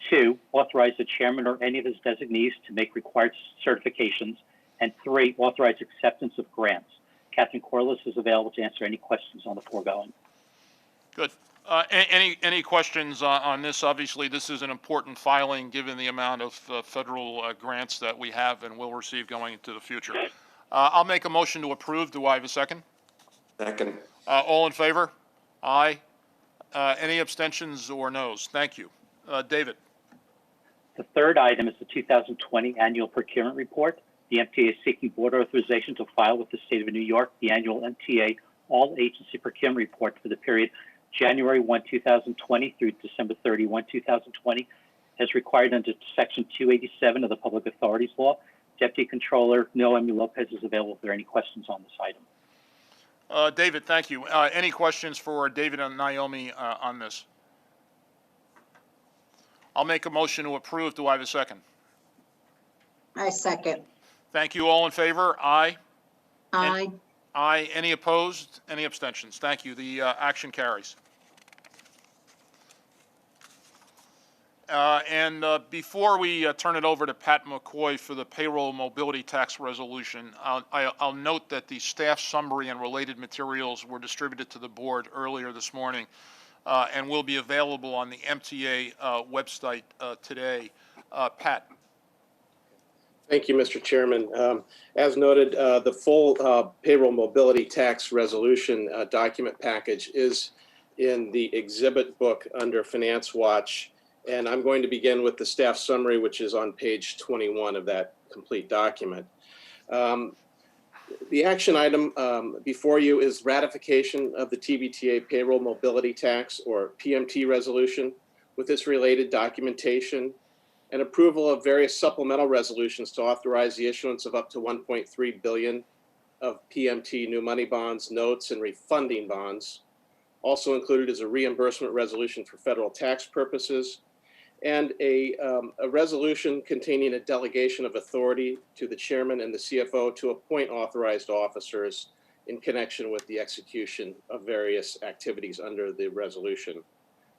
2, authorize the chairman or any of his designees to make required certifications. And 3, authorize acceptance of grants. Catherine Corliss is available to answer any questions on the foregoing. Good. Any questions on this? Obviously, this is an important filing given the amount of federal grants that we have and will receive going into the future. I'll make a motion to approve. Do I have a second? Second. All in favor? Aye. Any abstentions or noes? Thank you. David. The third item is the 2020 annual procurement report. The MTA is seeking board authorization to file with the state of New York the annual MTA all-agency procurement report for the period January 1, 2020 through December 31, 2020, as required under Section 287 of the Public Authorities Law. Deputy Controller Noemi Lopez is available if there are any questions on this item. David, thank you. Any questions for David and Naomi on this? I'll make a motion to approve. Do I have a second? I second. Thank you. All in favor? Aye. Aye. Aye. Any opposed? Any abstentions? Thank you. The action carries. Before we turn it over to Pat McCoy for the payroll mobility tax resolution, I'll note that the staff summary and related materials were distributed to the board earlier this morning and will be available on the MTA website today. Pat. Thank you, Mr. Chairman. As noted, the full payroll mobility tax resolution document package is in the exhibit book under Finance Watch. And I'm going to begin with the staff summary, which is on page 21 of that complete document. The action item before you is ratification of the TBTA payroll mobility tax, or PMT resolution, with its related documentation, and approval of various supplemental resolutions to authorize the issuance of up to $1.3 billion of PMT new money bonds, notes, and refunding bonds. Also included is a reimbursement resolution for federal tax purposes, and a resolution containing a delegation of authority to the chairman and the CFO to appoint authorized officers in connection with the execution of various activities under the resolution.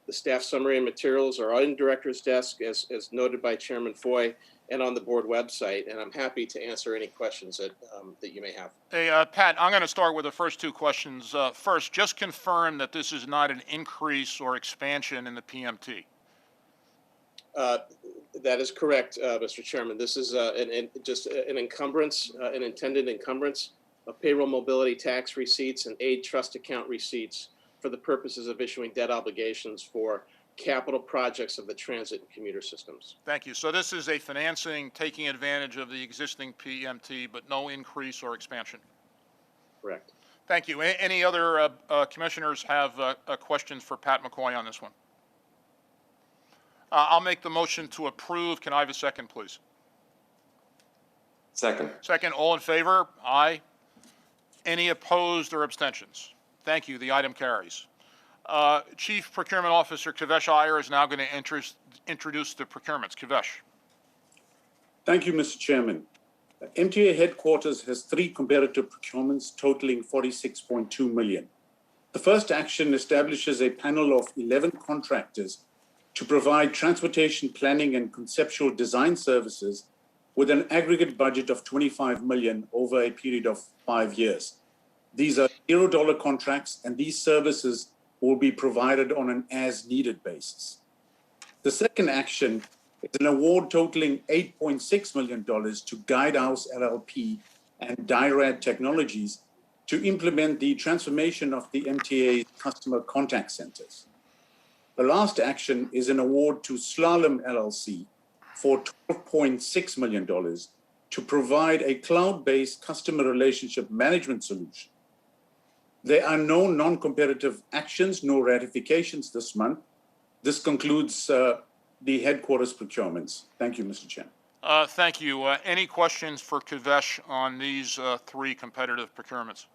The staff summary and materials are on the director's desk, as noted by Chairman Foy, and on the board website, and I'm happy to answer any questions that you may have. Hey, Pat, I'm going to start with the first two questions. First, just confirm that this is not an increase or expansion in the PMT. That is correct, Mr. Chairman. This is just an encumbrance, an intended encumbrance of payroll mobility tax receipts and aid trust account receipts for the purposes of issuing debt obligations for capital projects of the transit and commuter systems. Thank you. So this is a financing taking advantage of the existing PMT, but no increase or expansion. Correct. Thank you. Any other commissioners have questions for Pat McCoy on this one? I'll make the motion to approve. Can I have a second, please? Second. Second. All in favor? Aye. Any opposed or abstentions? Thank you. The item carries. Chief Procurement Officer Kavesh Iyer is now going to introduce the procurements. Kavesh. Thank you, Mr. Chairman. MTA headquarters has 3 competitive procurements totaling $46.2 million. The first action establishes a panel of 11 contractors to provide transportation planning and conceptual design services with an aggregate budget of $25 million over a period of 5 years. These are $0 contracts, and these services will be provided on an as-needed basis. The second action is an award totaling $8.6 million to Guidehouse LLP and Dirad Technologies to implement the transformation of the MTA customer contact centers. The last action is an award to Slalom LLC for $12.6 million to provide a cloud-based customer relationship management solution. There are no non-competitive actions, no ratifications this month. This concludes the headquarters procurements. Thank you, Mr. Chairman. Thank you. Any questions for Kavesh on these 3 competitive procurements?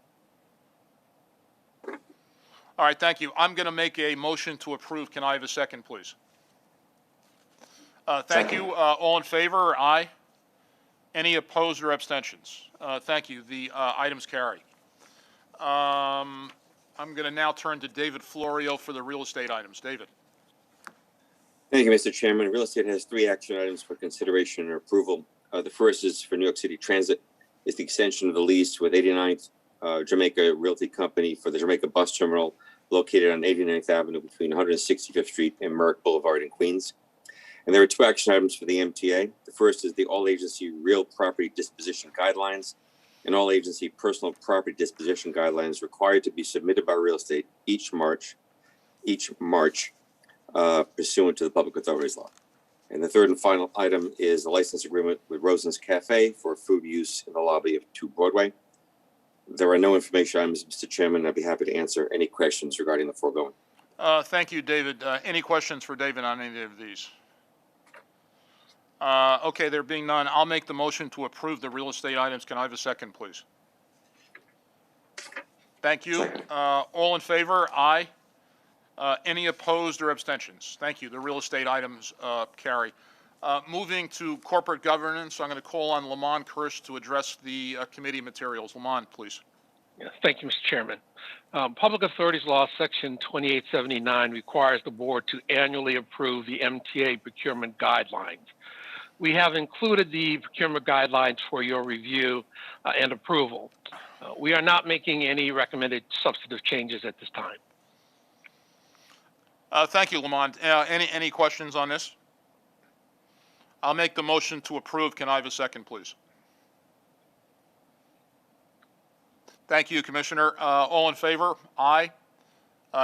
All right, thank you. I'm going to make a motion to approve. Can I have a second, please? Thank you. All in favor? Aye. Any opposed or abstentions? Thank you. The items carry. I'm going to now turn to David Florio for the real estate items. David. Thank you, Mr. Chairman. Real estate has 3 action items for consideration and approval. The first is for New York City Transit. It's the extension of the lease with 89th Jamaica Realty Company for the Jamaica Bus Terminal located on 89th Avenue between 165th Street and Merrick Boulevard in Queens. And there are 2 action items for the MTA. The first is the all-agency real property disposition guidelines and all-agency personal property disposition guidelines required to be submitted by real estate each March pursuant to the Public Authorities Law. And the third and final item is a license agreement with Rosen's Cafe for food use in the lobby of 2 Broadway. There are no information items, Mr. Chairman. I'd be happy to answer any questions regarding the foregoing. Thank you, David. Any questions for David on any of these? Okay, there being none, I'll make the motion to approve the real estate items. Can I have a second, please? Thank you. All in favor? Aye. Any opposed or abstentions? Thank you. The real estate items carry. Moving to corporate governance, I'm going to call on Lamont Kirsch to address the committee materials. Lamont, please. Yes, thank you, Mr. Chairman. Public Authorities Law, Section 2879 requires the board to annually approve the MTA procurement guidelines. We have included the procurement guidelines for your review and approval. We are not making any recommended substantive changes at this time. Thank you, Lamont. Any questions on this? I'll make the motion to approve. Can I have a second, please? Thank you, Commissioner. All in favor? Aye.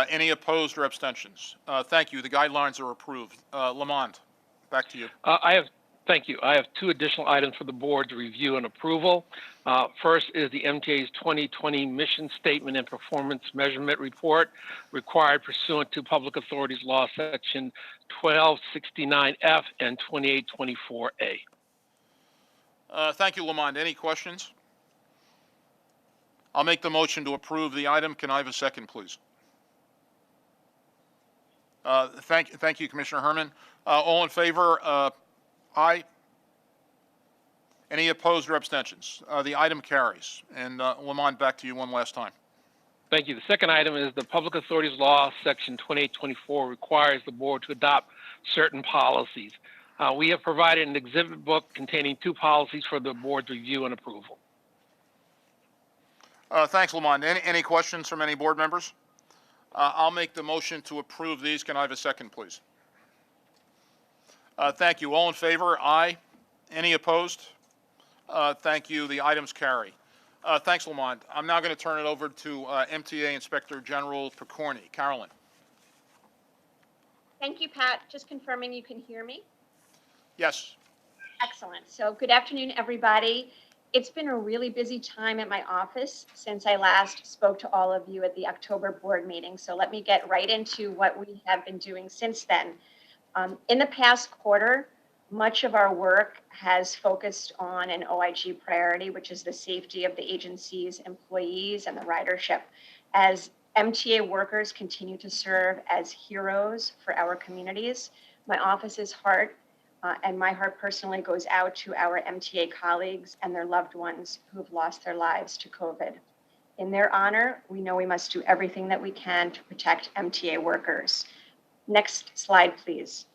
Any opposed or abstentions? Thank you. The guidelines are approved. Lamont, back to you. Thank you. I have two additional items for the board's review and approval. First is the MTA's 2020 Mission Statement and Performance Measurement Report required pursuant to Public Authorities Law Section 1269F and 2824A. Thank you, Lamont. Any questions? I'll make the motion to approve the item. Can I have a second, please? Thank you, Commissioner Herman. All in favor? Aye. Any opposed or abstentions? The item carries. And Lamont, back to you one last time. Thank you. The second item is the Public Authorities Law, Section 2824, requires the board to adopt certain policies. We have provided an exhibit book containing two policies for the board's review and approval. Thanks, Lamont. Any questions from any board members? I'll make the motion to approve these. Can I have a second, please? Thank you. All in favor? Aye. Any opposed? Thank you. The items carry. Thanks, Lamont. I'm now going to turn it over to MTA Inspector General Picorni. Carolyn. Thank you, Pat. Just confirming you can hear me. Yes. Excellent. So good afternoon, everybody. It's been a really busy time at my office since I last spoke to all of you at the October board meeting. So let me get right into what we have been doing since then. In the past quarter, much of our work has focused on an OIG priority, which is the safety of the agency's employees and the ridership. As MTA workers continue to serve as heroes for our communities, my office's heart and my heart personally goes out to our MTA colleagues and their loved ones who have lost their lives to COVID. In their honor, we know we must do everything that we can to protect MTA workers. Next slide, please.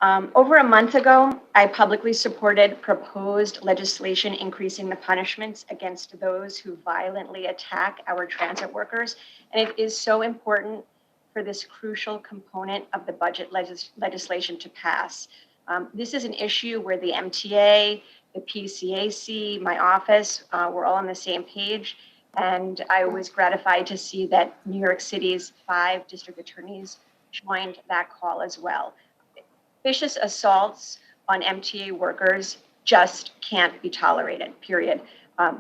Over a month ago, I publicly supported proposed legislation increasing the punishments against those who violently attack our transit workers. And it is so important for this crucial component of the budget legislation to pass. This is an issue where the MTA, the PCAC, my office, we're all on the same page. And I was gratified to see that New York City's 5 district attorneys joined that call as well. Vicious assaults on MTA workers just can't be tolerated, period.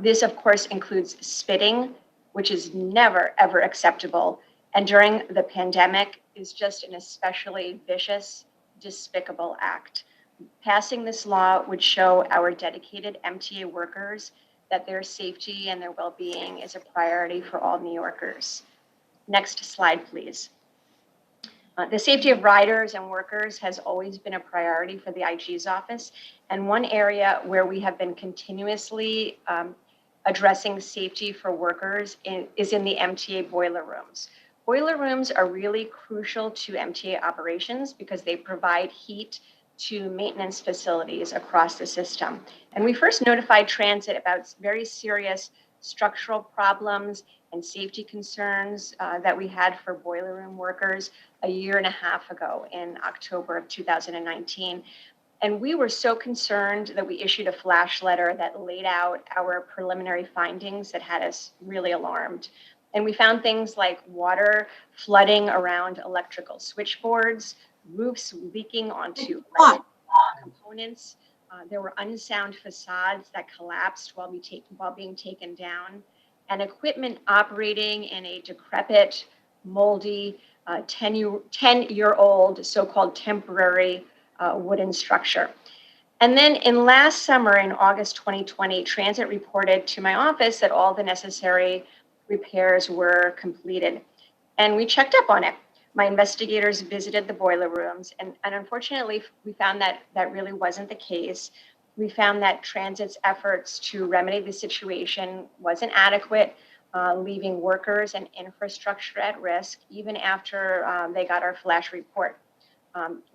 This, of course, includes spitting, which is never, ever acceptable. And during the pandemic is just an especially vicious, despicable act. Passing this law would show our dedicated MTA workers that their safety and their well-being is a priority for all New Yorkers. Next slide, please. The safety of riders and workers has always been a priority for the IG's office, and one area where we have been continuously addressing safety for workers is in the MTA boiler rooms. Boiler rooms are really crucial to MTA operations because they provide heat to maintenance facilities across the system. And we first notified transit about very serious structural problems and safety concerns that we had for boiler room workers a year and a half ago in October of 2019. And we were so concerned that we issued a flash letter that laid out our preliminary findings that had us really alarmed. And we found things like water flooding around electrical switchboards, roofs leaking onto components. There were unsound facades that collapsed while being taken down, and equipment operating in a decrepit, moldy, 10-year-old so-called temporary wooden structure. And then in last summer, in August 2020, Transit reported to my office that all the necessary repairs were completed. And we checked up on it. My investigators visited the boiler rooms, and unfortunately, we found that that really wasn't the case. We found that Transit's efforts to remedy the situation wasn't adequate, leaving workers and infrastructure at risk, even after they got our flash report.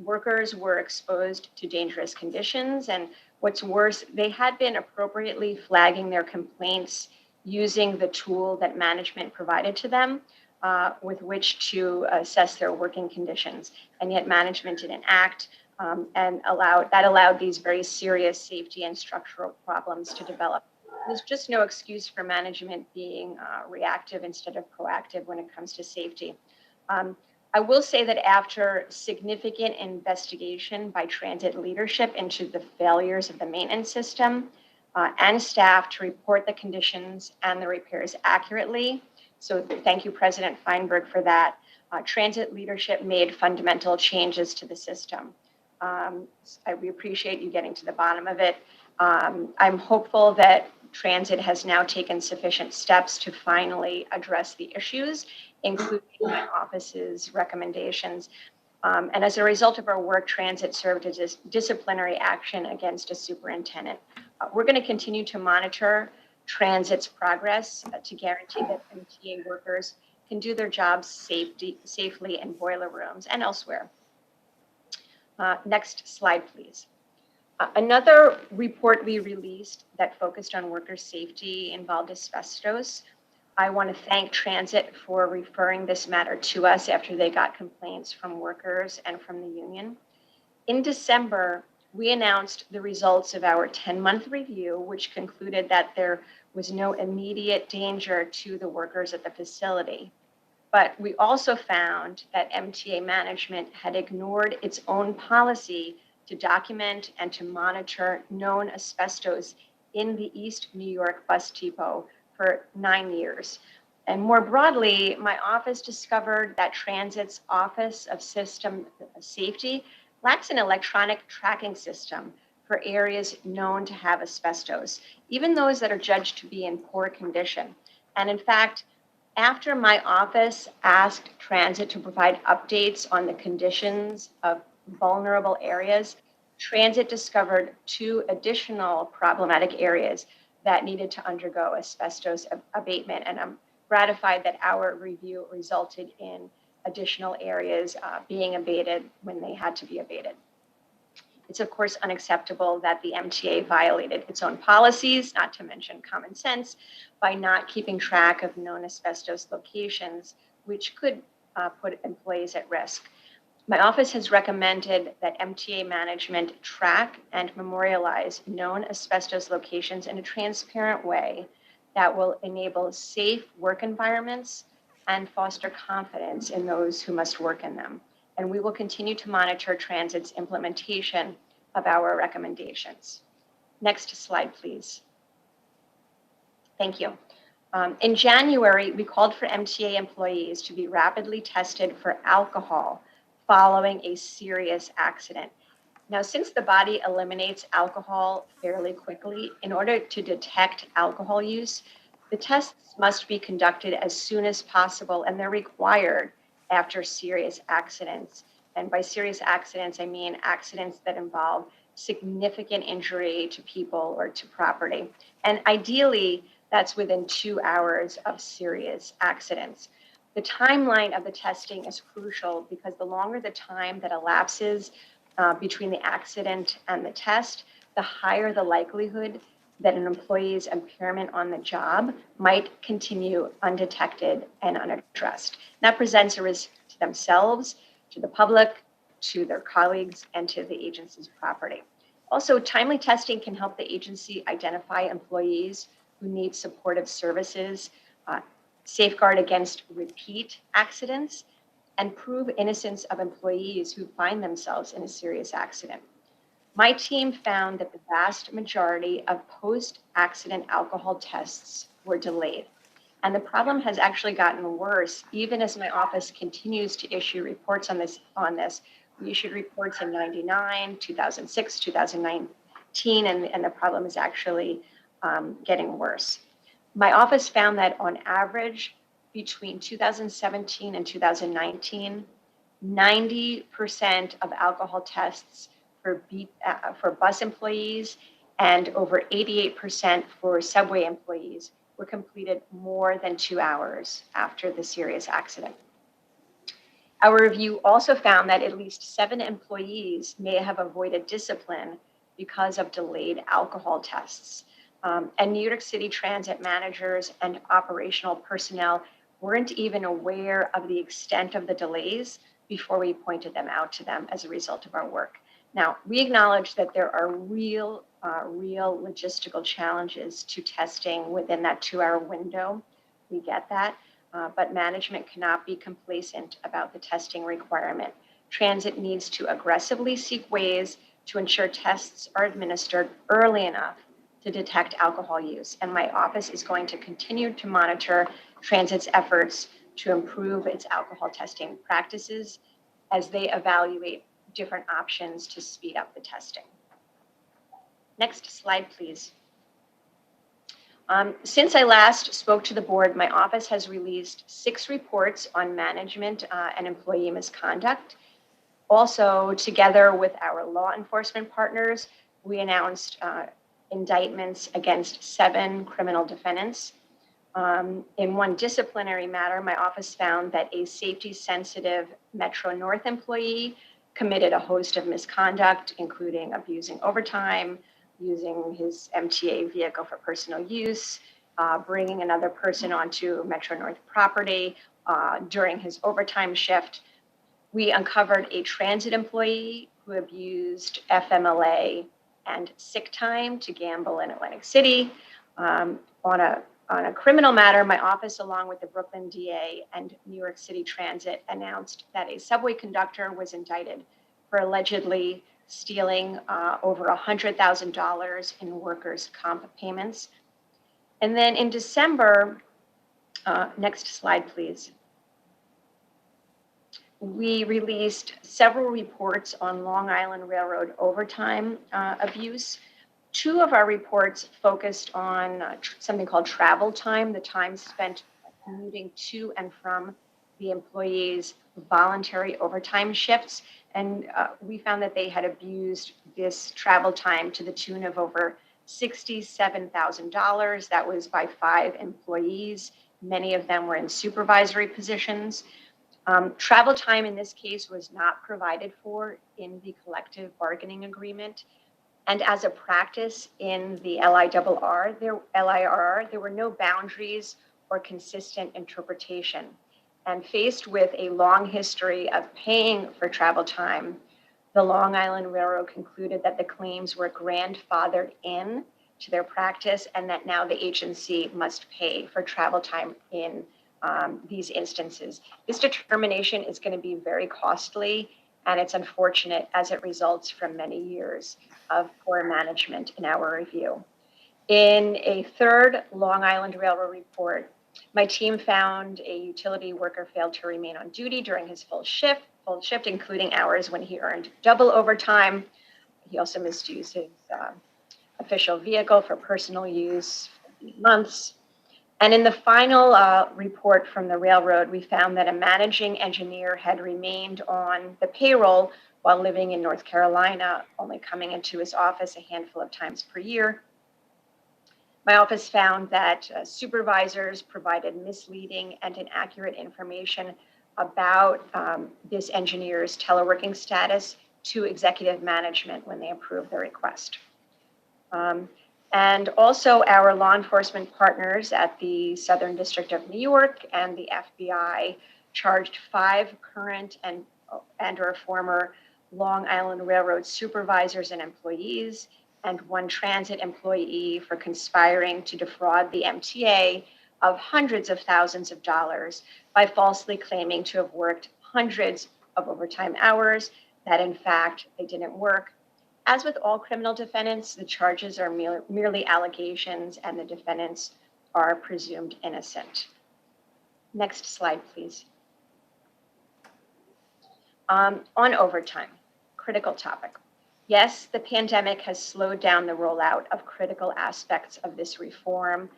Workers were exposed to dangerous conditions, and what's worse, they had been appropriately flagging their complaints using the tool that management provided to them, with which to assess their working conditions. And yet management didn't act, and allowed these very serious safety and structural problems to develop. There's just no excuse for management being reactive instead of proactive when it comes to safety. I will say that after significant investigation by Transit leadership into the failures of the maintenance system and staff to report the conditions and the repairs accurately, so thank you, President Feinberg, for that. Transit leadership made fundamental changes to the system. We appreciate you getting to the bottom of it. I'm hopeful that Transit has now taken sufficient steps to finally address the issues, including my office's recommendations. And as a result of our work, Transit served as a disciplinary action against a superintendent. We're going to continue to monitor Transit's progress to guarantee that MTA workers can do their jobs safely in boiler rooms and elsewhere. Next slide, please. Another report we released that focused on worker safety involved asbestos. I want to thank Transit for referring this matter to us after they got complaints from workers and from the union. In December, we announced the results of our 10-month review, which concluded that there was no immediate danger to the workers at the facility. But we also found that MTA management had ignored its own policy to document and to monitor known asbestos in the East New York bus depot for 9 years. And more broadly, my office discovered that Transit's Office of System Safety lacks an electronic tracking system for areas known to have asbestos, even those that are judged to be in poor condition. And in fact, after my office asked Transit to provide updates on the conditions of vulnerable areas, Transit discovered 2 additional problematic areas that needed to undergo asbestos abatement. And I'm gratified that our review resulted in additional areas being abated when they had to be abated. It's of course unacceptable that the MTA violated its own policies, not to mention common sense, by not keeping track of known asbestos locations, which could put employees at risk. My office has recommended that MTA management track and memorialize known asbestos locations in a transparent way that will enable safe work environments and foster confidence in those who must work in them. And we will continue to monitor Transit's implementation of our recommendations. Next slide, please. Thank you. In January, we called for MTA employees to be rapidly tested for alcohol following a serious accident. Now, since the body eliminates alcohol fairly quickly, in order to detect alcohol use, the tests must be conducted as soon as possible, and they're required after serious accidents. And by serious accidents, I mean accidents that involve significant injury to people or to property. And ideally, that's within 2 hours of serious accidents. The timeline of the testing is crucial because the longer the time that elapses between the accident and the test, the higher the likelihood that an employee's impairment on the job might continue undetected and unaddressed. That presents a risk to themselves, to the public, to their colleagues, and to the agency's property. Also, timely testing can help the agency identify employees who need supportive services, safeguard against repeat accidents, and prove innocence of employees who find themselves in a serious accident. My team found that the vast majority of post-accident alcohol tests were delayed. And the problem has actually gotten worse, even as my office continues to issue reports on this. We issued reports in 99, 2006, 2019, and the problem is actually getting worse. My office found that on average, between 2017 and 2019, 90% of alcohol tests for bus employees and over 88% for subway employees were completed more than 2 hours after the serious accident. Our review also found that at least 7 employees may have avoided discipline because of delayed alcohol tests. And New York City Transit managers and operational personnel weren't even aware of the extent of the delays before we pointed them out to them as a result of our work. Now, we acknowledge that there are real logistical challenges to testing within that 2-hour window. We get that. But management cannot be complacent about the testing requirement. Transit needs to aggressively seek ways to ensure tests are administered early enough to detect alcohol use. And my office is going to continue to monitor Transit's efforts to improve its alcohol testing practices as they evaluate different options to speed up the testing. Next slide, please. Since I last spoke to the board, my office has released 6 reports on management and employee misconduct. Also, together with our law enforcement partners, we announced indictments against 7 criminal defendants. In one disciplinary matter, my office found that a safety-sensitive Metro North employee committed a host of misconduct, including abusing overtime, using his MTA vehicle for personal use, bringing another person onto Metro North property during his overtime shift. We uncovered a transit employee who abused FMLA and sick time to gamble in Atlantic City. On a criminal matter, my office, along with the Brooklyn DA and New York City Transit, announced that a subway conductor was indicted for allegedly stealing over $100,000 in workers' comp payments. And then in December, next slide, please. We released several reports on Long Island Railroad overtime abuse. 2 of our reports focused on something called travel time, the time spent commuting to and from the employees' voluntary overtime shifts. And we found that they had abused this travel time to the tune of over $67,000. That was by 5 employees. Many of them were in supervisory positions. Travel time in this case was not provided for in the collective bargaining agreement. And as a practice in the LIRR, there were no boundaries or consistent interpretation. And faced with a long history of paying for travel time, the Long Island Railroad concluded that the claims were grandfathered in to their practice and that now the agency must pay for travel time in these instances. This determination is going to be very costly, and it's unfortunate as it results from many years of poor management in our review. In a third Long Island Railroad report, my team found a utility worker failed to remain on duty during his full shift, including hours when he earned double overtime. He also misused his official vehicle for personal use for months. And in the final report from the railroad, we found that a managing engineer had remained on the payroll while living in North Carolina, only coming into his office a handful of times per year. My office found that supervisors provided misleading and inaccurate information about this engineer's teleworking status to executive management when they approved the request. And also our law enforcement partners at the Southern District of New York and the FBI charged 5 current and or former Long Island Railroad supervisors and employees and 1 transit employee for conspiring to defraud the MTA of hundreds of thousands of dollars by falsely claiming to have worked hundreds of overtime hours that in fact they didn't work. As with all criminal defendants, the charges are merely allegations and the defendants are presumed innocent. Next slide, please. On overtime, critical topic. Yes, the pandemic has slowed down the rollout of critical aspects of this reform.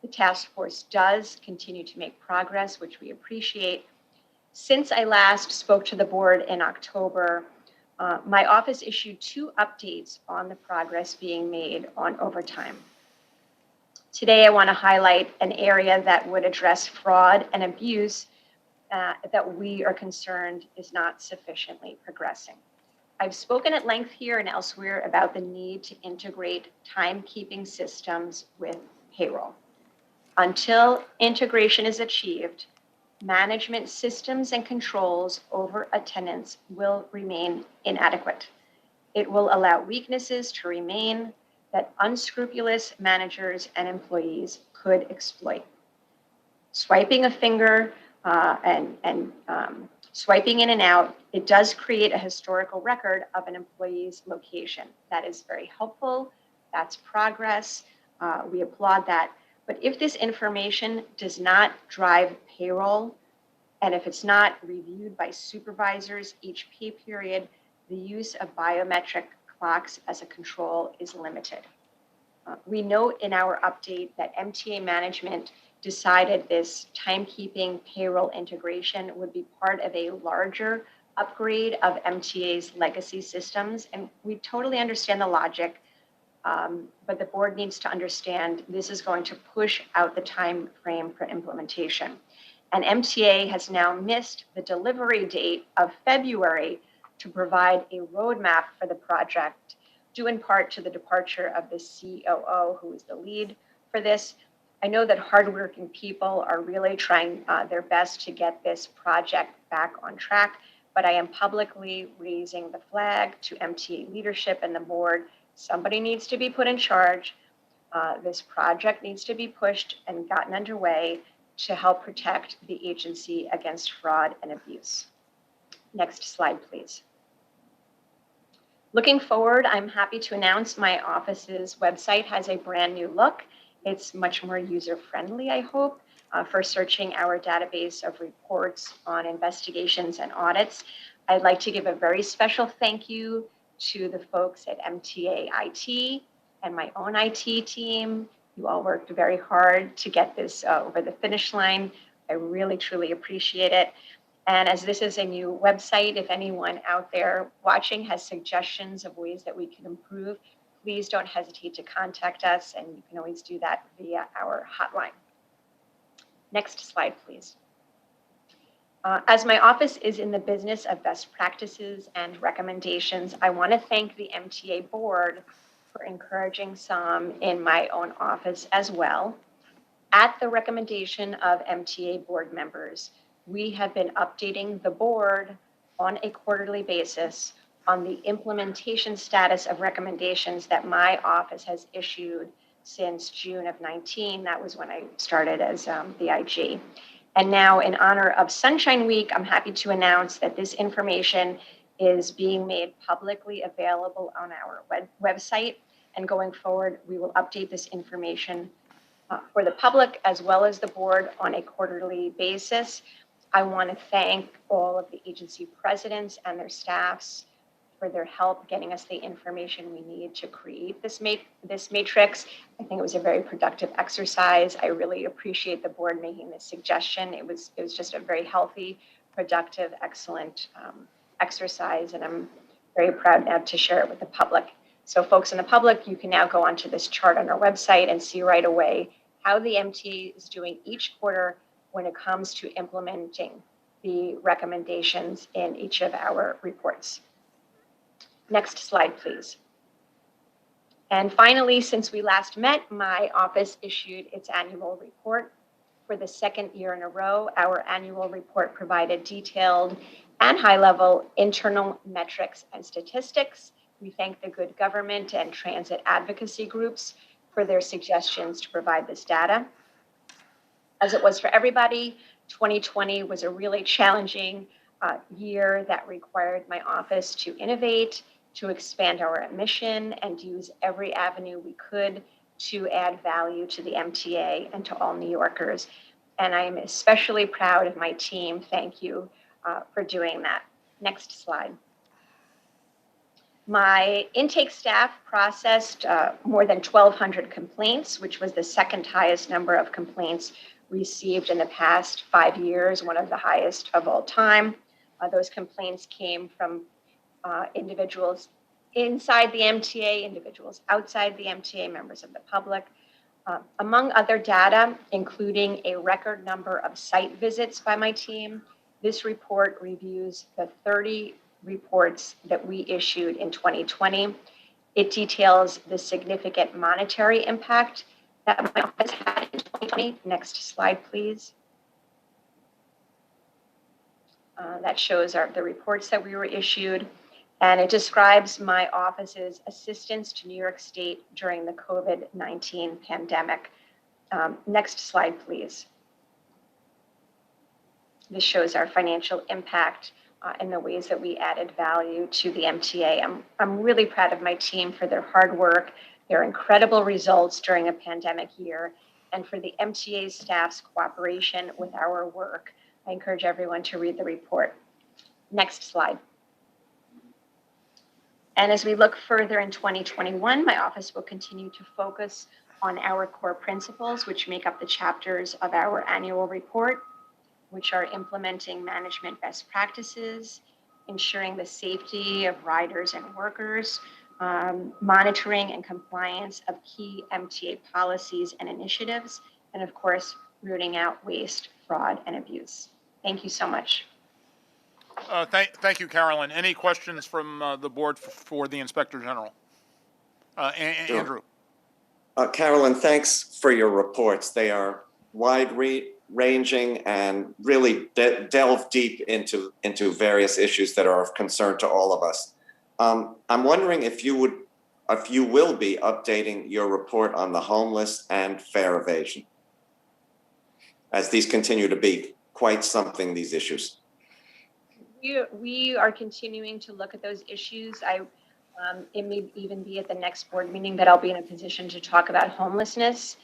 The task force does continue to make progress, which we appreciate. Since I last spoke to the board in October, my office issued 2 updates on the progress being made on overtime. Today, I want to highlight an area that would address fraud and abuse that we are concerned is not sufficiently progressing. I've spoken at length here and elsewhere about the need to integrate timekeeping systems with payroll. Until integration is achieved, management systems and controls over attendance will remain inadequate. It will allow weaknesses to remain that unscrupulous managers and employees could exploit. Swiping a finger and swiping in and out, it does create a historical record of an employee's location. That is very helpful. That's progress. We applaud that. But if this information does not drive payroll, and if it's not reviewed by supervisors each pay period, the use of biometric clocks as a control is limited. We note in our update that MTA management decided this timekeeping payroll integration would be part of a larger upgrade of MTA's legacy systems. And we totally understand the logic, but the board needs to understand this is going to push out the time frame for implementation. And MTA has now missed the delivery date of February to provide a roadmap for the project, due in part to the departure of the COO, who is the lead for this. I know that hardworking people are really trying their best to get this project back on track, but I am publicly raising the flag to MTA leadership and the board. Somebody needs to be put in charge. This project needs to be pushed and gotten underway to help protect the agency against fraud and abuse. Next slide, please. Looking forward, I'm happy to announce my office's website has a brand new look. It's much more user-friendly, I hope, for searching our database of reports on investigations and audits. I'd like to give a very special thank you to the folks at MTA IT and my own IT team. You all worked very hard to get this over the finish line. I really, truly appreciate it. And as this is a new website, if anyone out there watching has suggestions of ways that we can improve, please don't hesitate to contact us, and you can always do that via our hotline. Next slide, please. As my office is in the business of best practices and recommendations, I want to thank the MTA board for encouraging some in my own office as well. At the recommendation of MTA board members, we have been updating the board on a quarterly basis on the implementation status of recommendations that my office has issued since June of 19. That was when I started as the IG. And now, in honor of Sunshine Week, I'm happy to announce that this information is being made publicly available on our website. And going forward, we will update this information for the public as well as the board on a quarterly basis. I want to thank all of the agency presidents and their staffs for their help getting us the information we need to create this matrix. I think it was a very productive exercise. I really appreciate the board making this suggestion. It was just a very healthy, productive, excellent exercise, and I'm very proud now to share it with the public. So folks in the public, you can now go onto this chart on our website and see right away how the MTA is doing each quarter when it comes to implementing the recommendations in each of our reports. Next slide, please. And finally, since we last met, my office issued its annual report. For the second year in a row, our annual report provided detailed and high-level internal metrics and statistics. We thank the good government and transit advocacy groups for their suggestions to provide this data. As it was for everybody, 2020 was a really challenging year that required my office to innovate, to expand our mission, and use every avenue we could to add value to the MTA and to all New Yorkers. And I am especially proud of my team. Thank you for doing that. Next slide. My intake staff processed more than 1,200 complaints, which was the second highest number of complaints received in the past 5 years, one of the highest of all time. Those complaints came from individuals inside the MTA, individuals outside the MTA, members of the public, among other data, including a record number of site visits by my team. This report reviews the 30 reports that we issued in 2020. It details the significant monetary impact that my office had in 2020. Next slide, please. That shows the reports that we were issued, and it describes my office's assistance to New York State during the COVID-19 pandemic. Next slide, please. This shows our financial impact and the ways that we added value to the MTA. I'm really proud of my team for their hard work, their incredible results during a pandemic year, and for the MTA staff's cooperation with our work. I encourage everyone to read the report. Next slide. And as we look further in 2021, my office will continue to focus on our core principles, which make up the chapters of our annual report, which are implementing management best practices, ensuring the safety of riders and workers, monitoring and compliance of key MTA policies and initiatives, and of course, rooting out waste, fraud, and abuse. Thank you so much. Thank you, Carolyn. Any questions from the board for the Inspector General? Andrew. Carolyn, thanks for your reports. They are wide-ranging and really delve deep into various issues that are of concern to all of us. I'm wondering if you will be updating your report on the homeless and fare evasion, as these continue to be quite something, these issues. We are continuing to look at those issues. It may even be at the next board meeting that I'll be in a position to talk about homelessness.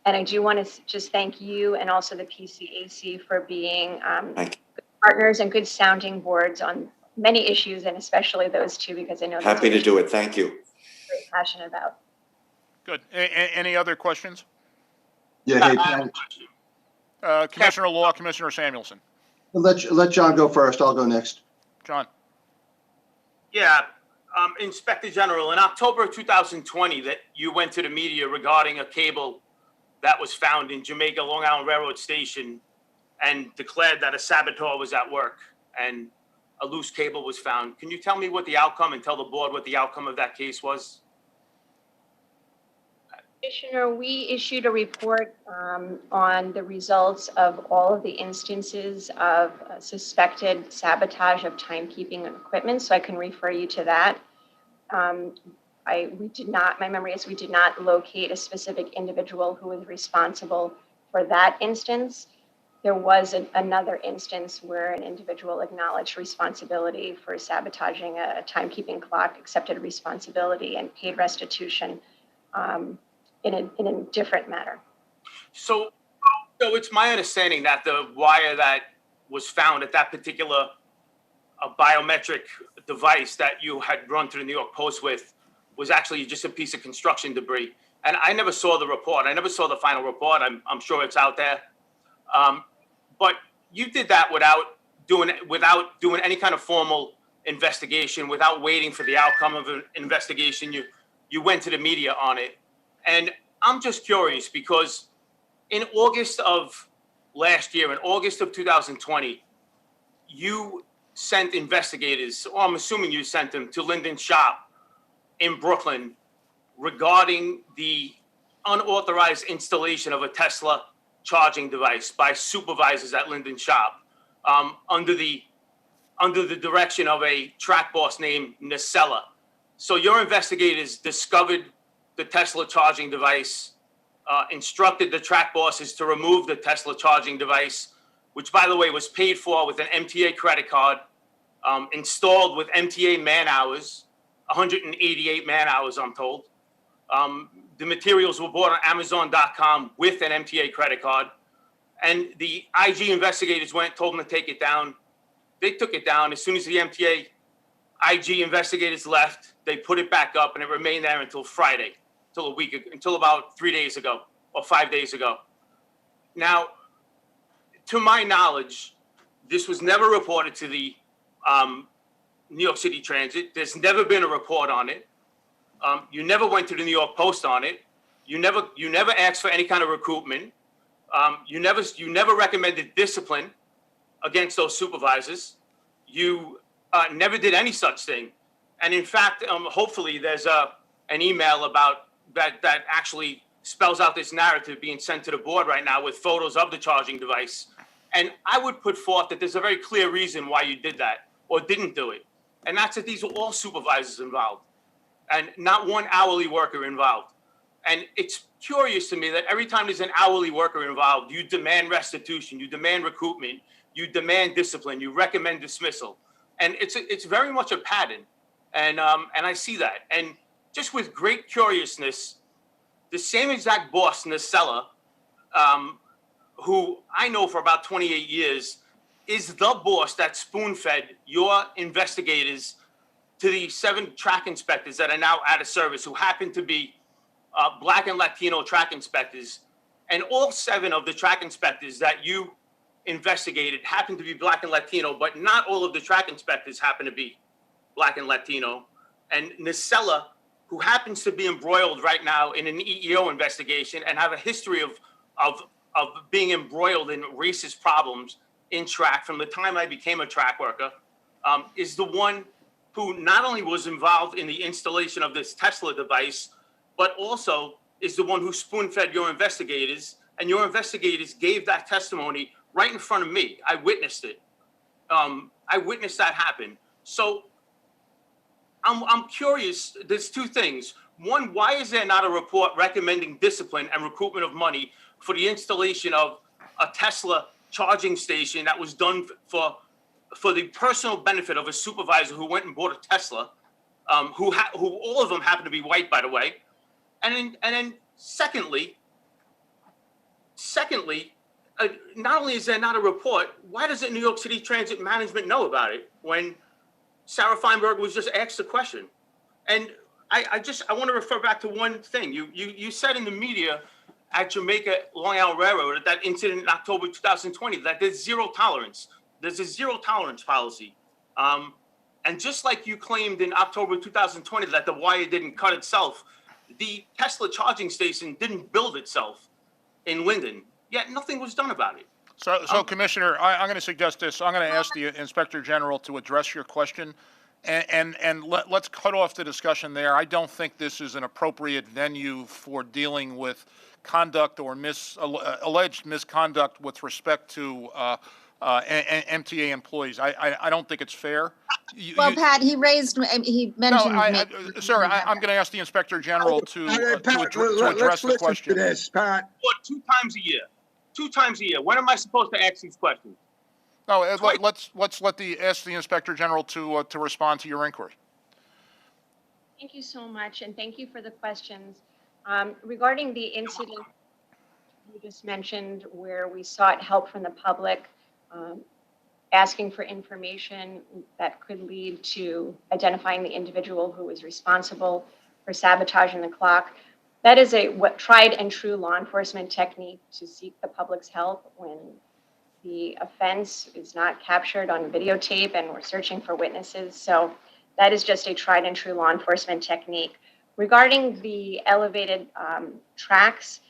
And I do want to just thank you and also the PCAC for being good partners and good sounding boards on many issues, and especially those two, because I know Happy to do it. Thank you. Very passionate about. Good. Any other questions? Yeah, hey, Pat. Commissioner Law, Commissioner Samuelson. Let John go first. I'll go next. John. Yeah, Inspector General, in October of 2020, that you went to the media regarding a cable that was found in Jamaica Long Island Railroad Station and declared that a saboteur was at work and a loose cable was found. Can you tell me what the outcome and tell the board what the outcome of that case was? Commissioner, we issued a report on the results of all of the instances of suspected sabotage of timekeeping equipment, so I can refer you to that. We did not, my memory is we did not locate a specific individual who was responsible for that instance. There was another instance where an individual acknowledged responsibility for sabotaging a timekeeping clock, accepted responsibility, and paid restitution in a different manner. So it's my understanding that the wire that was found at that particular biometric device that you had run through the New York Post with was actually just a piece of construction debris. And I never saw the report. I never saw the final report. I'm sure it's out there. But you did that without doing any kind of formal investigation, without waiting for the outcome of an investigation. You went to the media on it. And I'm just curious because in August of last year, in August of 2020, you sent investigators, or I'm assuming you sent them, to Linden's shop in Brooklyn regarding the unauthorized installation of a Tesla charging device by supervisors at Linden's shop under the direction of a track boss named Nacella. So your investigators discovered the Tesla charging device, instructed the track bosses to remove the Tesla charging device, which, by the way, was paid for with an MTA credit card, installed with MTA man hours, 188 man hours, I'm told. The materials were bought on Amazon.com with an MTA credit card. And the IG investigators told them to take it down. They took it down. As soon as the MTA IG investigators left. They put it back up, and it remained there until Friday, until about 3 days ago or 5 days ago. Now, to my knowledge, this was never reported to the New York City Transit. There's never been a report on it. You never went to the New York Post on it. You never asked for any kind of recoupment. You never recommended discipline against those supervisors. You never did any such thing. And in fact, hopefully there's an email about that actually spells out this narrative being sent to the board right now with photos of the charging device. And I would put forth that there's a very clear reason why you did that or didn't do it. And that's that these were all supervisors involved and not one hourly worker involved. And it's curious to me that every time there's an hourly worker involved, you demand restitution, you demand recoupment, you demand discipline, you recommend dismissal. And it's very much a pattern. And I see that. And just with great curiousness, the same exact boss, Nacella, who I know for about 28 years, is the boss that spoon-fed your investigators to the 7 track inspectors that are now out of service, who happen to be Black and Latino track inspectors. And all 7 of the track inspectors that you investigated happen to be Black and Latino, but not all of the track inspectors happen to be Black and Latino. And Nacella, who happens to be embroiled right now in an EEO investigation and have a history of being embroiled in racist problems in track from the time I became a track worker, is the one who not only was involved in the installation of this Tesla device, but also is the one who spoon-fed your investigators, and your investigators gave that testimony right in front of me. I witnessed it. I witnessed that happen. So I'm curious. There's 2 things. One, why is there not a report recommending discipline and recoupment of money for the installation of a Tesla charging station that was done for the personal benefit of a supervisor who went and bought a Tesla, who all of them happen to be white, by the way. And then secondly, not only is there not a report, why doesn't New York City Transit Management know about it when Sarah Feinberg was just asked the question? And I want to refer back to one thing. You said in the media at Jamaica Long Island Railroad at that incident in October 2020 that there's zero tolerance. There's a zero tolerance policy. And just like you claimed in October 2020 that the wire didn't cut itself, the Tesla charging station didn't build itself in Linden, yet nothing was done about it. So Commissioner, I'm going to suggest this. I'm going to ask the Inspector General to address your question, and let's cut off the discussion there. I don't think this is an appropriate venue for dealing with conduct or alleged misconduct with respect to MTA employees. I don't think it's fair. Well, Pat, he mentioned me. Sir, I'm going to ask the Inspector General to address the question. Pat. What, 2 times a year? 2 times a year. When am I supposed to ask these questions? No, let's ask the Inspector General to respond to your inquiry. Thank you so much, and thank you for the questions. Regarding the incident you just mentioned where we sought help from the public, asking for information that could lead to identifying the individual who was responsible for sabotaging the clock. That is a tried and true law enforcement technique to seek the public's help when the offense is not captured on videotape and we're searching for witnesses. So that is just a tried and true law enforcement technique. Regarding the elevated tracks,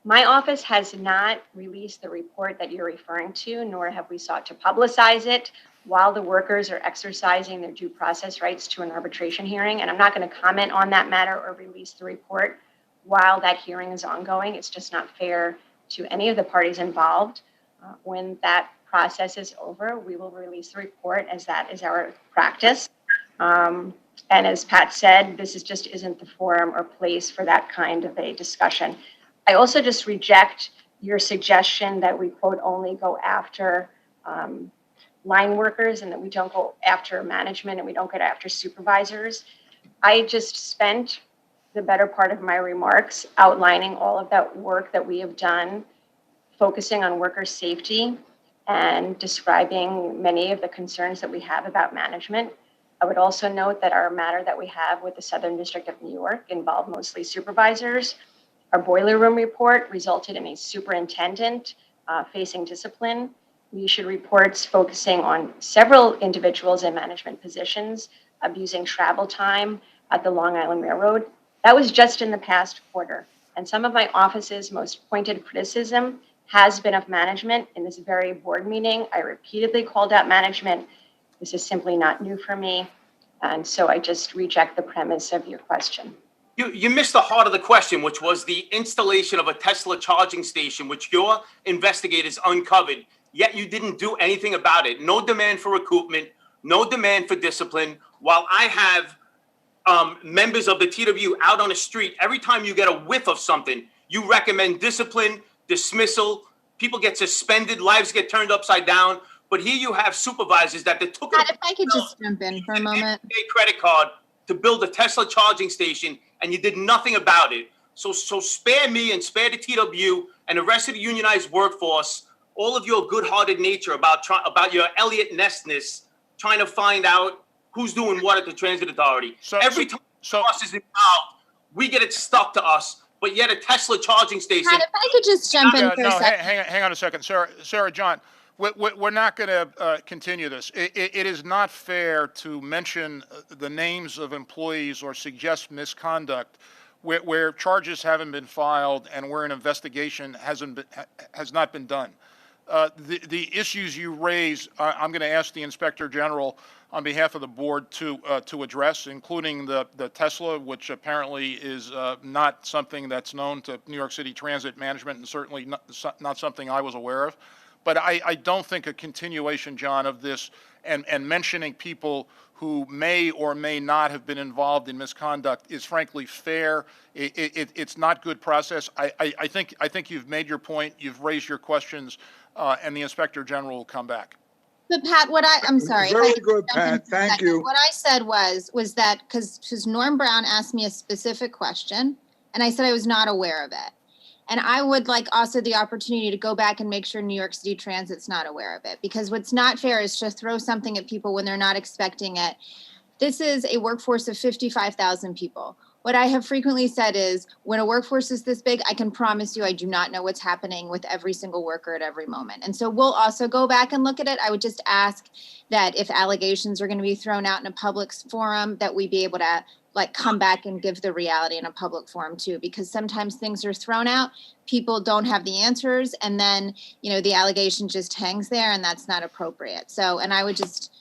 my office has not released the report that you're referring to, nor have we sought to publicize it while the workers are exercising their due process rights to an arbitration hearing. And I'm not going to comment on that matter or release the report while that hearing is ongoing. It's just not fair to any of the parties involved. When that process is over, we will release the report, as that is our practice. And as Pat said, this just isn't the forum or place for that kind of a discussion. I also just reject your suggestion that we, quote, only go after line workers and that we don't go after management and we don't go after supervisors. I just spent the better part of my remarks outlining all of that work that we have done, focusing on worker safety and describing many of the concerns that we have about management. I would also note that our matter that we have with the Southern District of New York involved mostly supervisors. Our boiler room report resulted in a superintendent facing discipline. We issued reports focusing on several individuals in management positions abusing travel time at the Long Island Railroad. That was just in the past quarter. And some of my office's most pointed criticism has been of management. In this very board meeting, I repeatedly called out management. This is simply not new for me. And so I just reject the premise of your question. You missed the heart of the question, which was the installation of a Tesla charging station, which your investigators uncovered, yet you didn't do anything about it. No demand for recoupment, no demand for discipline. While I have members of the TW out on the street, every time you get a whiff of something, you recommend discipline, dismissal, people get suspended, lives get turned upside down. But here you have supervisors that they took Pat, if I could just jump in for a moment. a credit card to build a Tesla charging station, and you did nothing about it. So spare me and spare the TW and the rest of the unionized workforce all of your good-hearted nature about your Elliot Nessness, trying to find out who's doing what at the Transit Authority. Every time us is involved, we get it stuck to us, but yet a Tesla charging station. Pat, if I could just jump in for a second. Hang on a second. Sarah, John, we're not going to continue this. It is not fair to mention the names of employees or suggest misconduct where charges haven't been filed and where an investigation has not been done. The issues you raise, I'm going to ask the Inspector General on behalf of the board to address, including the Tesla, which apparently is not something that's known to New York City Transit Management, and certainly not something I was aware of. But I don't think a continuation, John, of this and mentioning people who may or may not have been involved in misconduct is frankly fair. It's not good process. I think you've made your point. You've raised your questions, and the Inspector General will come back. But Pat, I'm sorry. Very good, Pat. Thank you. What I said was that because Norm Brown asked me a specific question, and I said I was not aware of it. And I would like also the opportunity to go back and make sure New York City Transit's not aware of it, because what's not fair is to throw something at people when they're not expecting it. This is a workforce of 55,000 people. What I have frequently said is when a workforce is this big, I can promise you I do not know what's happening with every single worker at every moment. And so we'll also go back and look at it. I would just ask that if allegations are going to be thrown out in a public forum, that we be able to come back and give the reality in a public forum too, because sometimes things are thrown out, people don't have the answers, and then, the allegation just hangs there, and that's not appropriate. So, and I would just,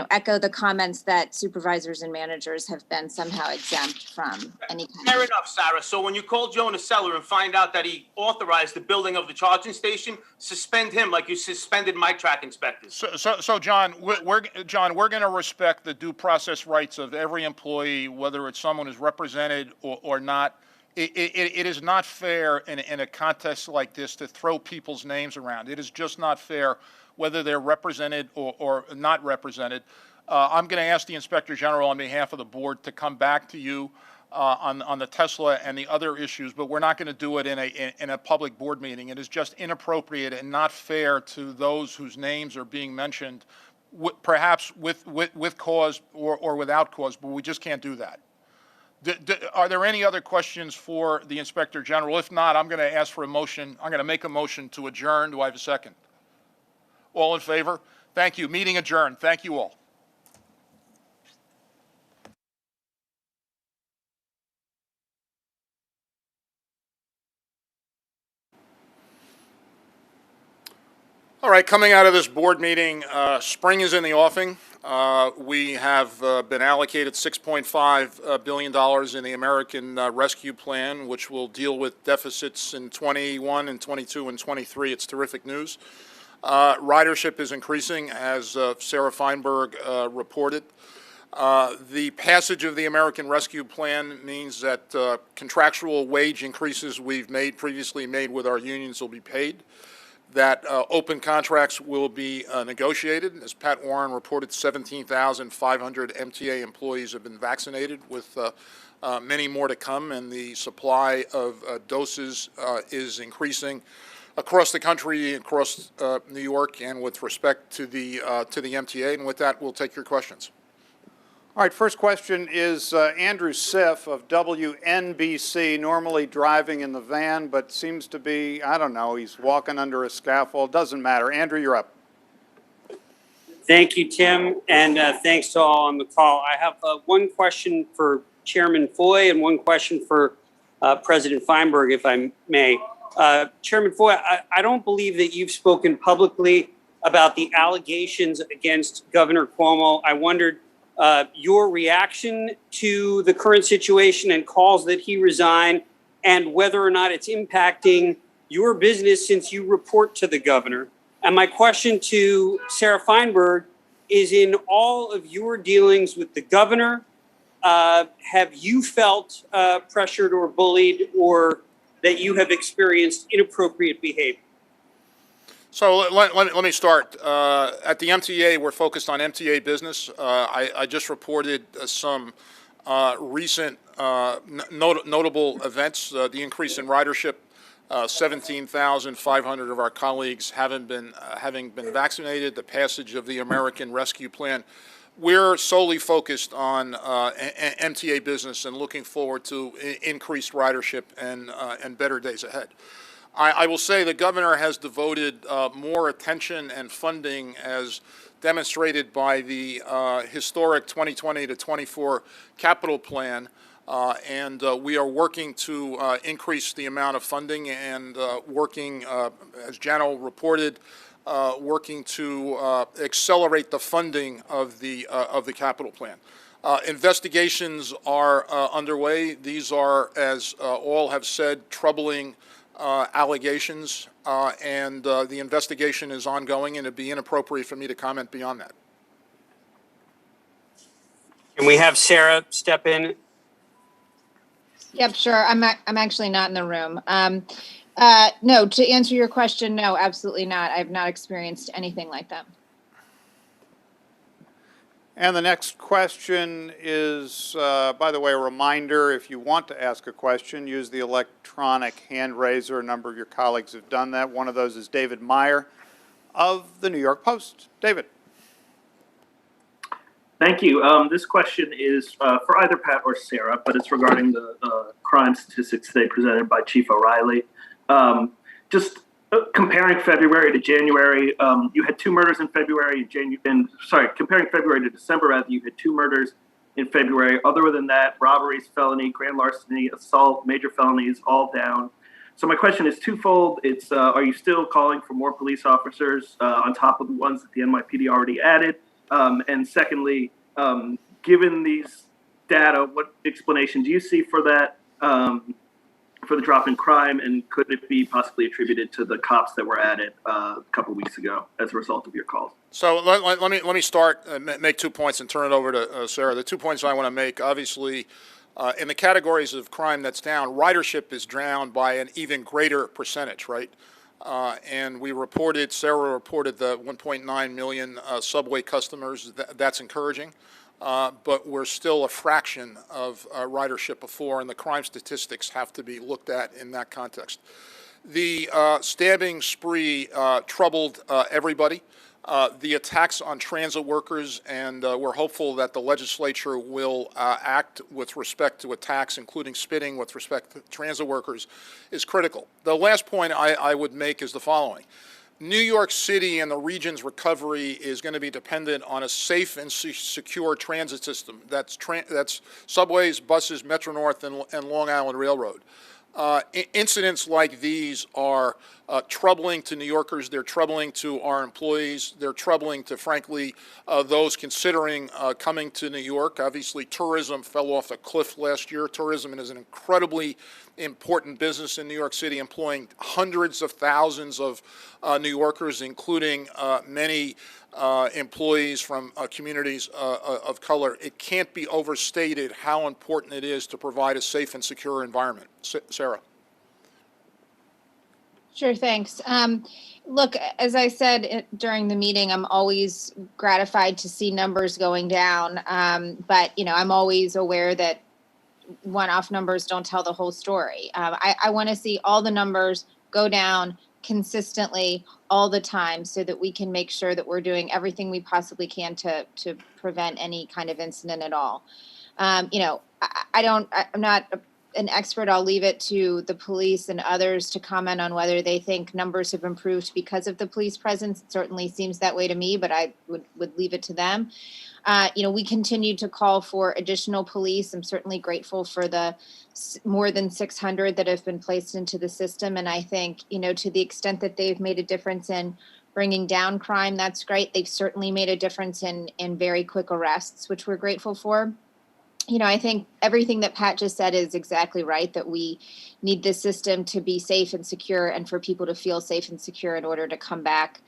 echo the comments that supervisors and managers have been somehow exempt from any kind Fair enough, Sarah. So when you call Joe Naseller and find out that he authorized the building of the charging station, suspend him like you suspended my track inspectors. So John, we're going to respect the due process rights of every employee, whether it's someone who's represented or not. It is not fair in a contest like this to throw people's names around. It is just not fair, whether they're represented or not represented. I'm going to ask the Inspector General on behalf of the board to come back to you on the Tesla and the other issues, but we're not going to do it in a public board meeting. It is just inappropriate and not fair to those whose names are being mentioned, perhaps with cause or without cause, but we just can't do that. Are there any other questions for the Inspector General? If not, I'm going to ask for a motion. I'm going to make a motion to adjourn. Do I have a second? All in favor? Thank you. Meeting adjourned. Thank you all. All right, coming out of this board meeting, spring is in the offing. We have been allocated $6.5 billion in the American Rescue Plan, which will deal with deficits in 21 and 22 and 23. It's terrific news. Ridership is increasing, as Sarah Feinberg reported. The passage of the American Rescue Plan means that contractual wage increases we've previously made with our unions will be paid, that open contracts will be negotiated. As Pat Warren reported, 17,500 MTA employees have been vaccinated, with many more to come, and the supply of doses is increasing across the country, across New York, and with respect to the MTA. And with that, we'll take your questions. All right, first question is Andrew Siff of WNBC, normally driving in the van, but seems to be, I don't know, he's walking under a scaffold. Doesn't matter. Andrew, you're up. Thank you, Tim, and thanks to all on the call. I have one question for Chairman Foy and one question for President Feinberg, if I may. Chairman Foy, I don't believe that you've spoken publicly about the allegations against Governor Cuomo. I wondered your reaction to the current situation and calls that he resign, and whether or not it's impacting your business since you report to the governor. And my question to Sarah Feinberg is, in all of your dealings with the governor, have you felt pressured or bullied, or that you have experienced inappropriate behavior? So let me start. At the MTA, we're focused on MTA business. I just reported some recent notable events, the increase in ridership. 17,500 of our colleagues having been vaccinated, the passage of the American Rescue Plan. We're solely focused on MTA business and looking forward to increased ridership and better days ahead. I will say the governor has devoted more attention and funding, as demonstrated by the historic 2020 to 24 capital plan. And we are working to increase the amount of funding and working, as Jano reported, working to accelerate the funding of the capital plan. Investigations are underway. These are, as all have said, troubling allegations, and the investigation is ongoing, and it'd be inappropriate for me to comment beyond that. Can we have Sarah step in? Yep, sure. I'm actually not in the room. No, to answer your question, no, absolutely not. I've not experienced anything like that. And the next question is, by the way, a reminder, if you want to ask a question, use the electronic hand raiser. A number of your colleagues have done that. One of those is David Meyer of the New York Post. David. Thank you. This question is for either Pat or Sarah, but it's regarding the crime statistics today presented by Chief O'Reilly. Just comparing February to January, you had 2 murders in February. Comparing February to December, rather, you had 2 murders in February. Other than that, robberies, felony, grand larceny, assault, major felonies, all down. So my question is twofold. It's are you still calling for more police officers on top of the ones that the NYPD already added? And secondly, given these data, what explanation do you see for that, for the drop in crime, and could it be possibly attributed to the cops that were added a couple weeks ago as a result of your calls? So let me start and make 2 points and turn it over to Sarah. The 2 points I want to make, obviously, in the categories of crime that's down, ridership is down by an even greater percentage, right? And Sarah reported the 1.9 million subway customers. That's encouraging. But we're still a fraction of ridership before, and the crime statistics have to be looked at in that context. The stabbing spree troubled everybody. The attacks on transit workers, and we're hopeful that the legislature will act with respect to attacks, including spitting with respect to transit workers, is critical. The last point I would make is the following. New York City and the region's recovery is going to be dependent on a safe and secure transit system. That's subways, buses, Metro North, and Long Island Railroad. Incidents like these are troubling to New Yorkers. They're troubling to our employees. They're troubling to, frankly, those considering coming to New York. Obviously, tourism fell off a cliff last year. Tourism is an incredibly important business in New York City, employing hundreds of thousands of New Yorkers, including many employees from communities of color. It can't be overstated how important it is to provide a safe and secure environment. Sarah. Sure, thanks. Look, as I said during the meeting, I'm always gratified to see numbers going down. But, I'm always aware that one-off numbers don't tell the whole story. I want to see all the numbers go down consistently all the time so that we can make sure that we're doing everything we possibly can to prevent any kind of incident at all. You know, I'm not an expert. I'll leave it to the police and others to comment on whether they think numbers have improved because of the police presence. It certainly seems that way to me, but I would leave it to them. You know, we continue to call for additional police. I'm certainly grateful for the more than 600 that have been placed into the system. And I think, you know, to the extent that they've made a difference in bringing down crime, that's great. They've certainly made a difference in very quick arrests, which we're grateful for. You know, I think everything that Pat just said is exactly right, that we need this system to be safe and secure and for people to feel safe and secure in order to come back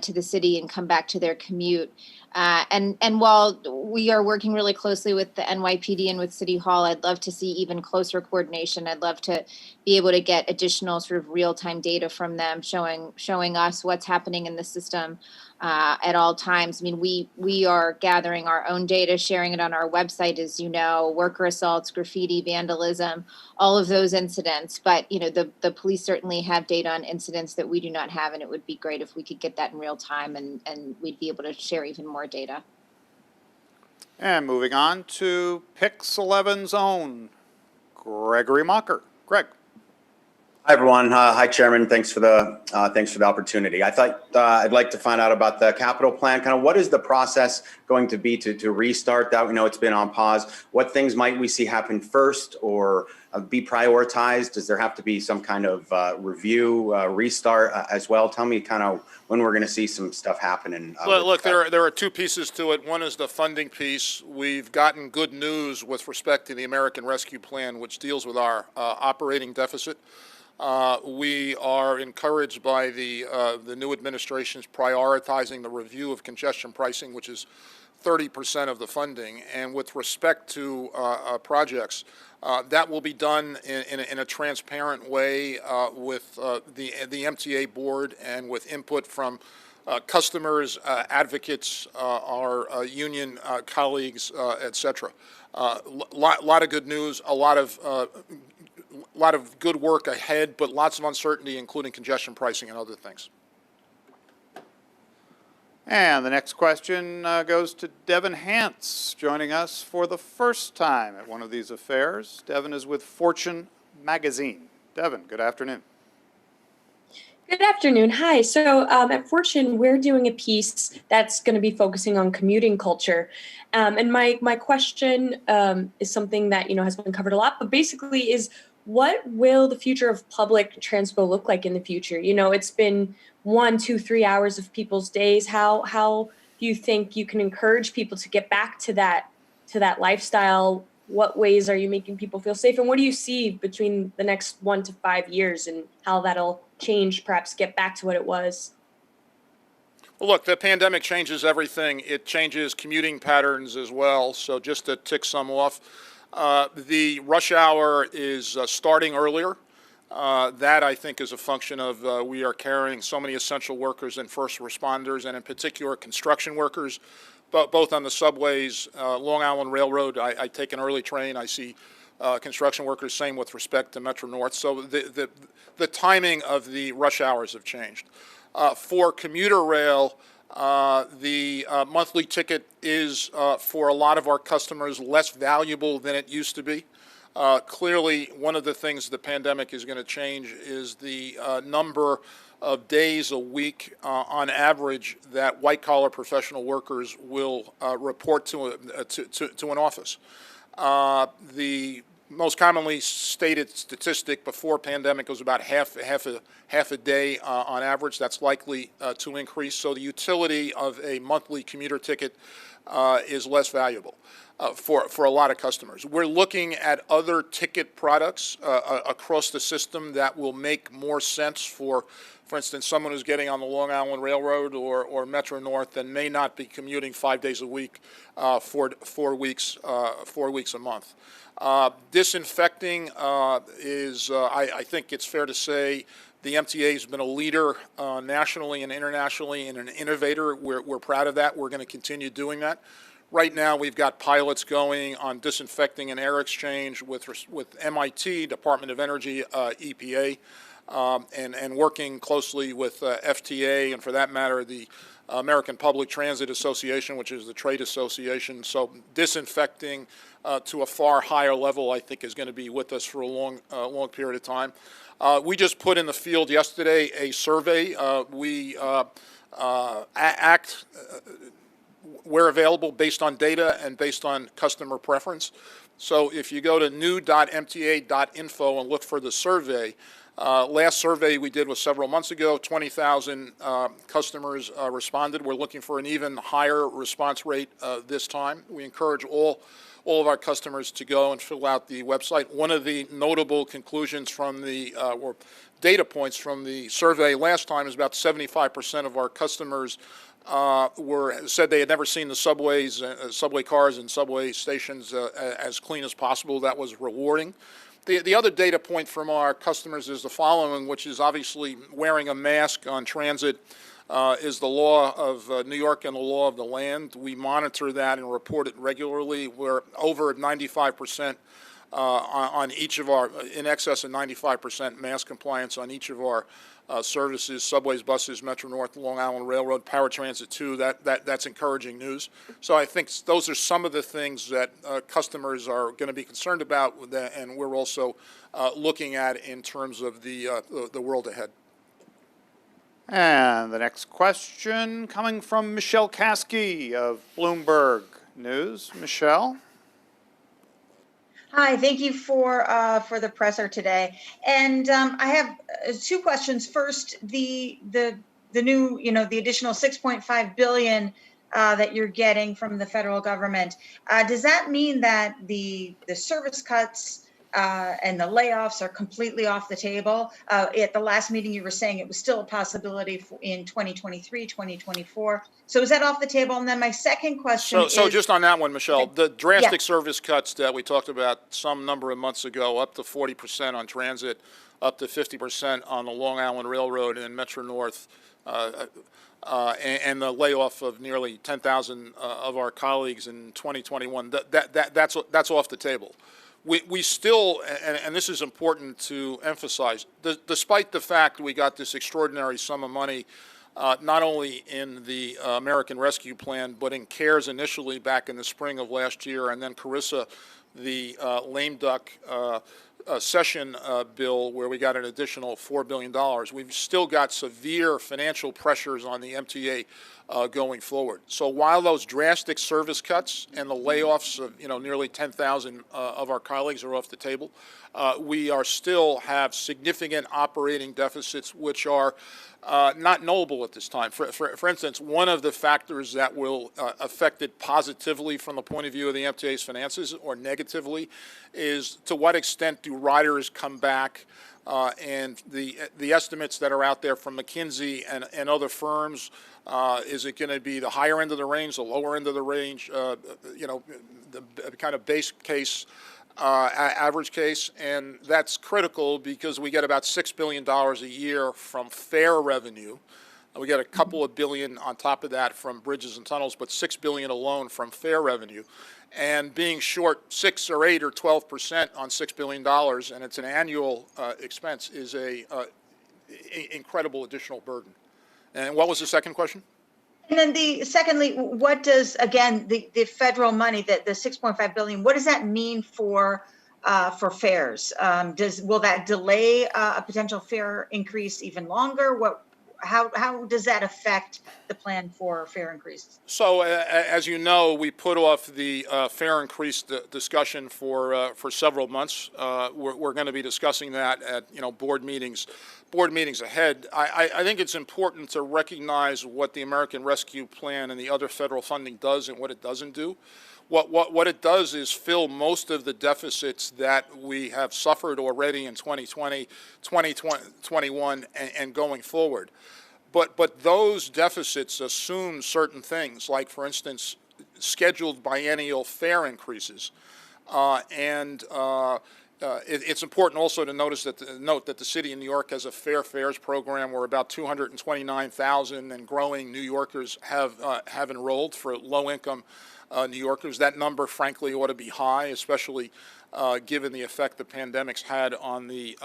to the city and come back to their commute. And while we are working really closely with the NYPD and with City Hall, I'd love to see even closer coordination. I'd love to be able to get additional sort of real-time data from them showing us what's happening in the system at all times. I mean, we are gathering our own data, sharing it on our website, as you know, worker assaults, graffiti, vandalism, all of those incidents. But, you know, the police certainly have data on incidents that we do not have, and it would be great if we could get that in real time and we'd be able to share even more data. And moving on to Pix 11's own Gregory Mocker. Greg. Hi, everyone. Hi, Chairman. Thanks for the opportunity. I thought I'd like to find out about the capital plan. Kind of what is the process going to be to restart that? We know it's been on pause. What things might we see happen first or be prioritized? Does there have to be some kind of review, restart as well? Tell me kind of when we're going to see some stuff happening. Look, there are two pieces to it. One is the funding piece. We've gotten good news with respect to the American Rescue Plan, which deals with our operating deficit. We are encouraged by the new administration's prioritizing the review of congestion pricing, which is 30% of the funding. And with respect to projects, that will be done in a transparent way with the MTA board and with input from customers, advocates, our union colleagues, et cetera. Lot of good news, a lot of good work ahead, but lots of uncertainty, including congestion pricing and other things. And the next question goes to Devin Hance, joining us for the first time at one of these affairs. Devin is with Fortune Magazine. Devin, good afternoon. Good afternoon. Hi. So at Fortune, we're doing a piece that's going to be focusing on commuting culture. And my question is something that, you know, has been covered a lot, but basically is what will the future of public transport look like in the future? You know, it's been 1, 2, 3 hours of people's days. How do you think you can encourage people to get back to that lifestyle? What ways are you making people feel safe? And what do you see between the next 1 to 5 years and how that'll change, perhaps get back to what it was? Well, look, the pandemic changes everything. It changes commuting patterns as well. So just to tick some off, the rush hour is starting earlier. That, I think, is a function of we are carrying so many essential workers and first responders, and in particular construction workers, both on the subways, Long Island Railroad. I take an early train. I see construction workers, same with respect to Metro North. So the timing of the rush hours have changed. For commuter rail, the monthly ticket is, for a lot of our customers, less valuable than it used to be. Clearly, one of the things the pandemic is going to change is the number of days a week, on average, that white-collar professional workers will report to an office. The most commonly stated statistic before pandemic was about half a day on average. That's likely to increase. So the utility of a monthly commuter ticket is less valuable for a lot of customers. We're looking at other ticket products across the system that will make more sense for instance, someone who's getting on the Long Island Railroad or Metro North and may not be commuting 5 days a week, 4 weeks a month. Disinfecting is, I think it's fair to say, the MTA has been a leader nationally and internationally and an innovator. We're proud of that. We're going to continue doing that. Right now, we've got pilots going on disinfecting and air exchange with MIT, Department of Energy, EPA, and working closely with FTA, and for that matter, the American Public Transit Association, which is the trade association. So disinfecting to a far higher level, I think, is going to be with us for a long period of time. We just put in the field yesterday a survey. We act where available based on data and based on customer preference. So if you go to new.mta.info and look for the survey, last survey we did was several months ago, 20,000 customers responded. We're looking for an even higher response rate this time. We encourage all of our customers to go and fill out the website. One of the notable conclusions from the, or data points from the survey last time is about 75% of our customers said they had never seen the subways, subway cars and subway stations as clean as possible. That was rewarding. The other data point from our customers is the following, which is obviously wearing a mask on transit is the law of New York and the law of the land. We monitor that and report it regularly. We're over 95% on each of our, in excess of 95% mask compliance on each of our services, subways, buses, Metro North, Long Island Railroad, Paratransit 2. That's encouraging news. So I think those are some of the things that customers are going to be concerned about, and we're also looking at in terms of the world ahead. And the next question coming from Michelle Kasky of Bloomberg News. Michelle? Hi, thank you for the presser today. And I have two questions. First, the new, the additional 6.5 billion that you're getting from the federal government. Does that mean that the service cuts and the layoffs are completely off the table? At the last meeting, you were saying it was still a possibility in 2023, 2024. So is that off the table? And then my second question is... So just on that one, Michelle, the drastic service cuts that we talked about some number of months ago, up to 40% on transit, up to 50% on the Long Island Railroad and Metro North, and the layoff of nearly 10,000 of our colleagues in 2021, that's off the table. We still, and this is important to emphasize, despite the fact we got this extraordinary sum of money, not only in the American Rescue Plan, but in CARES initially back in the spring of last year, and then Carissa, the lame duck session bill, where we got an additional $4 billion. We've still got severe financial pressures on the MTA going forward. So while those drastic service cuts and the layoffs of nearly 10,000 of our colleagues are off the table, we are still have significant operating deficits which are not knowable at this time. For instance, one of the factors that will affect it positively from the point of view of the MTA's finances or negatively is to what extent do riders come back, and the estimates that are out there from McKinsey and other firms. Is it going to be the higher end of the range, the lower end of the range, the kind of base case, average case? And that's critical because we get about $6 billion a year from fare revenue. We get a couple of billion on top of that from bridges and tunnels, but $6 billion alone from fare revenue. And being short 6 or 8 or 12% on $6 billion, and it's an annual expense, is a incredible additional burden. And what was the second question? And then secondly, what does, again, the federal money, the 6.5 billion, what does that mean for fares? Will that delay a potential fare increase even longer? How does that affect the plan for fare increases? So, as you know, we put off the fare increase discussion for several months. We're going to be discussing that at board meetings ahead. I think it's important to recognize what the American Rescue Plan and the other federal funding does and what it doesn't do. What it does is fill most of the deficits that we have suffered already in 2020, 2021, and going forward. But those deficits assume certain things, like, for instance, scheduled biennial fare increases. It's important also to note that the city of New York has a fair fares program where about 229,000 and growing New Yorkers have enrolled for low-income New Yorkers. That number, frankly, ought to be high, especially given the effect the pandemic's had on the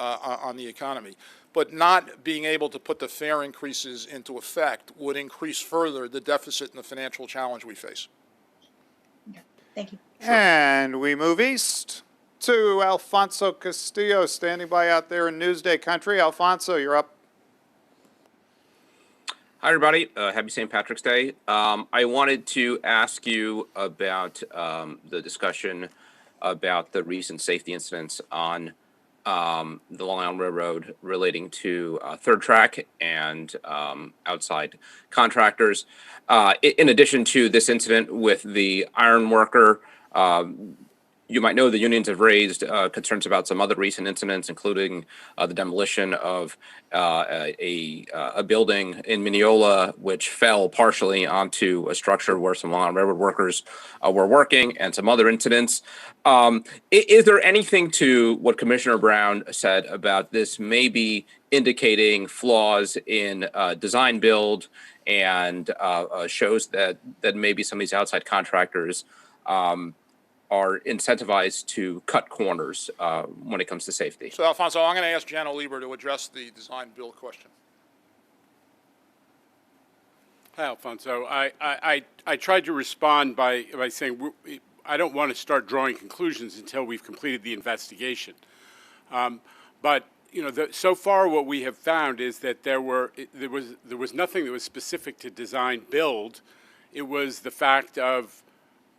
economy. But not being able to put the fare increases into effect would increase further the deficit and the financial challenge we face. Thank you. And we move east to Alfonso Castillo, standing by out there in Newsday country. Alfonso, you're up. Hi, everybody. Happy St. Patrick's Day. I wanted to ask you about the discussion about the recent safety incidents on the Long Island Railroad relating to third track and outside contractors. In addition to this incident with the iron worker, you might know the unions have raised concerns about some other recent incidents, including the demolition of a building in Mineola, which fell partially onto a structure where some Long Island Railroad workers were working, and some other incidents. Is there anything to what Commissioner Brown said about this maybe indicating flaws in design build and shows that maybe some of these outside contractors are incentivized to cut corners when it comes to safety? So, Alfonso, I'm going to ask Jan Oliver to address the design build question. Hi, Alfonso. I tried to respond by saying I don't want to start drawing conclusions until we've completed the investigation. But you know, so far what we have found is that there was nothing that was specific to design build. It was the fact of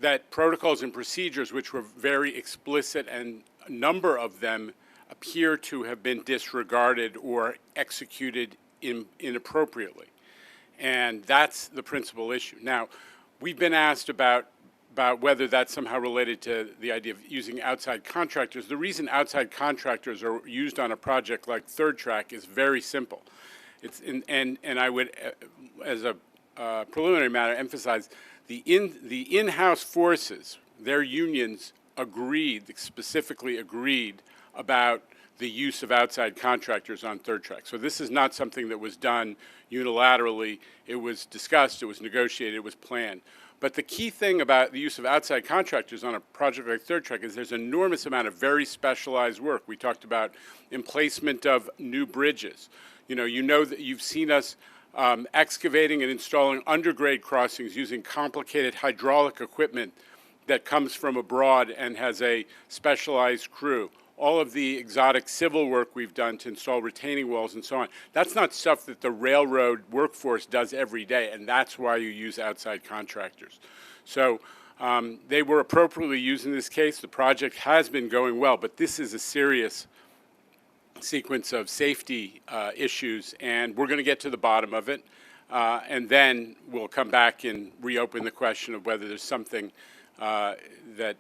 that protocols and procedures, which were very explicit, and a number of them appear to have been disregarded or executed inappropriately. And that's the principal issue. Now, we've been asked about whether that's somehow related to the idea of using outside contractors. The reason outside contractors are used on a project like Third Track is very simple. And I would, as a preliminary matter, emphasize the in-house forces, their unions specifically agreed about the use of outside contractors on Third Track. So this is not something that was done unilaterally. It was discussed, it was negotiated, it was planned. But the key thing about the use of outside contractors on a project like Third Track is there's an enormous amount of very specialized work. We talked about emplacement of new bridges. You know that you've seen us excavating and installing undergrade crossings using complicated hydraulic equipment that comes from abroad and has a specialized crew. All of the exotic civil work we've done to install retaining walls and so on. That's not stuff that the railroad workforce does every day, and that's why you use outside contractors. So they were appropriately used in this case. The project has been going well, but this is a serious sequence of safety issues, and we're going to get to the bottom of it, and then we'll come back and reopen the question of whether there's something that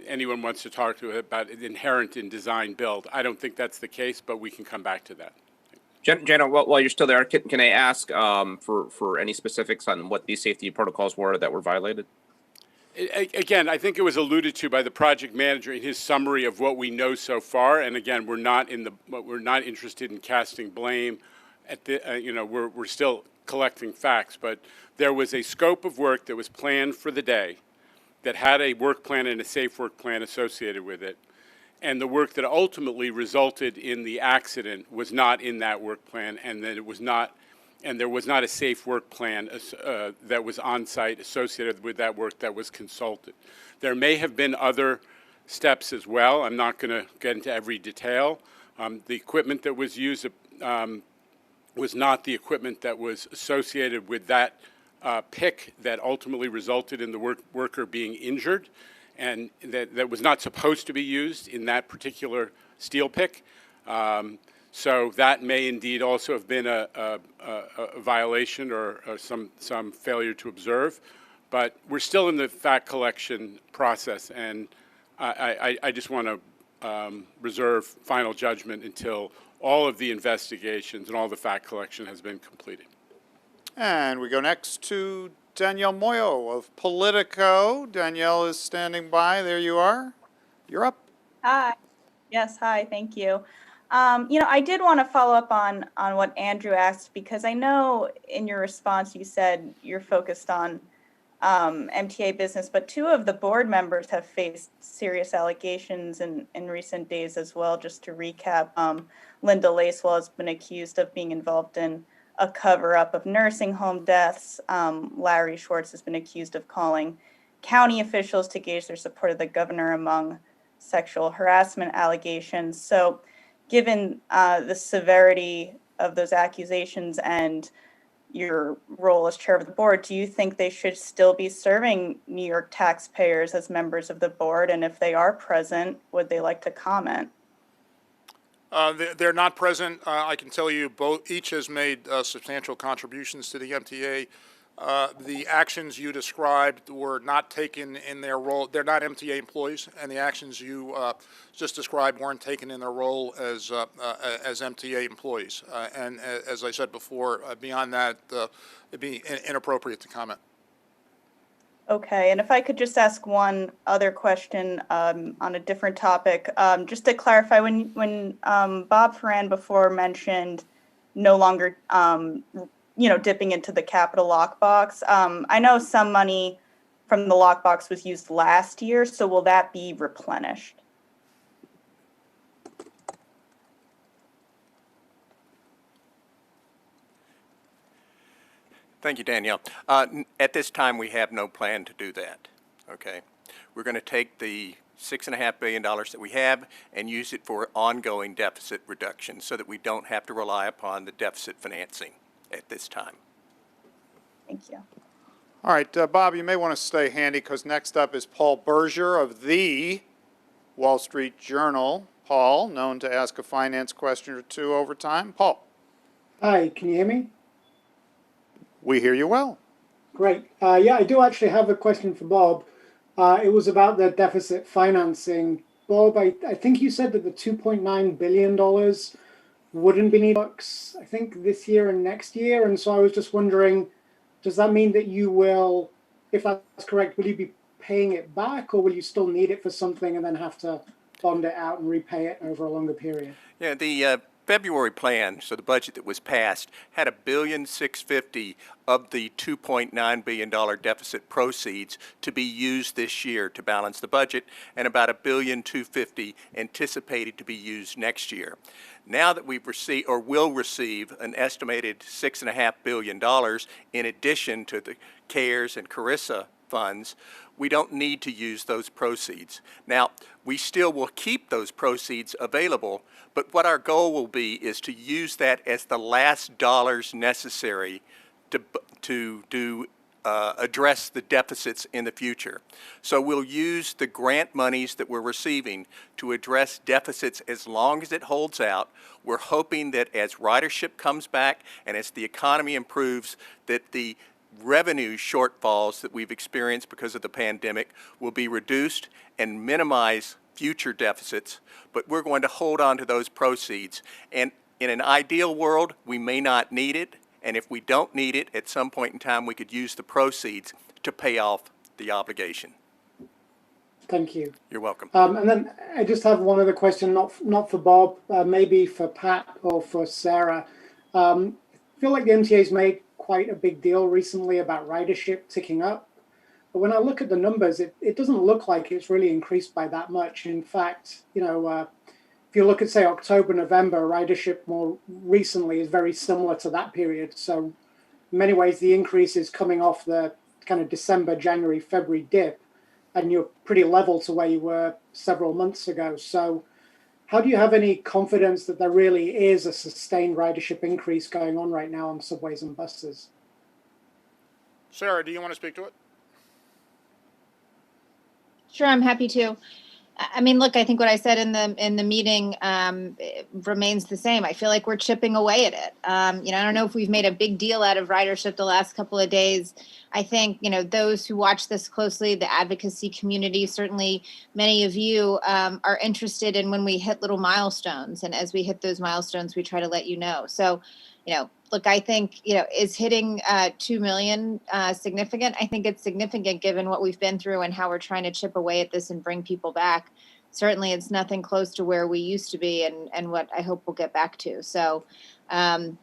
anyone wants to talk to about inherent in design build. I don't think that's the case, but we can come back to that. Jana, while you're still there, can I ask for any specifics on what these safety protocols were that were violated? Again, I think it was alluded to by the project manager in his summary of what we know so far. And again, we're not interested in casting blame. We're still collecting facts. But there was a scope of work that was planned for the day, that had a work plan and a safe work plan associated with it. And the work that ultimately resulted in the accident was not in that work plan, and that it was not. And there was not a safe work plan that was on site associated with that work that was consulted. There may have been other steps as well. I'm not going to get into every detail. The equipment that was used was not the equipment that was associated with that pick that ultimately resulted in the worker being injured, and that was not supposed to be used in that particular steel pick. So that may indeed also have been a violation or some failure to observe, but we're still in the fact collection process, and I just want to reserve final judgment until all of the investigations and all the fact collection has been completed. And we go next to Danielle Moyo of Politico. Danielle is standing by. There you are. You're up. Hi. Yes, hi. Thank you. I did want to follow up on what Andrew asked, because I know in your response you said you're focused on MTA business, but two of the board members have faced serious allegations in recent days as well. Just to recap, Linda Lacewell has been accused of being involved in a cover-up of nursing home deaths. Larry Schwartz has been accused of calling county officials to gauge their support of the governor among sexual harassment allegations. So given the severity of those accusations and your role as chair of the board, do you think they should still be serving New York taxpayers as members of the board? And if they are present, would they like to comment? They're not present. I can tell you each has made substantial contributions to the MTA. The actions you described were not taken in their role. They're not MTA employees, and the actions you just described weren't taken in their role as MTA employees. And as I said before, beyond that, it'd be inappropriate to comment. Okay, and if I could just ask one other question on a different topic, just to clarify, when Bob Ferran before mentioned no longer dipping into the capital lockbox. I know some money from the lockbox was used last year, so will that be replenished? Thank you, Danielle. At this time, we have no plan to do that, okay? We're going to take the $6.5 billion that we have and use it for ongoing deficit reduction so that we don't have to rely upon the deficit financing at this time. Thank you. All right, Bob, you may want to stay handy because next up is Paul Berger of the Wall Street Journal. Paul, known to ask a finance question or two over time. Paul. Hi, can you hear me? We hear you well. Great. Yeah, I do actually have a question for Bob. It was about the deficit financing. Bob, I think you said that the $2.9 billion wouldn't be needed, I think, this year and next year. And so I was just wondering, does that mean that you will, if that's correct, will you be paying it back, or will you still need it for something and then have to bond it out and repay it over a longer period? Yeah, the February plan, so the budget that was passed, had $1.65 billion of the $2.9 billion deficit proceeds to be used this year to balance the budget, and about $1.25 billion anticipated to be used next year. Now that we've received or will receive an estimated $6.5 billion in addition to the CARES and CARISA funds, we don't need to use those proceeds. Now, we still will keep those proceeds available, but what our goal will be is to use that as the last dollars necessary to address the deficits in the future. So we'll use the grant monies that we're receiving to address deficits as long as it holds out. We're hoping that as ridership comes back and as the economy improves, that the revenue shortfalls that we've experienced because of the pandemic will be reduced and minimize future deficits, but we're going to hold on to those proceeds. And in an ideal world, we may not need it, and if we don't need it, at some point in time, we could use the proceeds to pay off the obligation. Thank you. You're welcome. And then I just have one other question, not for Bob, maybe for Pat or for Sarah. I feel like the MTA's made quite a big deal recently about ridership ticking up. But when I look at the numbers, it doesn't look like it's really increased by that much. In fact, if you look at, say, October, November, ridership more recently is very similar to that period. So in many ways, the increase is coming off the kind of December, January, February dip, and you're pretty level to where you were several months ago. So how do you have any confidence that there really is a sustained ridership increase going on right now on subways and buses? Sarah, do you want to speak to it? Sure, I'm happy to. I mean, look, I think what I said in the meeting remains the same. I feel like we're chipping away at it. I don't know if we've made a big deal out of ridership the last couple of days. I think, those who watch this closely, the advocacy community, certainly many of you are interested in when we hit little milestones. And as we hit those milestones, we try to let you know. So, look, I think, is hitting 2 million significant? I think it's significant given what we've been through and how we're trying to chip away at this and bring people back. Certainly, it's nothing close to where we used to be and what I hope we'll get back to. So, I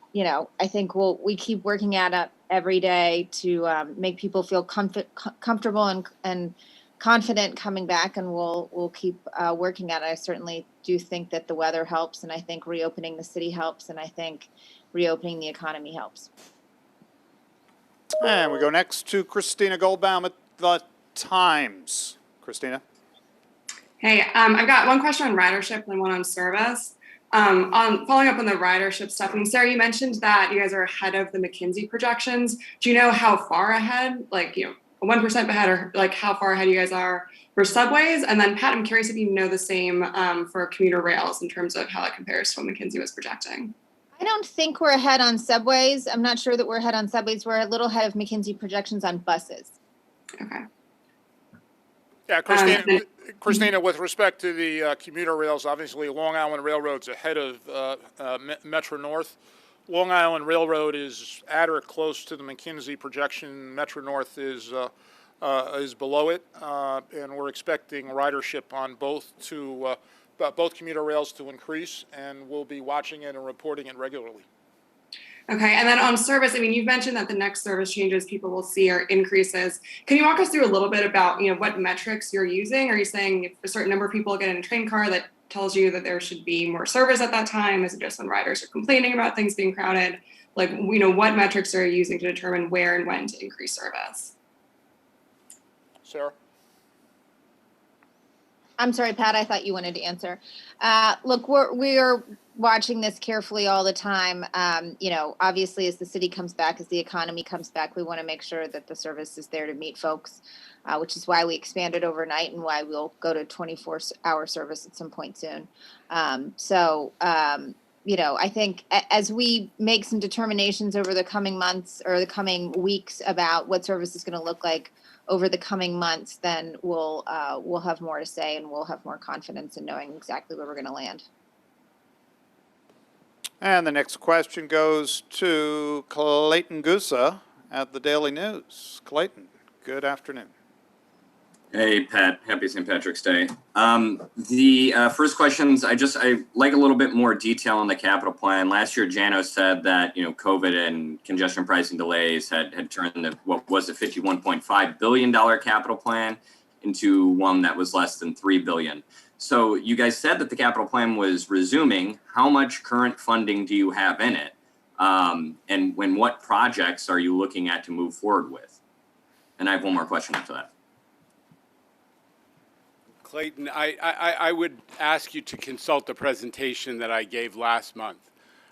think we keep working at every day to make people feel comfortable and confident coming back, and we'll keep working at it. I certainly do think that the weather helps, and I think reopening the city helps, and I think reopening the economy helps. And we go next to Christina Goldbaum at the Times. Christina. Hey, I've got one question on ridership and one on service. On following up on the ridership stuff, and Sarah, you mentioned that you guys are ahead of the McKinsey projections. Do you know how far ahead, like, 1% ahead, or like how far ahead you guys are for subways? And then Pat, I'm curious if you know the same for commuter rails in terms of how that compares to what McKinsey was projecting. I don't think we're ahead on subways. I'm not sure that we're ahead on subways. We're a little ahead of McKinsey projections on buses. Okay. Yeah, Christina, with respect to the commuter rails, obviously Long Island Railroad's ahead of Metro North. Long Island Railroad is at or close to the McKinsey projection. Metro North is below it, and we're expecting ridership on both commuter rails to increase, and we'll be watching it and reporting it regularly. Okay, and then on service, I mean, you've mentioned that the next service changes people will see are increases. Can you walk us through a little bit about, what metrics you're using? Are you saying if a certain number of people get in a train car, that tells you that there should be more service at that time? Is it just when riders are complaining about things being crowded? Like, what metrics are you using to determine where and when to increase service? Sarah? I'm sorry, Pat, I thought you wanted to answer. Look, we are watching this carefully all the time. Obviously, as the city comes back, as the economy comes back, we want to make sure that the service is there to meet folks, which is why we expanded overnight and why we'll go to 24-hour service at some point soon. I think as we make some determinations over the coming months or the coming weeks about what service is going to look like over the coming months, then we'll have more to say and we'll have more confidence in knowing exactly where we're going to land. And the next question goes to Clayton Gusa at the Daily News. Clayton, good afternoon. Hey, Pat. Happy St. Patrick's Day. The first questions, I like a little bit more detail on the capital plan. Last year, Jano said that, COVID and congestion pricing delays had turned what was a $51.5 billion capital plan into one that was less than $3 billion. So you guys said that the capital plan was resuming. How much current funding do you have in it? And what projects are you looking at to move forward with? And I have one more question after that. Clayton, I would ask you to consult the presentation that I gave last month.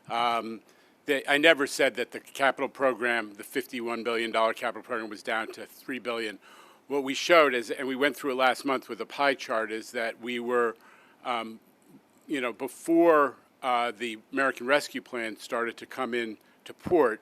I never said that the capital program, the $51 billion capital program, was down to $3 billion. What we showed is, and we went through it last month with a pie chart, is that we were, before the American Rescue Plan started to come in to port,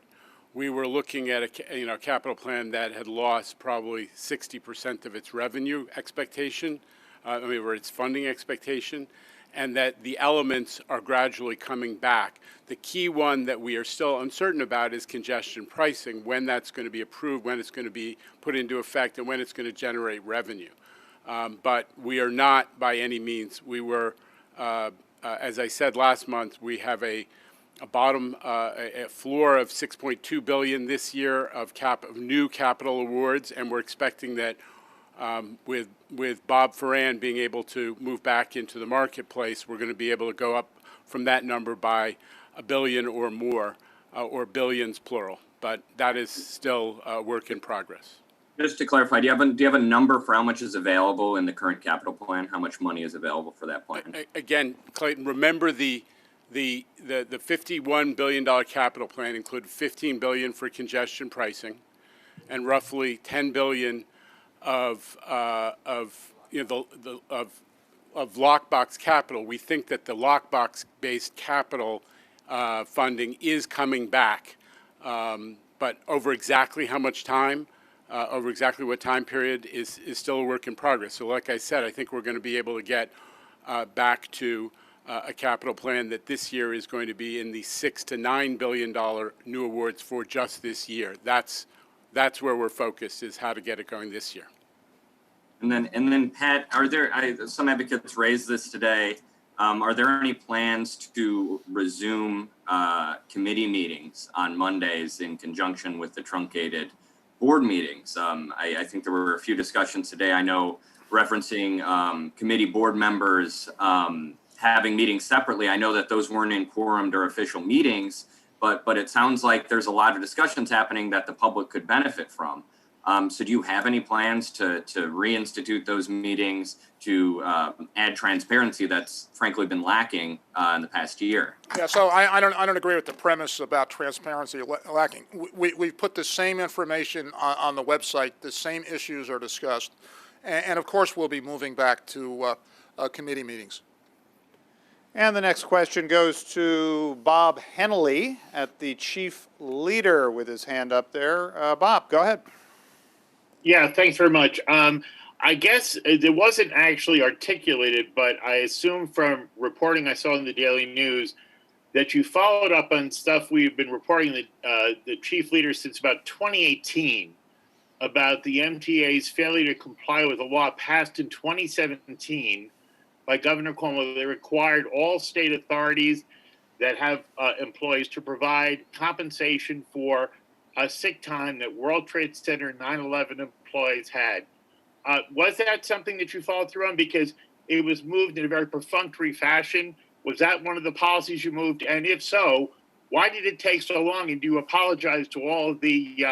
we were looking at a capital plan that had lost probably 60% of its revenue expectation. Or its funding expectation, and that the elements are gradually coming back. The key one that we are still uncertain about is congestion pricing, when that's going to be approved, when it's going to be put into effect, and when it's going to generate revenue. But we are not by any means. We were, as I said last month, we have a floor of $6.2 billion this year of new capital awards, and we're expecting that with Bob Ferran being able to move back into the marketplace, we're going to be able to go up from that number by $1 billion or more, or billions plural. But that is still a work in progress. Just to clarify, do you have a number for how much is available in the current capital plan? How much money is available for that plan? Again, Clayton, remember the $51 billion capital plan included $15 billion for congestion pricing, and roughly $10 billion of lockbox capital. We think that the lockbox-based capital funding is coming back, but over exactly how much time, over exactly what time period is still a work in progress. So, like I said, I think we're going to be able to get back to a capital plan that this year is going to be in the $6 to $9 billion new awards for just this year. That's where we're focused, is how to get it going this year. And then Pat, are there some advocates raised this today? Are there any plans to resume committee meetings on Mondays in conjunction with the truncated board meetings? I think there were a few discussions today, I know, referencing committee board members having meetings separately. I know that those weren't in quorum or official meetings, but it sounds like there's a lot of discussions happening that the public could benefit from. So do you have any plans to reinstitute those meetings, to add transparency that's frankly been lacking in the past year? Yeah, so I don't agree with the premise about transparency lacking. We've put the same information on the website, the same issues are discussed, and of course we'll be moving back to committee meetings. And the next question goes to Bob Henley at the Chief Leader with his hand up there. Bob, go ahead. Yeah, thanks very much. I guess it wasn't actually articulated, but I assume from reporting I saw in the Daily News that you followed up on stuff we've been reporting the chief leader since about 2018 about the MTA's failure to comply with a law passed in 2017 by Governor Cuomo. They required all state authorities that have employees to provide compensation for sick time that World Trade Center 9/11 employees had. Was that something that you followed through on? Because it was moved in a very perfunctory fashion. Was that one of the policies you moved? And if so, why did it take so long? And do you apologize to all of the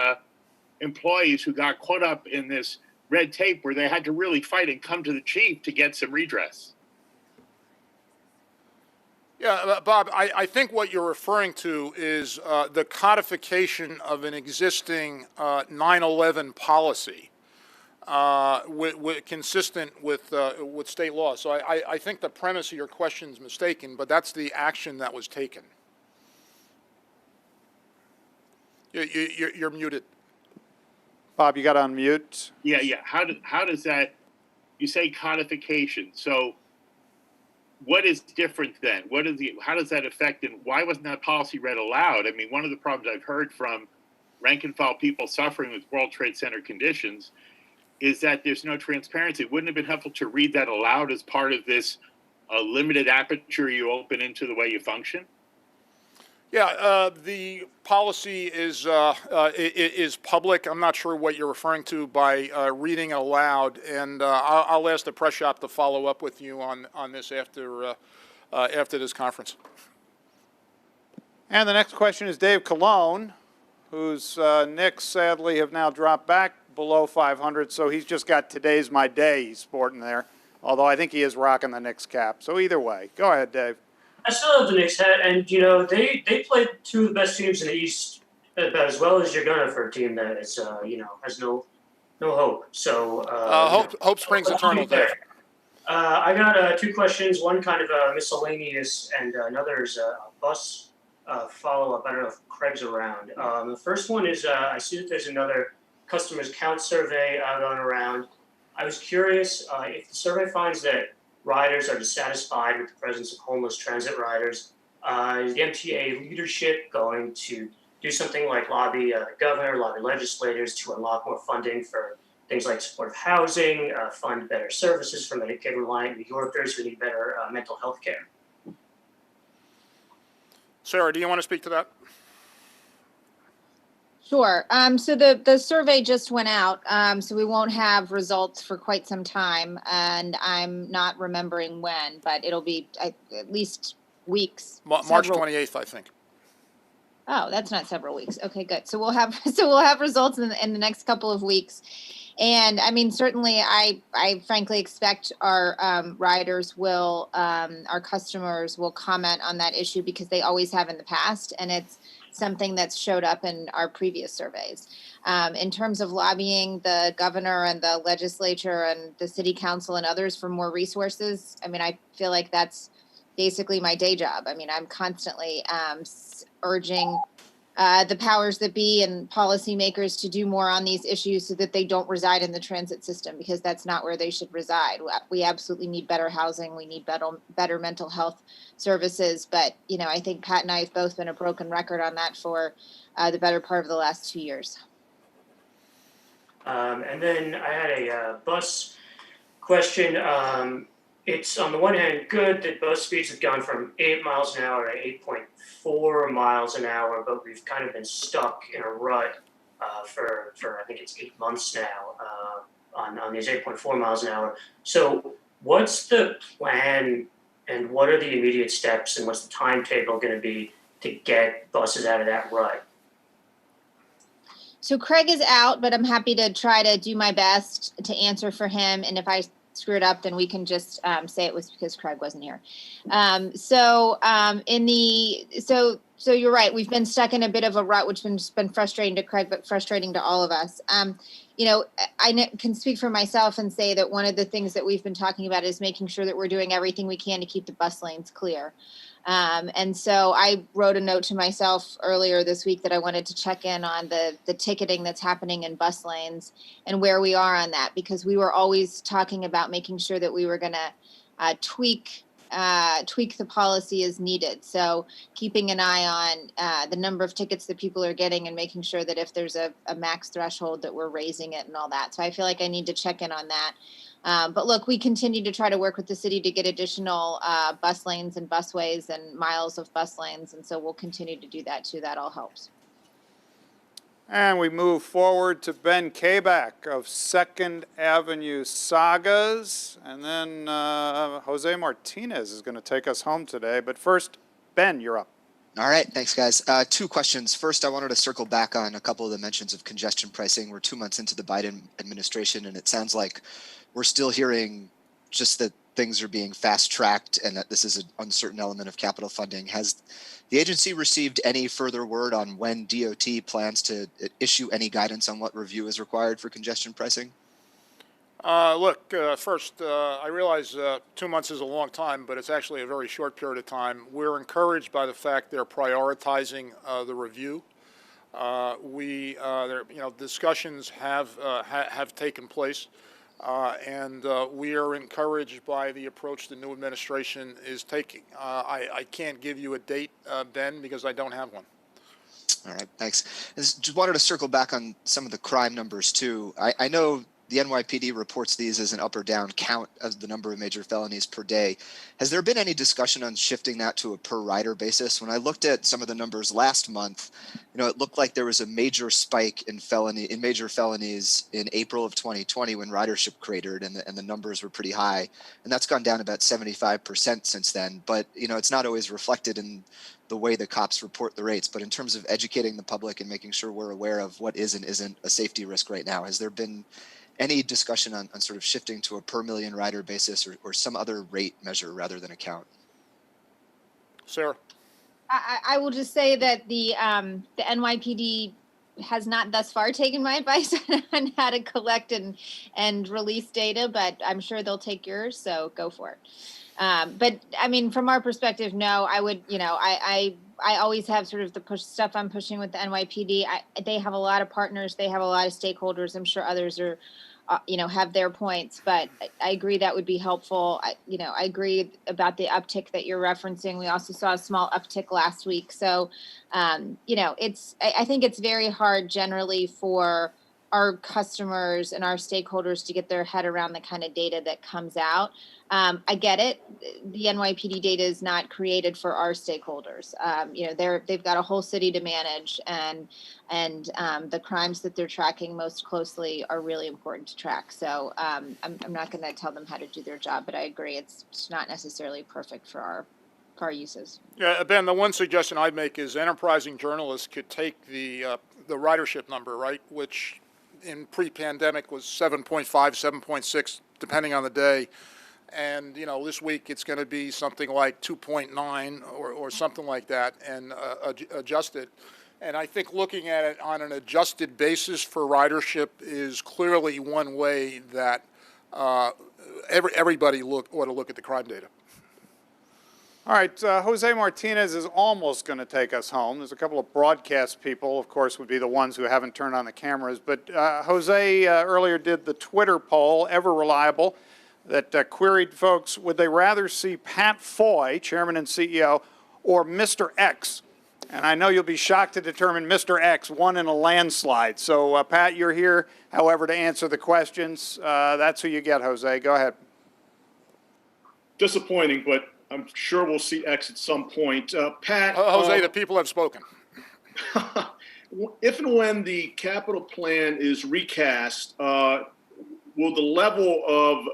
employees who got caught up in this red tape where they had to really fight and come to the chief to get some redress? Yeah, Bob, I think what you're referring to is the codification of an existing 9/11 policy, consistent with state law. So I think the premise of your question is mistaken, but that's the action that was taken. You're muted. Bob, you got to unmute. Yeah. How does that? You say codification, so. What is different then? How does that affect, and why wasn't that policy read aloud? I mean, one of the problems I've heard from rank and file people suffering with World Trade Center conditions is that there's no transparency. Wouldn't it have been helpful to read that aloud as part of this limited aperture you open into the way you function? Yeah, the policy is public. I'm not sure what you're referring to by reading it aloud, and I'll ask the press shop to follow up with you on this after this conference. And the next question is Dave Colon, whose Knicks sadly have now dropped back below 500, so he's just got "Today's My Day" he's sporting there, although I think he is rocking the Knicks cap. So either way, go ahead, Dave. I still have the Knicks hat, and they played two of the best teams in the East about as well as you're gonna for a team that is has no hope. So hope springs eternal, Dave. I got two questions. One kind of miscellaneous, and another is a bus follow up. I don't know if Craig's around. The first one is I see that there's another customers count survey going around. I was curious if the survey finds that riders are dissatisfied with the presence of homeless transit riders. Is the MTA leadership going to do something like lobby the governor, lobby legislators to unlock more funding for things like supportive housing, fund better services for Medicaid-reliant New Yorkers who need better mental health care? Sarah, do you want to speak to that? Sure. So the survey just went out, so we won't have results for quite some time, and I'm not remembering when, but it'll be at least weeks. March 28th, I think. Oh, that's not several weeks. Okay, good. So we'll have results in the next couple of weeks, and I mean certainly I frankly expect our riders will our customers will comment on that issue because they always have in the past, and it's something that's showed up in our previous surveys. In terms of lobbying the governor and the legislature and the city council and others for more resources, I mean, I feel like that's basically my day job. I mean, I'm constantly urging the powers that be and policymakers to do more on these issues so that they don't reside in the transit system, because that's not where they should reside. We absolutely need better housing. We need better mental health services. But, I think Pat and I have both been a broken record on that for the better part of the last 2 years. And then I had a bus question. it's on the one hand good that bus speeds have gone from 8 miles an hour to 8.4 miles an hour, but we've kind of been stuck in a rut for I think it's 8 months now on these 8.4 miles an hour. So what's the plan and what are the immediate steps and what's the timetable going to be to get buses out of that rut? So Craig is out, but I'm happy to try to do my best to answer for him. And if I screw it up, then we can just say it was because Craig wasn't here. So you're right. We've been stuck in a bit of a rut, which has been frustrating to Craig, but frustrating to all of us. You know, can speak for myself and say that one of the things that we've been talking about is making sure that we're doing everything we can to keep the bus lanes clear. And so I wrote a note to myself earlier this week that I wanted to check in on the ticketing that's happening in bus lanes and where we are on that, because we were always talking about making sure that we were going to tweak the policy as needed. So keeping an eye on the number of tickets that people are getting and making sure that if there's a max threshold that we're raising it and all that. So I feel like I need to check in on that. But look, we continue to try to work with the city to get additional bus lanes and busways and miles of bus lanes. And so we'll continue to do that too. That all helps. And we move forward to Ben Kabak of 2nd Avenue Sagas. And then Jose Martinez is going to take us home today. But first, Ben, you're up. All right, thanks, guys. Two questions. First, I wanted to circle back on a couple of the mentions of congestion pricing. We're 2 months into the Biden administration, and it sounds like we're still hearing just that things are being fast-tracked and that this is an uncertain element of capital funding. Has the agency received any further word on when DOT plans to issue any guidance on what review is required for congestion pricing? First, I realize 2 months is a long time, but it's actually a very short period of time. We're encouraged by the fact they're prioritizing the review. Discussions have taken place, and we are encouraged by the approach the new administration is taking. I can't give you a date, Ben, because I don't have one. All right, thanks. Just wanted to circle back on some of the crime numbers, too. I know the NYPD reports these as an up or down count of the number of major felonies per day. Has there been any discussion on shifting that to a per rider basis? When I looked at some of the numbers last month, it looked like there was a major spike in major felonies in April of 2020 when ridership cratered and the numbers were pretty high. And that's gone down about 75% since then. But, it's not always reflected in the way the cops report the rates. But in terms of educating the public and making sure we're aware of what is and isn't a safety risk right now, has there been any discussion on sort of shifting to a per million rider basis or some other rate measure rather than a count? Sarah? I will just say that the NYPD has not thus far taken my advice on how to collect and release data, but I'm sure they'll take yours, so go for it. But I mean, from our perspective, no, I would, I always have sort of the stuff I'm pushing with the NYPD. They have a lot of partners. They have a lot of stakeholders. I'm sure others are, have their points, but I agree that would be helpful. I agree about the uptick that you're referencing. We also saw a small uptick last week. So, I think it's very hard generally for our customers and our stakeholders to get their head around the kind of data that comes out. I get it. The NYPD data is not created for our stakeholders. They've got a whole city to manage, and the crimes that they're tracking most closely are really important to track. So I'm not going to tell them how to do their job, but I agree it's not necessarily perfect for our uses. Yeah, Ben, the one suggestion I'd make is enterprising journalists could take the ridership number, right, which in pre-pandemic was 7.5, 7.6, depending on the day. And, this week it's going to be something like 2.9 or something like that, and adjust it. And I think looking at it on an adjusted basis for ridership is clearly one way that everybody ought to look at the crime data. All right, Jose Martinez is almost going to take us home. There's a couple of broadcast people, of course, would be the ones who haven't turned on the cameras. But Jose earlier did the Twitter poll, ever reliable, that queried folks, would they rather see Pat Foy, Chairman and CEO, or Mr. X? And I know you'll be shocked to determine Mr. X won in a landslide. So, Pat, you're here, however, to answer the questions. That's who you get, Jose. Go ahead. disappointing, but I'm sure we'll see X at some point. Pat, Jose, the people have spoken. if and when the capital plan is recast, will the level of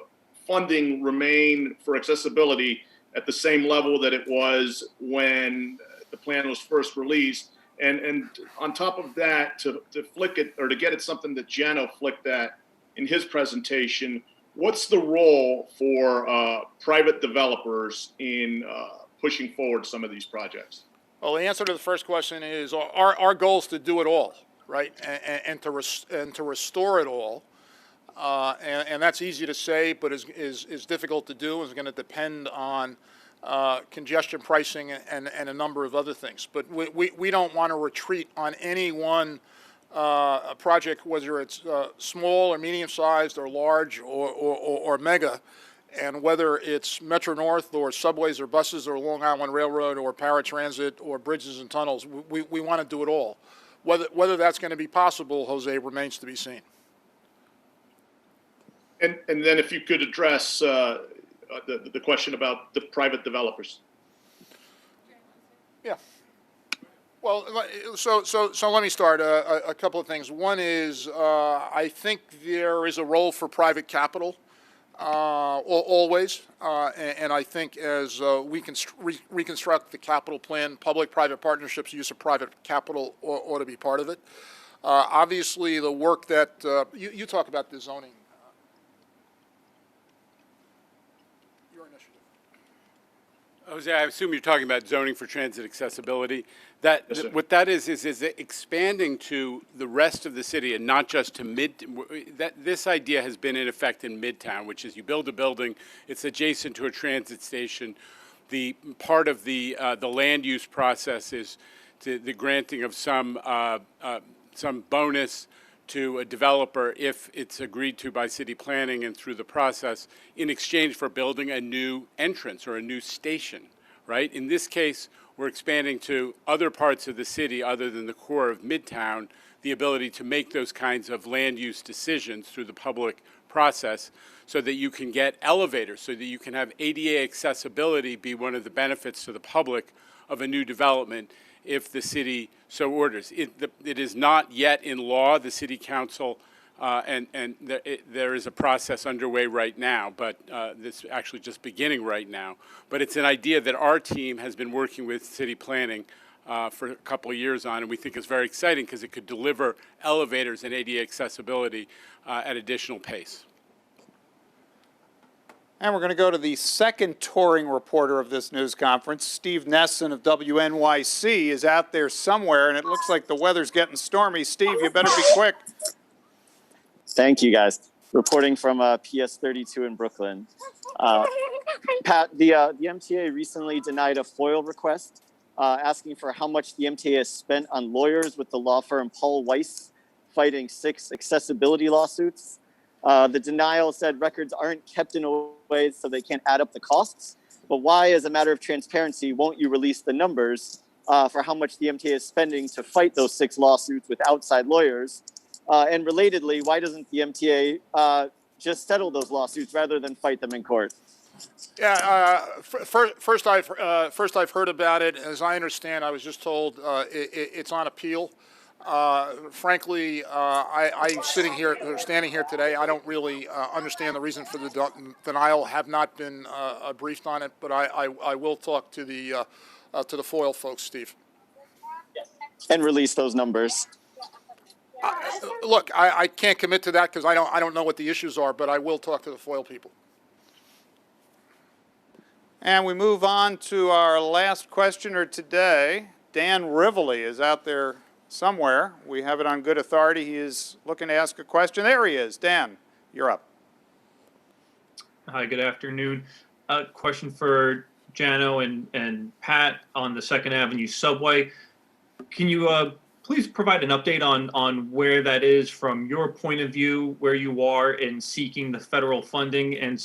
funding remain for accessibility at the same level that it was when the plan was first released? And on top of that, to flick it or to get at something that Jano flicked at in his presentation, what's the role for private developers in pushing forward some of these projects? Well, the answer to the first question is our goal is to do it all, right, and to restore it all, and that's easy to say, but is difficult to do. Is going to depend on congestion pricing and a number of other things. But we don't want to retreat on any one project, whether it's small or medium-sized or large or mega. And whether it's Metro North or subways or buses or Long Island Railroad or paratransit or bridges and tunnels, we want to do it all. Whether that's going to be possible, Jose, remains to be seen. And then if you could address the question about the private developers. Yeah. Well, so let me start. A couple of things. One is I think there is a role for private capital. Always, and I think as we can reconstruct the capital plan, public-private partnerships, use of private capital ought to be part of it. Obviously, the work that you talk about the zoning. Your initiative. Jose, I assume you're talking about zoning for transit accessibility. Yes, What that is expanding to the rest of the city and not just to this idea has been in effect in Midtown, which is you build a building, it's adjacent to a transit station. The part of the land use process is the granting of some bonus to a developer if it's agreed to by city planning and through the process in exchange for building a new entrance or a new station, right? In this case, we're expanding to other parts of the city other than the core of Midtown, the ability to make those kinds of land use decisions through the public process so that you can get elevators, so that you can have ADA accessibility be one of the benefits to the public of a new development if the city so orders. It is not yet in law. The city council there is a process underway right now, but this is actually just beginning right now. But it's an idea that our team has been working with city planning for a couple of years on, and we think it's very exciting because it could deliver elevators and ADA accessibility at additional pace. And we're going to go to the second touring reporter of this news conference. Steve Nesson of WNYC is out there somewhere, and it looks like the weather's getting stormy. Steve, you better be quick. Thank you, guys. Reporting from PS 32 in Brooklyn. Pat, the MTA recently denied a FOIL request asking for how much the MTA has spent on lawyers with the law firm Paul Weiss fighting 6 accessibility lawsuits. The denial said records aren't kept in a way so they can't add up the costs. But why, as a matter of transparency, won't you release the numbers for how much the MTA is spending to fight those 6 lawsuits with outside lawyers? And relatedly, why doesn't the MTA just settle those lawsuits rather than fight them in court? Yeah, first I've heard about it. As I understand, I was just told it's on appeal. Frankly, I'm standing here today. I don't really understand the reason for the denial. Have not been briefed on it, but I will talk to the FOIL folks, Steve. And release those numbers. Look, I can't commit to that because I don't know what the issues are, but I will talk to the FOIL people. And we move on to our last questioner today. Dan Rivoli is out there somewhere. We have it on good authority. He is looking to ask a question. There he is. Dan, you're up. Hi, good afternoon. Question for Jano and Pat on the 2nd Avenue subway. Can you please provide an update on where that is from your point of view, where you are in seeking the federal funding? And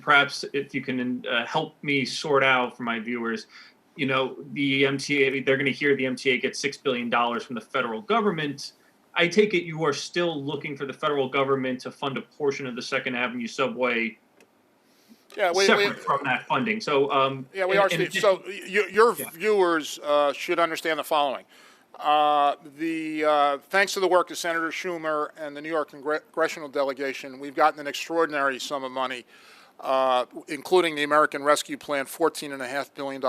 perhaps if you can help me sort out for my viewers, you know, the MTA, they're going to hear the MTA gets $6 billion from the federal government. I take it you are still looking for the federal government to fund a portion of the 2nd Avenue subway Yeah, separate from that funding. So yeah, we are, in Steve. So your Yeah. viewers should understand the following. Thanks to the work of Senator Schumer and the New York congressional delegation, we've gotten an extraordinary sum of money, including the American Rescue Plan, $14.5 billion.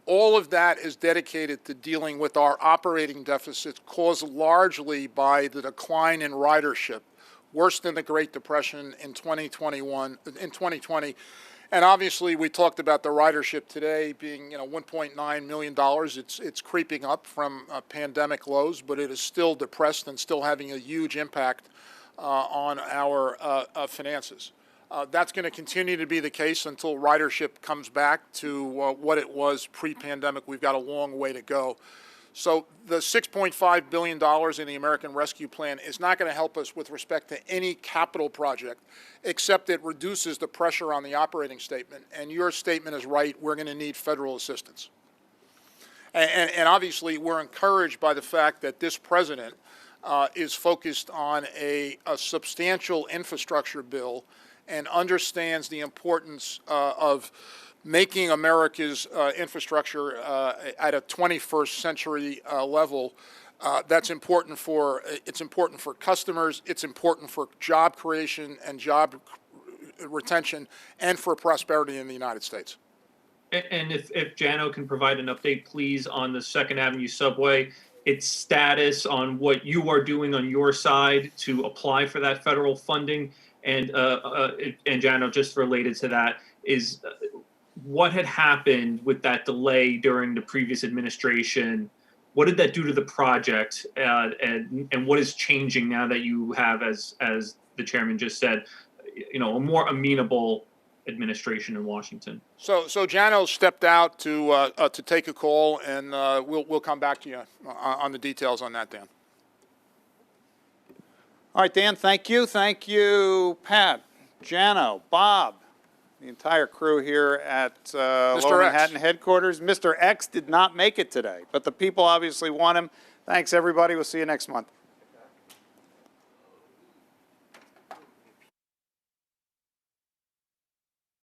All of that is dedicated to dealing with our operating deficits caused largely by the decline in ridership, worse than the Great Depression in 2020. And obviously, we talked about the ridership today being, $1.9 million. It's creeping up from pandemic lows, but it is still depressed and still having a huge impact on our finances. That's going to continue to be the case until ridership comes back to what it was pre-pandemic. We've got a long way to go. So the $6.5 billion in the American Rescue Plan is not going to help us with respect to any capital project, except it reduces the pressure on the operating statement. And your statement is right. We're going to need federal assistance. And obviously, we're encouraged by the fact that this president is focused on a substantial infrastructure bill and understands the importance of making America's infrastructure at a 21st century level. It's important for customers, it's important for job creation and job retention, and for prosperity in the United States. And if Jano can provide an update, please, on the 2nd Avenue subway, its status on what you are doing on your side to apply for that federal funding. And Jano, just related to that, is what had happened with that delay during the previous administration? What did that do to the project, and what is changing now that you have, as the chairman just said, a more amenable administration in Washington? So Jano stepped out to take a call, and we'll come back to you on the details on that, Dan. All right, Dan, thank you. Thank you, Pat, Jano, Bob, the entire crew here at Lower Manhattan headquarters. Mr. X did not make it today, but the people obviously want him. Thanks, everybody. We'll see you next month.